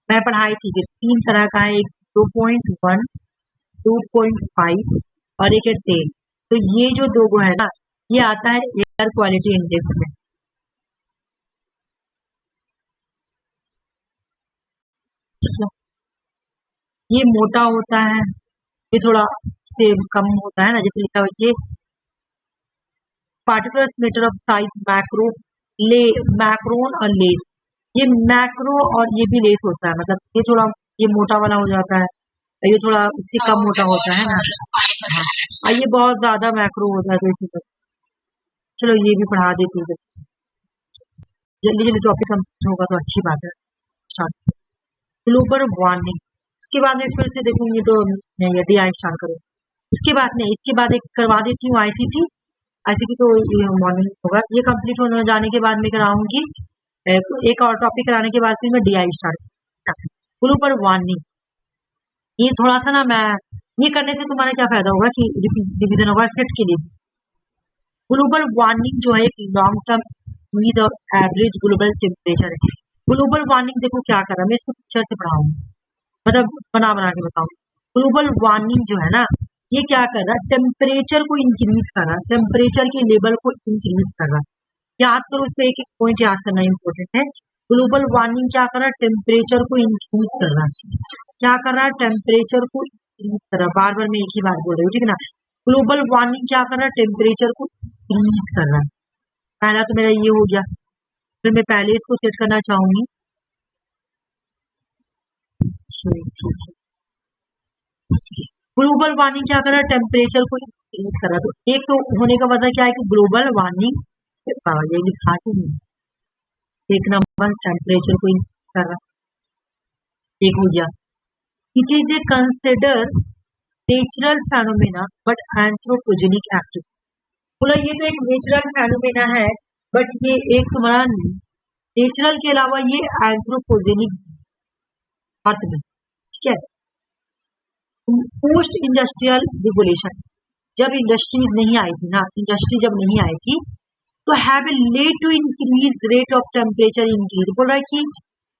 मैं पढ़ाई थी कि 3 तरह का है, एक 2.1, 2.5 और एक है 10। तो ये जो दो गो है ना, ये आता है एयर क्वालिटी इंडेक्स में। ये मोटा होता है, ये थोड़ा से कम होता है ना, जैसे लिखा हुआ ये particulate matter of size micron और लेस। ये मैक्रो और ये भी लेस होता है, मतलब ये थोड़ा ये मोटा वाला हो जाता है, ये थोड़ा इससे कम मोटा होता है ना, और ये बहुत ज्यादा मैक्रो होता है, तो इसी बस। चलो ये भी पढ़ा देती हूँ, जल्दी जल्दी टॉपिक कंप्लीट होगा तो अच्छी बात है। स्टार्ट ग्लोबल वार्मिंग, इसके बाद में फिर से देखूंगी तो यदि आई स्टार्ट करो, इसके बाद नहीं, इसके बाद एक करवा देती हूँ आईसीटी तो मॉर्निंग होगा, ये कंप्लीट होने जाने के बाद में कराऊंगी एक और टॉपिक कराने के बाद फिर मैं डीआई स्टार्ट। ग्लोबल वार्मिंग, ये थोड़ा सा ना, मैं ये करने से तुम्हारा क्या फायदा होगा कि डिवीजन होगा सेट के लिए। ग्लोबल वार्मिंग जो है एक लॉन्ग टर्म ईद और एवरेज ग्लोबल टेम्परेचर है। ग्लोबल वार्मिंग देखो क्या कर रहा है, मैं इसको पिक्चर से पढ़ाऊंगी, मतलब बना के बताऊंगी। ग्लोबल वार्मिंग जो है ना, ये क्या कर रहा है, टेम्परेचर को इंक्रीज कर रहा है, टेम्परेचर के लेवल को इंक्रीज कर रहा है। याद करो, इस पे एक एक पॉइंट याद करना इंपॉर्टेंट है। ग्लोबल वार्मिंग क्या कर रहा है, टेम्परेचर को इंक्रीज कर रहा है। क्या कर रहा है, टेम्परेचर को इंक्रीज कर रहा है। बार बार मैं एक ही बात बोल रही हूँ, ठीक है ना। ग्लोबल वार्मिंग क्या कर रहा है, टेम्परेचर को इंक्रीज कर रहा है। पहला तो मेरा ये हो गया, फिर मैं पहले इसको सेट करना चाहूंगी। ठीक है, ग्लोबल वार्मिंग क्या कर रहा है, टेम्परेचर को इंक्रीज कर रहा है। तो एक तो होने का वजह क्या है कि ग्लोबल वार्मिंग, ये लिखा तो नहीं, एक नंबर टेम्परेचर को इंक्रीज कर रहा है, एक हो गया। It is a consider natural phenomena but anthropogenic activity. बोला ये तो एक नेचुरल फेनोमेना है, बट ये एक तुम्हारा नेचुरल के अलावा ये एंथ्रोपोजेनिक अर्थ में, ठीक है। पोस्ट इंडस्ट्रियल रिवोल्यूशन, जब इंडस्ट्रीज नहीं आई थी ना, इंडस्ट्री जब नहीं आई थी तो have led to increase rate of temperature increase. बोल रहा है कि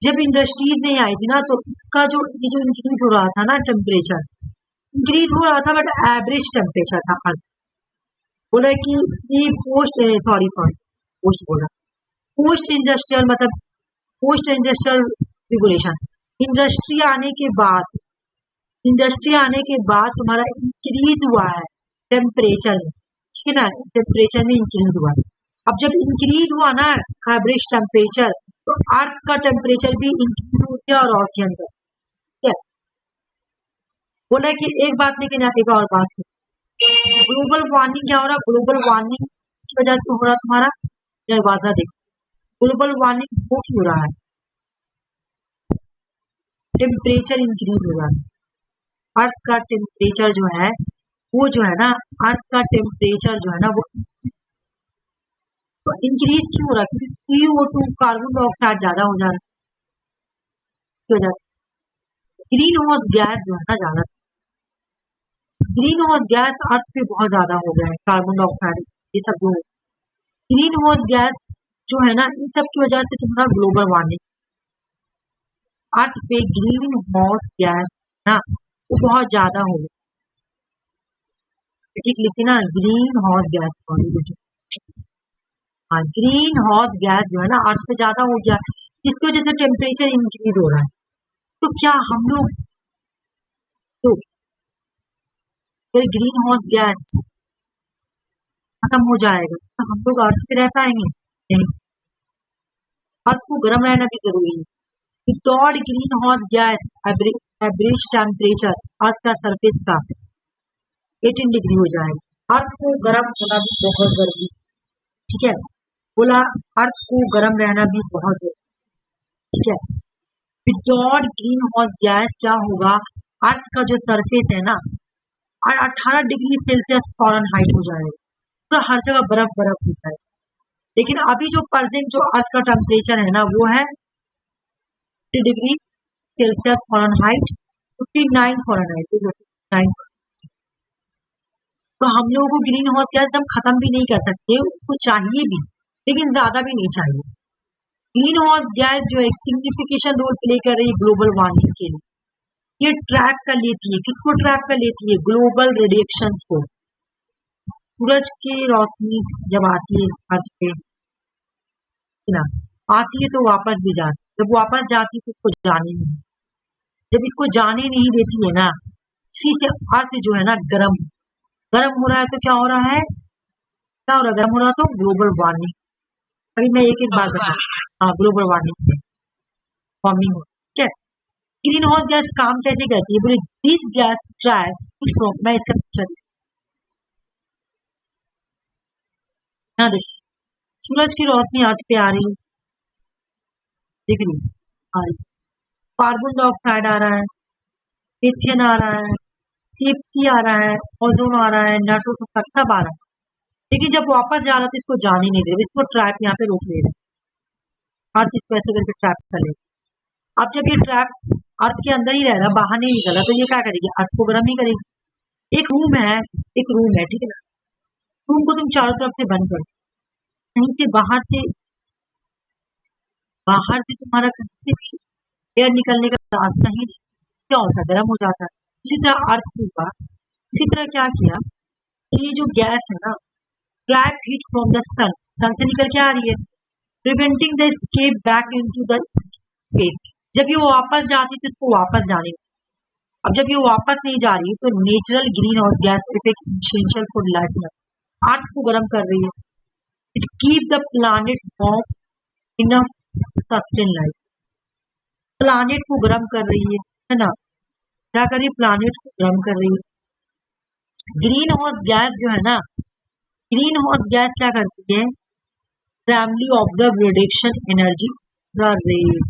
जब इंडस्ट्रीज नहीं आई थी ना तो इसका जो ये जो इंक्रीज हो रहा था ना, टेम्परेचर इंक्रीज हो रहा था बट एवरेज टेम्परेचर था अर्थ। बोला कि ये पोस्ट बोला पोस्ट इंडस्ट्रियल मतलब पोस्ट इंडस्ट्रियल रिवोल्यूशन, इंडस्ट्री आने के बाद तुम्हारा इंक्रीज हुआ है टेम्परेचर में, ठीक है ना, टेम्परेचर में इंक्रीज हुआ है। अब जब इंक्रीज हुआ ना एवरेज टेम्परेचर तो अर्थ का टेम्परेचर भी इंक्रीज हो गया और ऑक्सीजन का, ठीक है। बोला कि एक बात लेकिन यहाँ एक और बात सुन, ग्लोबल वार्मिंग क्या हो रहा है, ग्लोबल वार्मिंग की वजह से हो रहा तुम्हारा यह वादा देखो, ग्लोबल वार्मिंग वो क्यों हो रहा है, टेम्परेचर इंक्रीज हो रहा है। अर्थ का टेम्परेचर जो है वो जो है ना, अर्थ का टेम्परेचर जो है ना वो तो इंक्रीज क्यों हो रहा है, क्योंकि CO2 कार्बन डाइऑक्साइड ज्यादा हो जा रहा है की वजह से। ग्रीन हाउस गैस जो है ना ज्यादा, ग्रीन हाउस गैस अर्थ पे बहुत ज्यादा हो गया है, कार्बन डाइऑक्साइड ये सब जो ग्रीन हाउस गैस जो है ना इन सब की वजह से तुम्हारा ग्लोबल वार्मिंग, अर्थ पे ग्रीन हाउस गैस ना वो बहुत ज्यादा हो गया, ठीक लिखी ना, ग्रीन हाउस गैस, हाँ ग्रीन हाउस गैस जो है ना अर्थ पे ज्यादा हो गया, इसकी वजह से टेम्परेचर इंक्रीज हो रहा है। तो क्या हम लोग तो फिर ग्रीन हाउस गैस खत्म हो जाएगा तो हम लोग अर्थ पे रह पाएंगे नहीं, अर्थ को गर्म रहना भी जरूरी है। Without greenhouse gas average temperature earth का सरफेस का 18 डिग्री हो जाएगा, अर्थ को गर्म होना भी बहुत जरूरी, ठीक है। बोला अर्थ को गर्म रहना भी बहुत जरूरी, ठीक है। विदाउट ग्रीन हाउस गैस क्या होगा, अर्थ का जो सरफेस है ना 18 डिग्री सेल्सियस फ़ारेनहाइट हो जाएगा, पूरा हर जगह बर्फ बर्फ होता है। लेकिन अभी जो प्रेजेंट जो अर्थ का टेम्परेचर है ना वो है 50 डिग्री सेल्सियस फ़ारेनहाइट, 59 फ़ारेनहाइट, 59। तो हम लोगों को ग्रीन हाउस गैस हम खत्म भी नहीं कर सकते, उसको चाहिए भी लेकिन ज्यादा भी नहीं चाहिए। ग्रीन हाउस गैस जो एक सिग्निफिकेशन रोल प्ले कर रही है ग्लोबल वार्मिंग के लिए, ये ट्रैप कर लेती है, किसको ट्रैप कर लेती है, ग्लोबल रेडिएशंस को। सूरज की रोशनी जब आती है अर्थ पे ना, आती है तो वापस भी जाती है, जब वापस जाती है तो इसको जाने नहीं, जब इसको जाने नहीं देती है ना इसी से अर्थ जो है ना गर्म हो रहा है। तो क्या हो रहा है, क्या हो रहा है, गर्म हो रहा है, तो ग्लोबल वार्मिंग। अभी मैं एक बात बता, हाँ ग्लोबल वार्मिंग हो, ठीक है। ग्रीन हाउस गैस काम कैसे करती है, बोले दिस गैस ट्रैप फ्रॉम, मैं इसका पिक्चर यहाँ देख, सूरज की रोशनी अर्थ पे आ रही है, देख रही आ रही, कार्बन डाइऑक्साइड आ रहा है, मीथेन आ रहा है, CFC आ रहा है, ओजोन आ रहा है, नाइट्रोजन सब आ रहा है, लेकिन जब वापस जा रहा है तो इसको जाने नहीं दे रहे, इसको ट्रैप यहाँ पे रोक ले रहे, अर्थ इसको ऐसे करके ट्रैप कर ले। अब जब ये ट्रैप अर्थ के अंदर ही रह रहा, बाहर नहीं निकल रहा, तो ये क्या करेगी, अर्थ को गर्म नहीं करेगी। एक रूम है, ठीक है ना, रूम को तुम चारों तरफ से बंद कर, कहीं से बाहर से तुम्हारा कहीं से भी एयर निकलने का रास्ता ही नहीं, क्या होता है, गर्म हो जाता है। उसी तरह अर्थ हुआ, उसी तरह क्या किया, ये जो गैस है ना ट्रैप हीट फ्रॉम द सन से निकल के आ रही है, preventing the escape back into the space. जब ये वापस जाती तो इसको वापस जाने, अब जब ये वापस नहीं जा रही तो natural green house gas effect essential for life में अर्थ को गर्म कर रही है, it keep the planet warm enough sustain life, planet को गर्म कर रही है ना, क्या कर रही है, प्लैनेट को गर्म कर रही है। ग्रीन हाउस गैस जो है ना, ग्रीन हाउस गैस क्या करती है, primary observe radiation energy rate,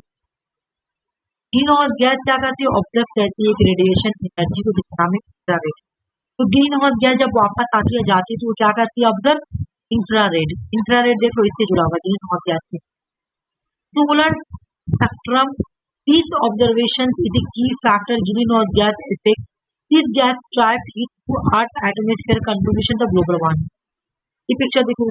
green house gas क्या करती है, ऑब्जर्व करती है रेडिएशन एनर्जी को, जिसका नाम है इंफ्रारेड। तो ग्रीन हाउस गैस जब वापस आती है जाती है तो वो क्या करती है, ऑब्जर्व इंफ्रारेड। इंफ्रारेड देखो इससे जुड़ा हुआ ग्रीन हाउस गैस से। Solar spectrum, these observations is a key factor greenhouse gas effect this gas trap heat to earth atmosphere contribution the global warming. ये पिक्चर देखो,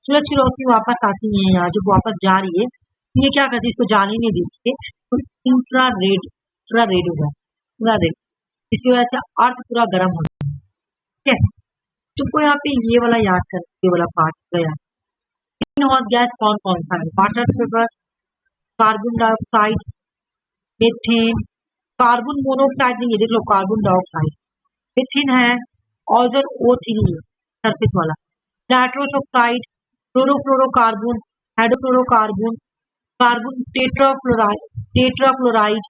सूरज की रोशनी वापस आती है यहाँ, जब वापस जा रही है ये क्या करती है, इसको जाने नहीं देती है, तो इंफ्रारेड हो गया, इंफ्रारेड, इसी वजह से अर्थ पूरा गर्म हो जाता है। ठीक है, तुमको यहाँ पे ये वाला याद कर, ये वाला पार्ट गया। ग्रीन हाउस गैस कौन कौन सा है, water vapour, carbon dioxide, methane, carbon monoxide नहीं है, देख लो कार्बन डाइऑक्साइड, मीथेन है, ओजोन O3 सरफेस वाला, nitrous oxide, chlorofluorocarbon, hydrofluorocarbon, carbon tetrafluoride,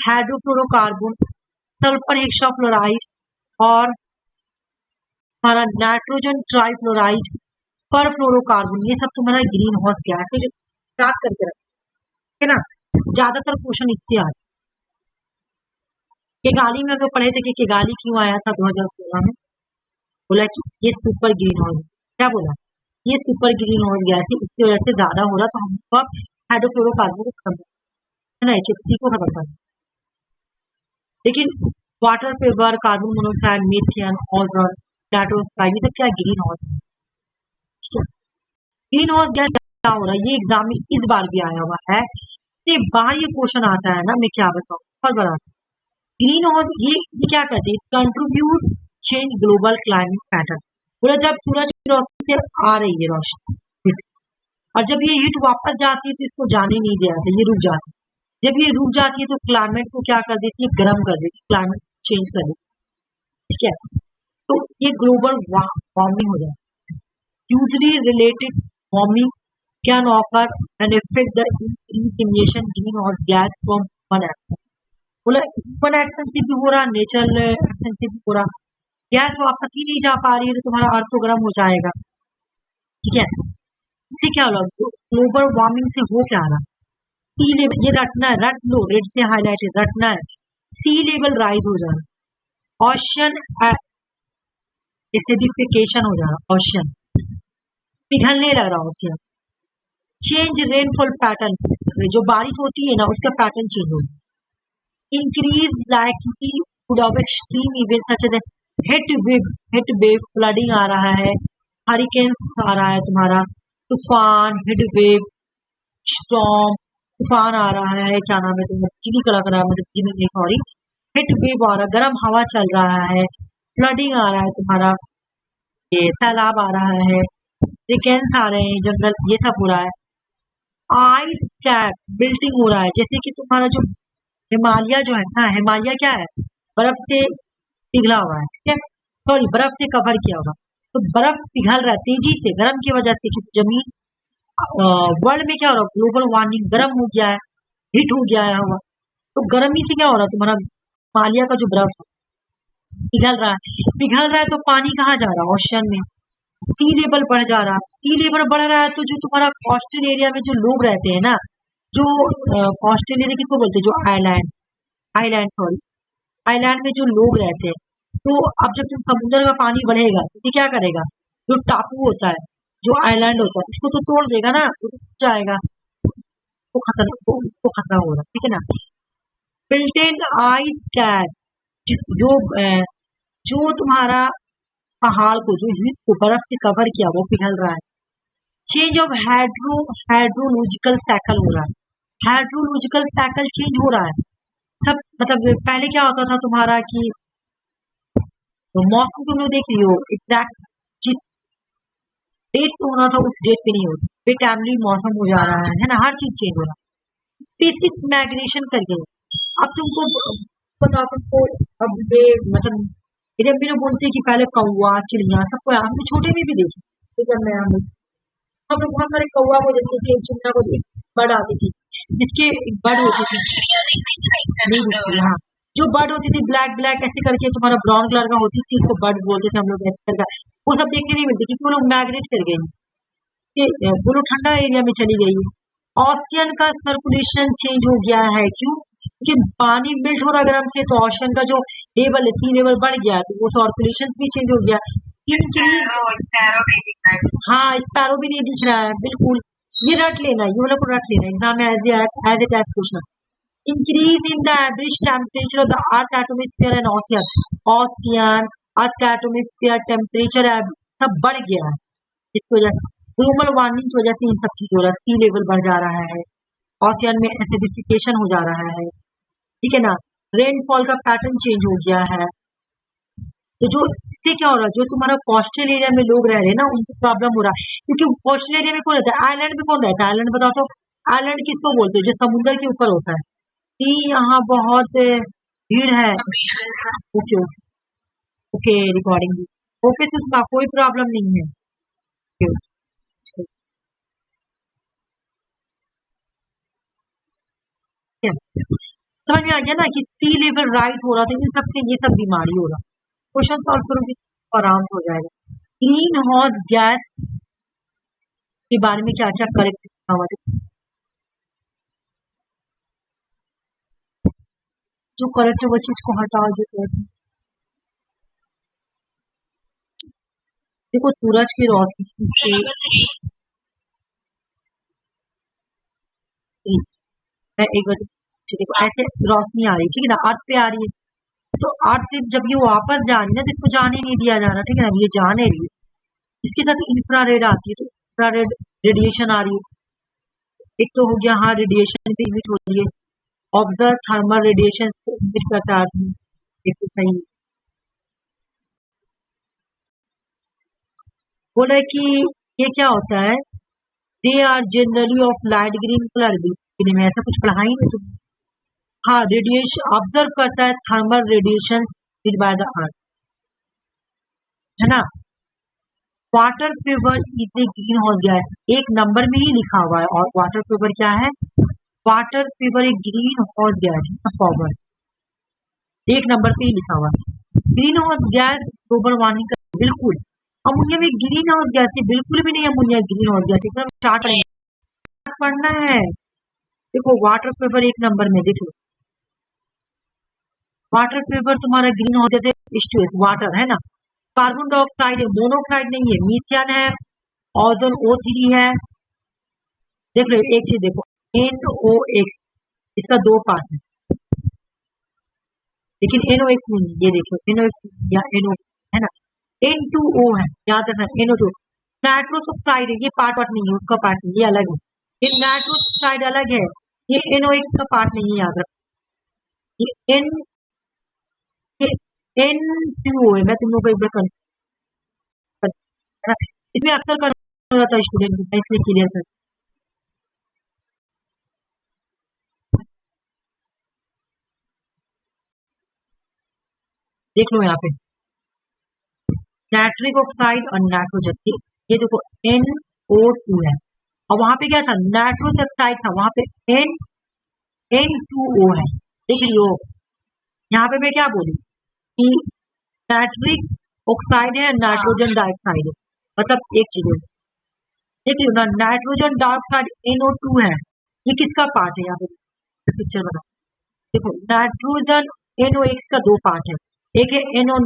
hydrofluorocarbon, sulphur hexafluoride और हमारा नाइट्रोजन ट्राइफ्लोराइड, परफ्लोरोकार्बन, ये सब तुम्हारा ग्रीन हाउस गैस है जो याद करके रखो, है ना। ज्यादातर क्वेश्चन इससे आते। केगाली में हम लोग पढ़े थे कि केगाली क्यों आया था 2016 में, बोला कि ये सुपर ग्रीन हाउस, क्या बोला, ये सुपर ग्रीन हाउस गैस है, इसकी वजह से ज्यादा हो रहा, तो हमको हाइड्रोफ्लोरोकार्बन को खत्म, है ना, HFC को खत्म करना। लेकिन water vapour, carbon monoxide, methane, ozone, nitrous oxide, ये सब क्या ग्रीन हाउस है। ठीक है, ग्रीन हाउस गैस क्या हो रहा है, ये एग्जाम में इस बार भी आया हुआ है, इतने बार ये क्वेश्चन आता है ना, मैं क्या बताऊँ, बहुत बार आता है। ग्रीन हाउस ये क्या करते हैं, contribute change global climate pattern, बोला जब सूरज की रोशनी से आ रही है रोशनी हिट, और जब ये हिट वापस जाती है तो इसको जाने नहीं दिया जाता, ये रुक जाती है, जब ये रुक जाती है तो क्लाइमेट को क्या कर देती है, गर्म कर देती है, क्लाइमेट चेंज कर देती है। ठीक है, तो ये ग्लोबल वार्मिंग हो जाती है। Usually related warming can occur and effect the increase emission green house gas from one action, बोला ह्यूमन एक्शन से भी हो रहा, नेचुरल एक्शन से भी हो रहा, गैस वापस ही नहीं जा पा रही है तो तुम्हारा अर्थ तो गर्म हो जाएगा। ठीक है, इससे क्या हो रहा, ग्लोबल वार्मिंग से हो क्या रहा, सी लेवल, ये रटना है, रट लो, रेड से हाईलाइट है, रटना है, सी लेवल राइज हो जा रहा, ओशन एसिडिफिकेशन हो जा रहा, ओशन पिघलने लग रहा, ओशन चेंज रेनफॉल पैटर्न, जो बारिश होती है ना उसका पैटर्न चेंज हो, increase likelihood of extreme event such as heat wave, flooding आ रहा है, हरिकेन्स आ रहा है, तुम्हारा तूफान, हिट वेव, स्टॉर्म, तूफान आ रहा है, क्या नाम है तुम्हारा, बिजली कड़क रहा है, मतलब बिजली नहीं सॉरी, हिट वेव आ रहा है, गर्म हवा चल रहा है, फ्लडिंग आ रहा है, तुम्हारा ये सैलाब आ रहा है, हरिकेन्स आ रहे हैं, जंगल, ये सब हो रहा है, आइस कैप बिल्टिंग हो रहा है, जैसे कि तुम्हारा जो हिमालय जो है ना, हिमालय क्या है, बर्फ से पिघला हुआ है, ठीक है, सॉरी बर्फ से कवर किया हुआ, तो बर्फ पिघल रहा है तेजी से गर्म की वजह से, क्योंकि जमीन वर्ल्ड में क्या हो रहा है, ग्लोबल वार्मिंग, गर्म हो गया है, हिट हो गया है हवा, तो गर्मी से क्या हो रहा है, तुम्हारा हिमालय का जो बर्फ पिघल रहा है, तो पानी कहाँ जा रहा है, ओशन में, सी लेवल बढ़ जा रहा है, सी लेवल बढ़ रहा है, तो जो तुम्हारा कोस्टल एरिया में जो लोग रहते हैं ना, जो कोस्टल एरिया किसको बोलते हैं, जो आइलैंड में जो लोग रहते हैं, तो अब जब तुम समुद्र का पानी बढ़ेगा तो ये क्या करेगा, जो टापू होता है, जो आइलैंड होता है, इसको तो तोड़ देगा ना, तो जाएगा, वो खतरा हो रहा है, ठीक है ना। बिल्टेन आइस कैप, जो तुम्हारा पहाड़ को, जो हिट को बर्फ से कवर किया, वो पिघल रहा है, चेंज ऑफ हाइड्रोलॉजिकल साइकिल हो रहा है, हाइड्रोलॉजिकल साइकिल चेंज हो रहा है, सब मतलब पहले क्या होता था तुम्हारा कि तो मौसम तुम लोग देख रही हो, एग्जैक्ट जिस डेट पे होना था उस डेट पे नहीं होता, बेटाइमली मौसम हो जा रहा है ना, हर चीज चेंज हो रहा है, स्पीसीज माइग्रेशन कर गई। अब तुमको पता, तुमको अब ये मतलब जब भी लोग बोलते हैं कि पहले कौवा चिड़िया सबको, हमने छोटे में भी देखी, जब मैं हम लोग बहुत सारे कौवा को देखते थे, चिड़िया को बर्ड आती थी, जिसके बर्ड होती थी नहीं दिखती, हाँ जो बर्ड होती थी ब्लैक ऐसे करके तुम्हारा ब्राउन कलर का होती थी, उसको बर्ड बोलते थे हम लोग ऐसे करके, वो सब देखने नहीं मिलती क्योंकि वो लोग माइग्रेट कर गई, वो लोग ठंडा एरिया में चली गई। ऑसियन का सर्कुलेशन चेंज हो गया है, क्यों, क्योंकि पानी मिल्ट हो रहा गर्म से, तो ऑशियन का जो लेवल है, सी लेवल बढ़ गया, तो वो सर्कुलेशन भी चेंज हो गया, हाँ स्पैरो भी नहीं दिख रहा है, बिल्कुल, ये रट लेना, ये वाला को रट लेना, एग्जाम में एज इट एज पूछना, increase in the average temperature of the earth atmosphere and ocean earth का एटमोस्फेयर टेम्परेचर सब बढ़ गया है। इसकी वजह ग्लोबल वार्मिंग की वजह से इन सब चीजों का सी लेवल बढ़ जा रहा है, ऑसियन में एसिडिफिकेशन हो जा रहा है, ठीक है ना, रेनफॉल का पैटर्न चेंज हो गया है। तो जो इससे क्या हो रहा है, जो तुम्हारा कोस्टल एरिया में लोग रह रहे हैं ना, उनको प्रॉब्लम हो रहा है, क्योंकि कोस्टल एरिया में कौन रहता है, आइलैंड में कौन रहता है, आइलैंड बताओ तो, आइलैंड किसको बोलते हैं, जो समुद्र के ऊपर होता है। कि यहाँ बहुत भीड़ है, okay okay okay recording okay, Sushma कोई प्रॉब्लम नहीं है, ओके समझ में आ गया ना कि सी लेवल राइज हो रहा था, इन सबसे ये सब बीमारी हो रहा। क्वेश्चन सॉल्व करोगे आराम से हो जाएगा। ग्रीन हाउस गैस के बारे में क्या क्या करेक्ट लिखा हुआ था, जो करेक्ट है वो चीज को हटाओ, जो करेक्ट। देखो सूरज की रोशनी से एक बार देखो ऐसे रोशनी आ रही है, ठीक है ना, अर्थ पे आ रही है, तो अर्थ जब ये वापस जा रही है ना, तो इसको जाने नहीं दिया जा रहा, ठीक है ना, ये जा नहीं रही है, इसके साथ इंफ्रारेड आती है, तो इंफ्रारेड रेडिएशन आ रही है। एक तो हो गया हाँ रेडिएशन पे इमिट हो रही है, ऑब्जर्व थर्मल रेडिएशन को इमिट करता है, एक तो सही बोला कि ये क्या होता है, they are generally of light green colour, में ऐसा कुछ पढ़ा ही नहीं तुम। हाँ रेडिएशन ऑब्जर्व करता है thermal radiation by the earth, है ना। Water vapour is a green house gas, एक नंबर में ही लिखा हुआ है, और वाटर पेपर क्या है, वाटर पेपर एक ग्रीन हाउस गैस पावर, एक नंबर पे ही लिखा हुआ है। Green house gas global warming का बिल्कुल, अमोनिया में ग्रीन हाउस गैस की बिल्कुल भी नहीं, अमोनिया ग्रीन हाउस गैस एकदम स्टार्ट पढ़ना है। देखो वाटर पेपर एक नंबर में, देखो वाटर पेपर तुम्हारा ग्रीन हाउस जैसे H2S वाटर है ना, कार्बन डाइऑक्साइड है, मोनोऑक्साइड नहीं है, मीथेन है, ओजोन O3 है। देख लो एक चीज देखो, NOx इसका दो पार्ट है, लेकिन NOx नहीं है, ये देखो NOx या NO है ना, N2O है, याद रखना NO2। नाइट्रोस ऑक्साइड है, ये पार्ट नहीं है, उसका पार्ट नहीं, ये अलग है, ये नाइट्रोस ऑक्साइड अलग है, ये NOx का पार्ट नहीं है, याद रखना, ये N2O है। मैं तुम लोग को एक बार इसमें अक्सर करना होता है स्टूडेंट को, इसलिए क्लियर कर। देख लो यहाँ पे नाइट्रिक ऑक्साइड और नाइट्रोजन, ये देखो NO2 है, और वहां पे क्या था, नाइट्रोस ऑक्साइड था, वहां पे N2O है। देख रही हो, यहाँ पे मैं क्या बोली कि नाइट्रिक ऑक्साइड है, नाइट्रोजन डाइऑक्साइड है, मतलब एक चीज है, देख रही हो ना, नाइट्रोजन डाइऑक्साइड NO2 है, ये किसका पार्ट है, यहाँ पे पिक्चर बना, देखो नाइट्रोजन NOx का दो पार्ट है, एक है NO,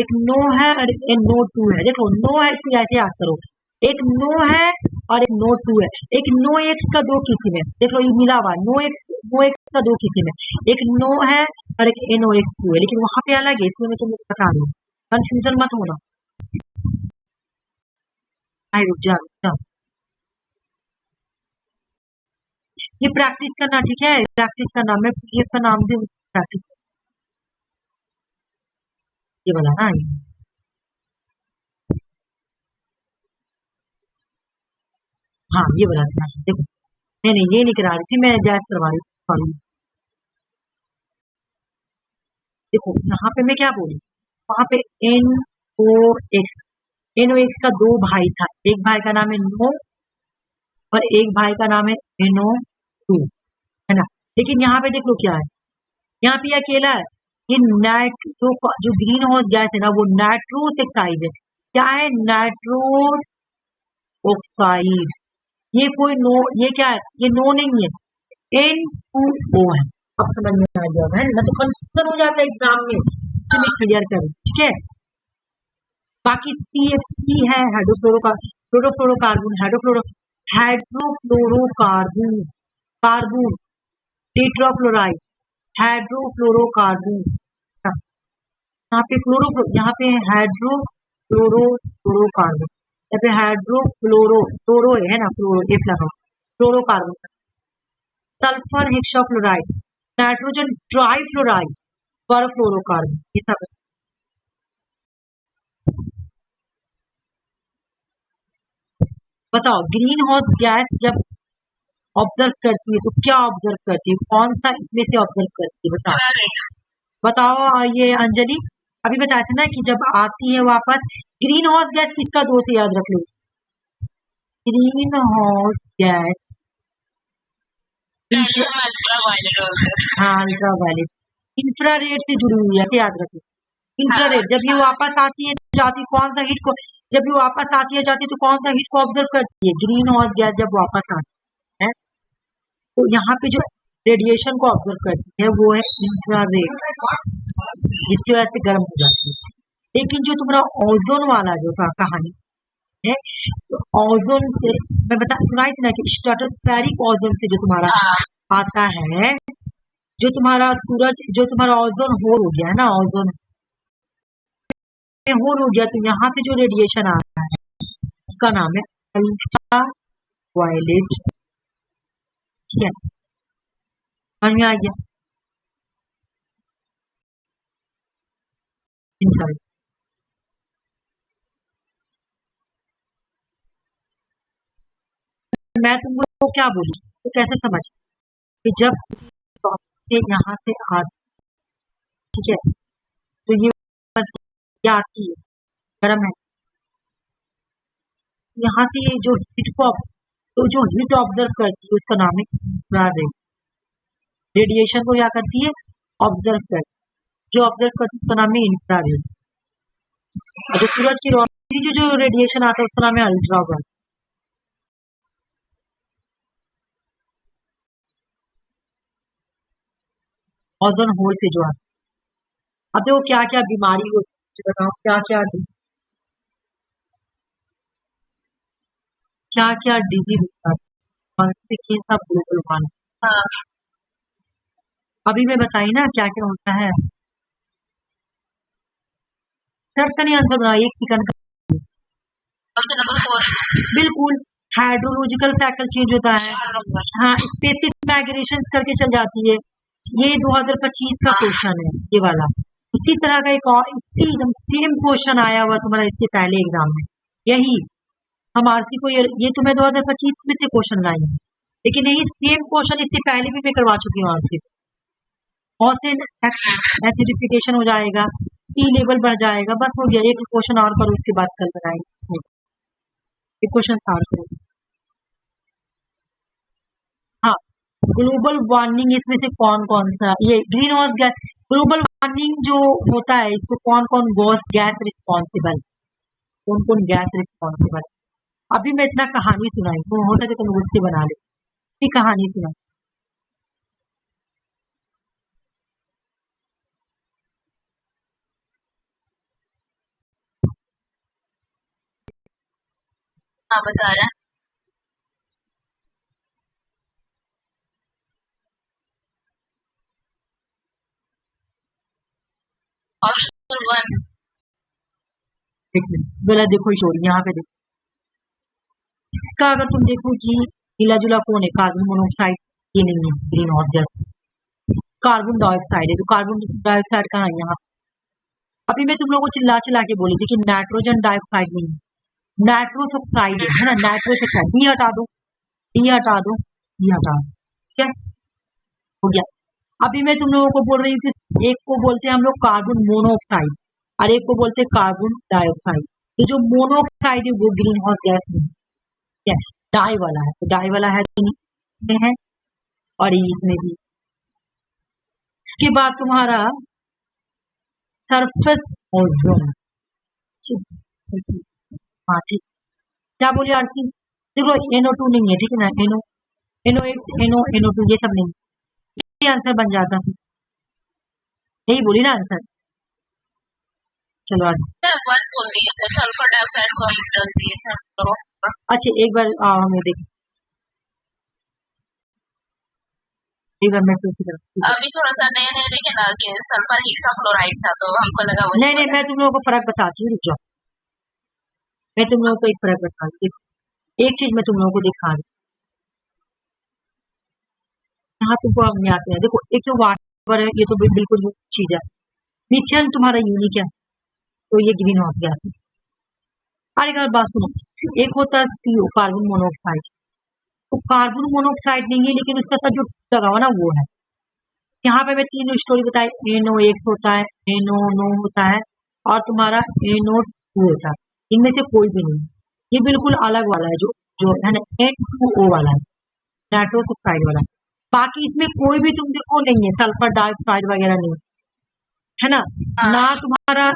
एक नो है और NO2 है। देखो नो है, इसको ऐसे याद करो, एक नो है और एक NO2 है, एक NOx का दो किस्म है, देखो ये मिला हुआ NOx का दो किस्म है, एक नो है और एक NOx2 है, लेकिन वहां पे अलग है, इसलिए मैं तुमको बता रही हूँ, कंफ्यूजन मत होना। आई रुक जा, ये प्रैक्टिस करना, ठीक है, प्रैक्टिस करना, मैं PDF का नाम दूं, प्रैक्टिस ये वाला ना, हाँ ये वाला था, देखो नहीं ये नहीं करा रही थी मैं, गैस करवा रही थी, सॉरी। देखो यहाँ पे मैं क्या बोली, वहां पे NOx का दो भाई था, एक भाई का नाम है नो और एक भाई का नाम है NO2, है ना, लेकिन यहाँ पे देखो क्या है, यहाँ पे अकेला है, ये नाइट्रो जो ग्रीन हाउस गैस है ना, वो नाइट्रोस ऑक्साइड है, क्या है, नाइट्रोस ऑक्साइड, ये कोई नो, ये क्या है, ये नो नहीं है, N2O है। अब समझ में आ गया है ना, तो कंफ्यूजन हो जाता है एग्जाम में, इसे मैं क्लियर करूं, ठीक है। बाकी CFC है hydrofluorocarbon, hydrofluorocarbon carbon, tetrafluoride, hydrofluorocarbon, यहाँ पे यहाँ पे हाइड्रोफ्लोरोकार्बन, यहाँ पे फ्लोरो है ना, फ्लोरो एफ लगा, fluorocarbon, sulphur hexafluoride, nitrogen trifluoride, perfluorocarbon, ये सब। बताओ ग्रीन हाउस गैस जब ऑब्जर्व करती है तो क्या ऑब्जर्व करती है, कौन सा इसमें से ऑब्जर्व करती है, बताओ ये अंजलि अभी बताया था ना कि जब आती है वापस, ग्रीन हाउस गैस किसका दो से याद रख लो, ग्रीन हाउस गैस हाँ अल्ट्रावायलेट, इंफ्रारेड से जुड़ी हुई है, ऐसे याद रखो। इंफ्रारेड जब ये वापस आती है जाती, कौन सा हीट को, जब ये वापस आती है जाती है तो कौन सा हीट को ऑब्जर्व करती है, ग्रीन हाउस गैस जब वापस आती है तो यहाँ पे जो रेडिएशन को ऑब्जर्व करती है वो है इंफ्रारेड, जिसकी वजह से गर्म हो जाती है। लेकिन जो तुम्हारा ओजोन वाला जो था कहानी है, तो ओजोन से मैं सुनाई थी ना कि स्ट्रेटोस्फेरिक ओजोन से जो तुम्हारा आता है, जो तुम्हारा सूरज, जो तुम्हारा ओजोन होल हो गया है ना, ओजोन होल हो गया, तो यहाँ से जो रेडिएशन आ रहा है उसका नाम है अल्ट्रा वायलेट, ठीक है, समझ में आ गया। इंफ्रारेड मैं तुम लोग को क्या बोली तो कैसे समझ कि जब से यहाँ से आती, ठीक है, तो ये आती है गर्म है, यहाँ से ये जो हीट को, तो जो हीट ऑब्जर्व करती है उसका नाम है इंफ्रारेड, रेडिएशन को क्या करती है, ऑब्जर्व करती है, जो ऑब्जर्व करती है उसका नाम है इंफ्रारेड, और जो सूरज की रोशनी जो रेडिएशन आता है उसका नाम है अल्ट्रावायलेट। ओजोन होल से जो आता, अब देखो क्या क्या बीमारी होती है, बताओ क्या क्या डिजीज होता है, सब ग्लोबल वार्मिंग। अभी मैं बताई ना क्या क्या होता है, सर से नहीं आंसर बना, 1 सेकंड का, बिल्कुल हाइड्रोलॉजिकल साइकिल चेंज होता है, हाँ स्पेसिस माइग्रेशन करके चल जाती है, ये 2025 का क्वेश्चन है ये वाला। इसी तरह का एक और इसी एकदम सेम क्वेश्चन आया हुआ तुम्हारा इससे पहले एग्जाम में, यही हम आरसी को ये तो मैं 2025 में से क्वेश्चन लाई हूँ, लेकिन यही सेम क्वेश्चन इससे पहले भी मैं करवा चुकी हूँ आरसी। एसिडिफिकेशन हो जाएगा, सी लेवल बढ़ जाएगा, बस हो गया, एक क्वेश्चन और करो उसके बाद कल बनाएंगे, एक क्वेश्चन और करो। हाँ ग्लोबल वार्मिंग इसमें से कौन कौन सा, ये green house gas, global warming जो होता है इसको कौन कौन गैस रिस्पॉन्सिबल, कौन कौन गैस रिस्पॉन्सिबल। अभी मैं इतना कहानी सुनाई, तो हो सके तो मुझसे बना ले, कहानी सुनाई। हाँ बता रहा है, ऑप्शन 1, बोला देखो शोर यहाँ पे देखो, इसका अगर तुम देखो कि मिला जुला कौन है, कार्बन मोनोऑक्साइड, ये नहीं है green house gas, carbon dioxide है, तो कार्बन डाइऑक्साइड कहाँ है, यहाँ। अभी मैं तुम लोगों को चिल्ला के बोली थी कि नाइट्रोजन डाइऑक्साइड नहीं, नाइट्रोस ऑक्साइड है ना, नाइट्रोस ऑक्साइड, डी हटा दो, डी हटा दो, डी हटा दो, ठीक है, हो गया। अभी मैं तुम लोगों को बोल रही हूँ कि एक को बोलते हैं हम लोग कार्बन मोनोऑक्साइड और एक को बोलते हैं कार्बन डाइऑक्साइड, तो जो मोनोऑक्साइड है वो ग्रीन हाउस गैस नहीं है, डाई वाला है, तो डाई वाला है इसमें है और इसमें भी। इसके बाद तुम्हारा सरफेस ओजोन, हाँ ठीक, क्या बोलिए आरसी, देखो NO2 नहीं है, ठीक है ना, NO8 NO2 ये सब नहीं, ये आंसर बन जाता है, यही बोली ना आंसर। चलो आगे, सल्फर डाइऑक्साइड को डाल दिए थे, अच्छा एक बार हमें देख, एक बार मैं फिर से करती हूँ। अभी थोड़ा सा नया नया देखे ना कि सल्फर हेक्साक्लोराइड था तो हमको लगा वो नहीं मैं तुम लोगों को फर्क बताती हूँ, रुक जाओ। मैं तुम लोगों को एक फर्क बताती हूँ, एक चीज मैं तुम लोगों को दिखा रही हूँ। यहाँ तुमको अब याद नहीं है, देखो एक तो वाटर है, ये तो बिल्कुल चीज है। मिथेन तुम्हारा यूनिक है, तो ये ग्रीन हाउस गैस है। अरे अगर बात सुनो, एक होता है CO, कार्बन मोनोऑक्साइड। तो कार्बन मोनोऑक्साइड नहीं है, लेकिन उसका साथ जो लगा हुआ ना वो है। यहाँ पे मैं 3 स्टोरी बताई, NOx होता है, NO होता है, और तुम्हारा NO2 होता है। इनमें से कोई भी नहीं, ये बिल्कुल अलग वाला है, जो जो है ना N2O वाला है, नाइट्रोस ऑक्साइड वाला। बाकी इसमें कोई भी तुम देखो नहीं है, सल्फर डाइऑक्साइड वगैरह नहीं है ना, ना तुम्हारा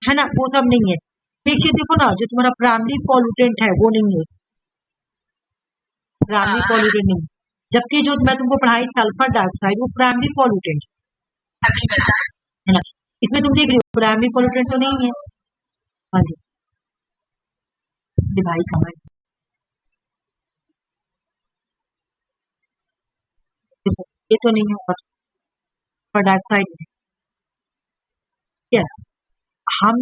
है ना, वो सब नहीं है। एक चीज देखो ना, जो तुम्हारा प्राइमरी पॉल्यूटेंट है वो नहीं है, प्राइमरी पॉल्यूटेंट नहीं। जबकि जो मैं तुमको पढ़ाई सल्फर डाइऑक्साइड, वो प्राइमरी पॉल्यूटेंट है ना। इसमें तुम देख रहे हो प्राइमरी पॉल्यूटेंट तो नहीं है। हाँ जी, डिवाइड कहाँ है, देखो ये तो नहीं होगा, सल्फर डाइऑक्साइड है। ठीक है, हम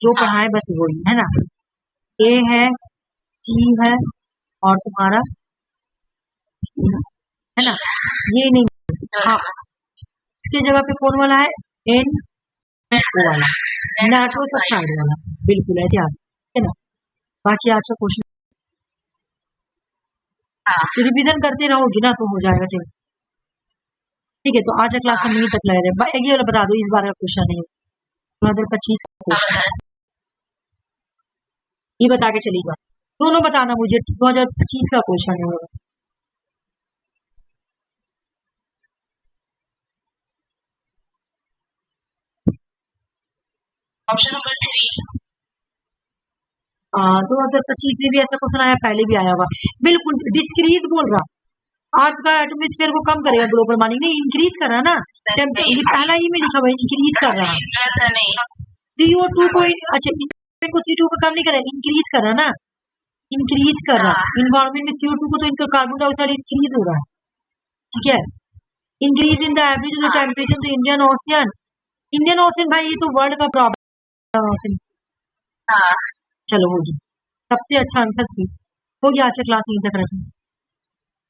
जो पढ़ाए बस वही है ना, A है, C है, और तुम्हारा है ना, ये नहीं। हाँ, इसके जगह पे कौन वाला है, NO वाला, नाइट्रोस ऑक्साइड वाला, बिल्कुल ऐसे याद है ना। बाकी आज का क्वेश्चन तो रिवीजन करते रहोगी ना तो हो जाएगा। ठीक है, तो आज का क्लास हम यहीं तक ले रहे हैं। ये वाला बता दो, इस बार का क्वेश्चन है 2025 का क्वेश्चन, ये बता के चली जाओ, दोनों बताना मुझे, 2025 का क्वेश्चन है। Option number 3। 2025 में भी ऐसा क्वेश्चन आया, पहले भी आया हुआ, बिल्कुल डिस्क्रीज बोल रहा, अर्थ का एटमॉस्फेयर को कम करेगा, ग्लोबल वार्मिंग नहीं, इंक्रीज कर रहा ना, ये पहला ही में लिखा हुआ है, इंक्रीज कर रहा। CO2 को अच्छा, को CO2 को कम नहीं कर रहा, इंक्रीज कर रहा ना, इंक्रीज कर रहा। इन्वायरमेंट में CO2 को तो इनका कार्बन डाइऑक्साइड इंक्रीज हो रहा है, ठीक है। Increase in the average of the temperature the Indian ocean, भाई ये तो वर्ल्ड का प्रॉब्लम ओशियन। चलो हो गया, सबसे अच्छा आंसर सी हो गया। आज का क्लास यहीं तक रखें।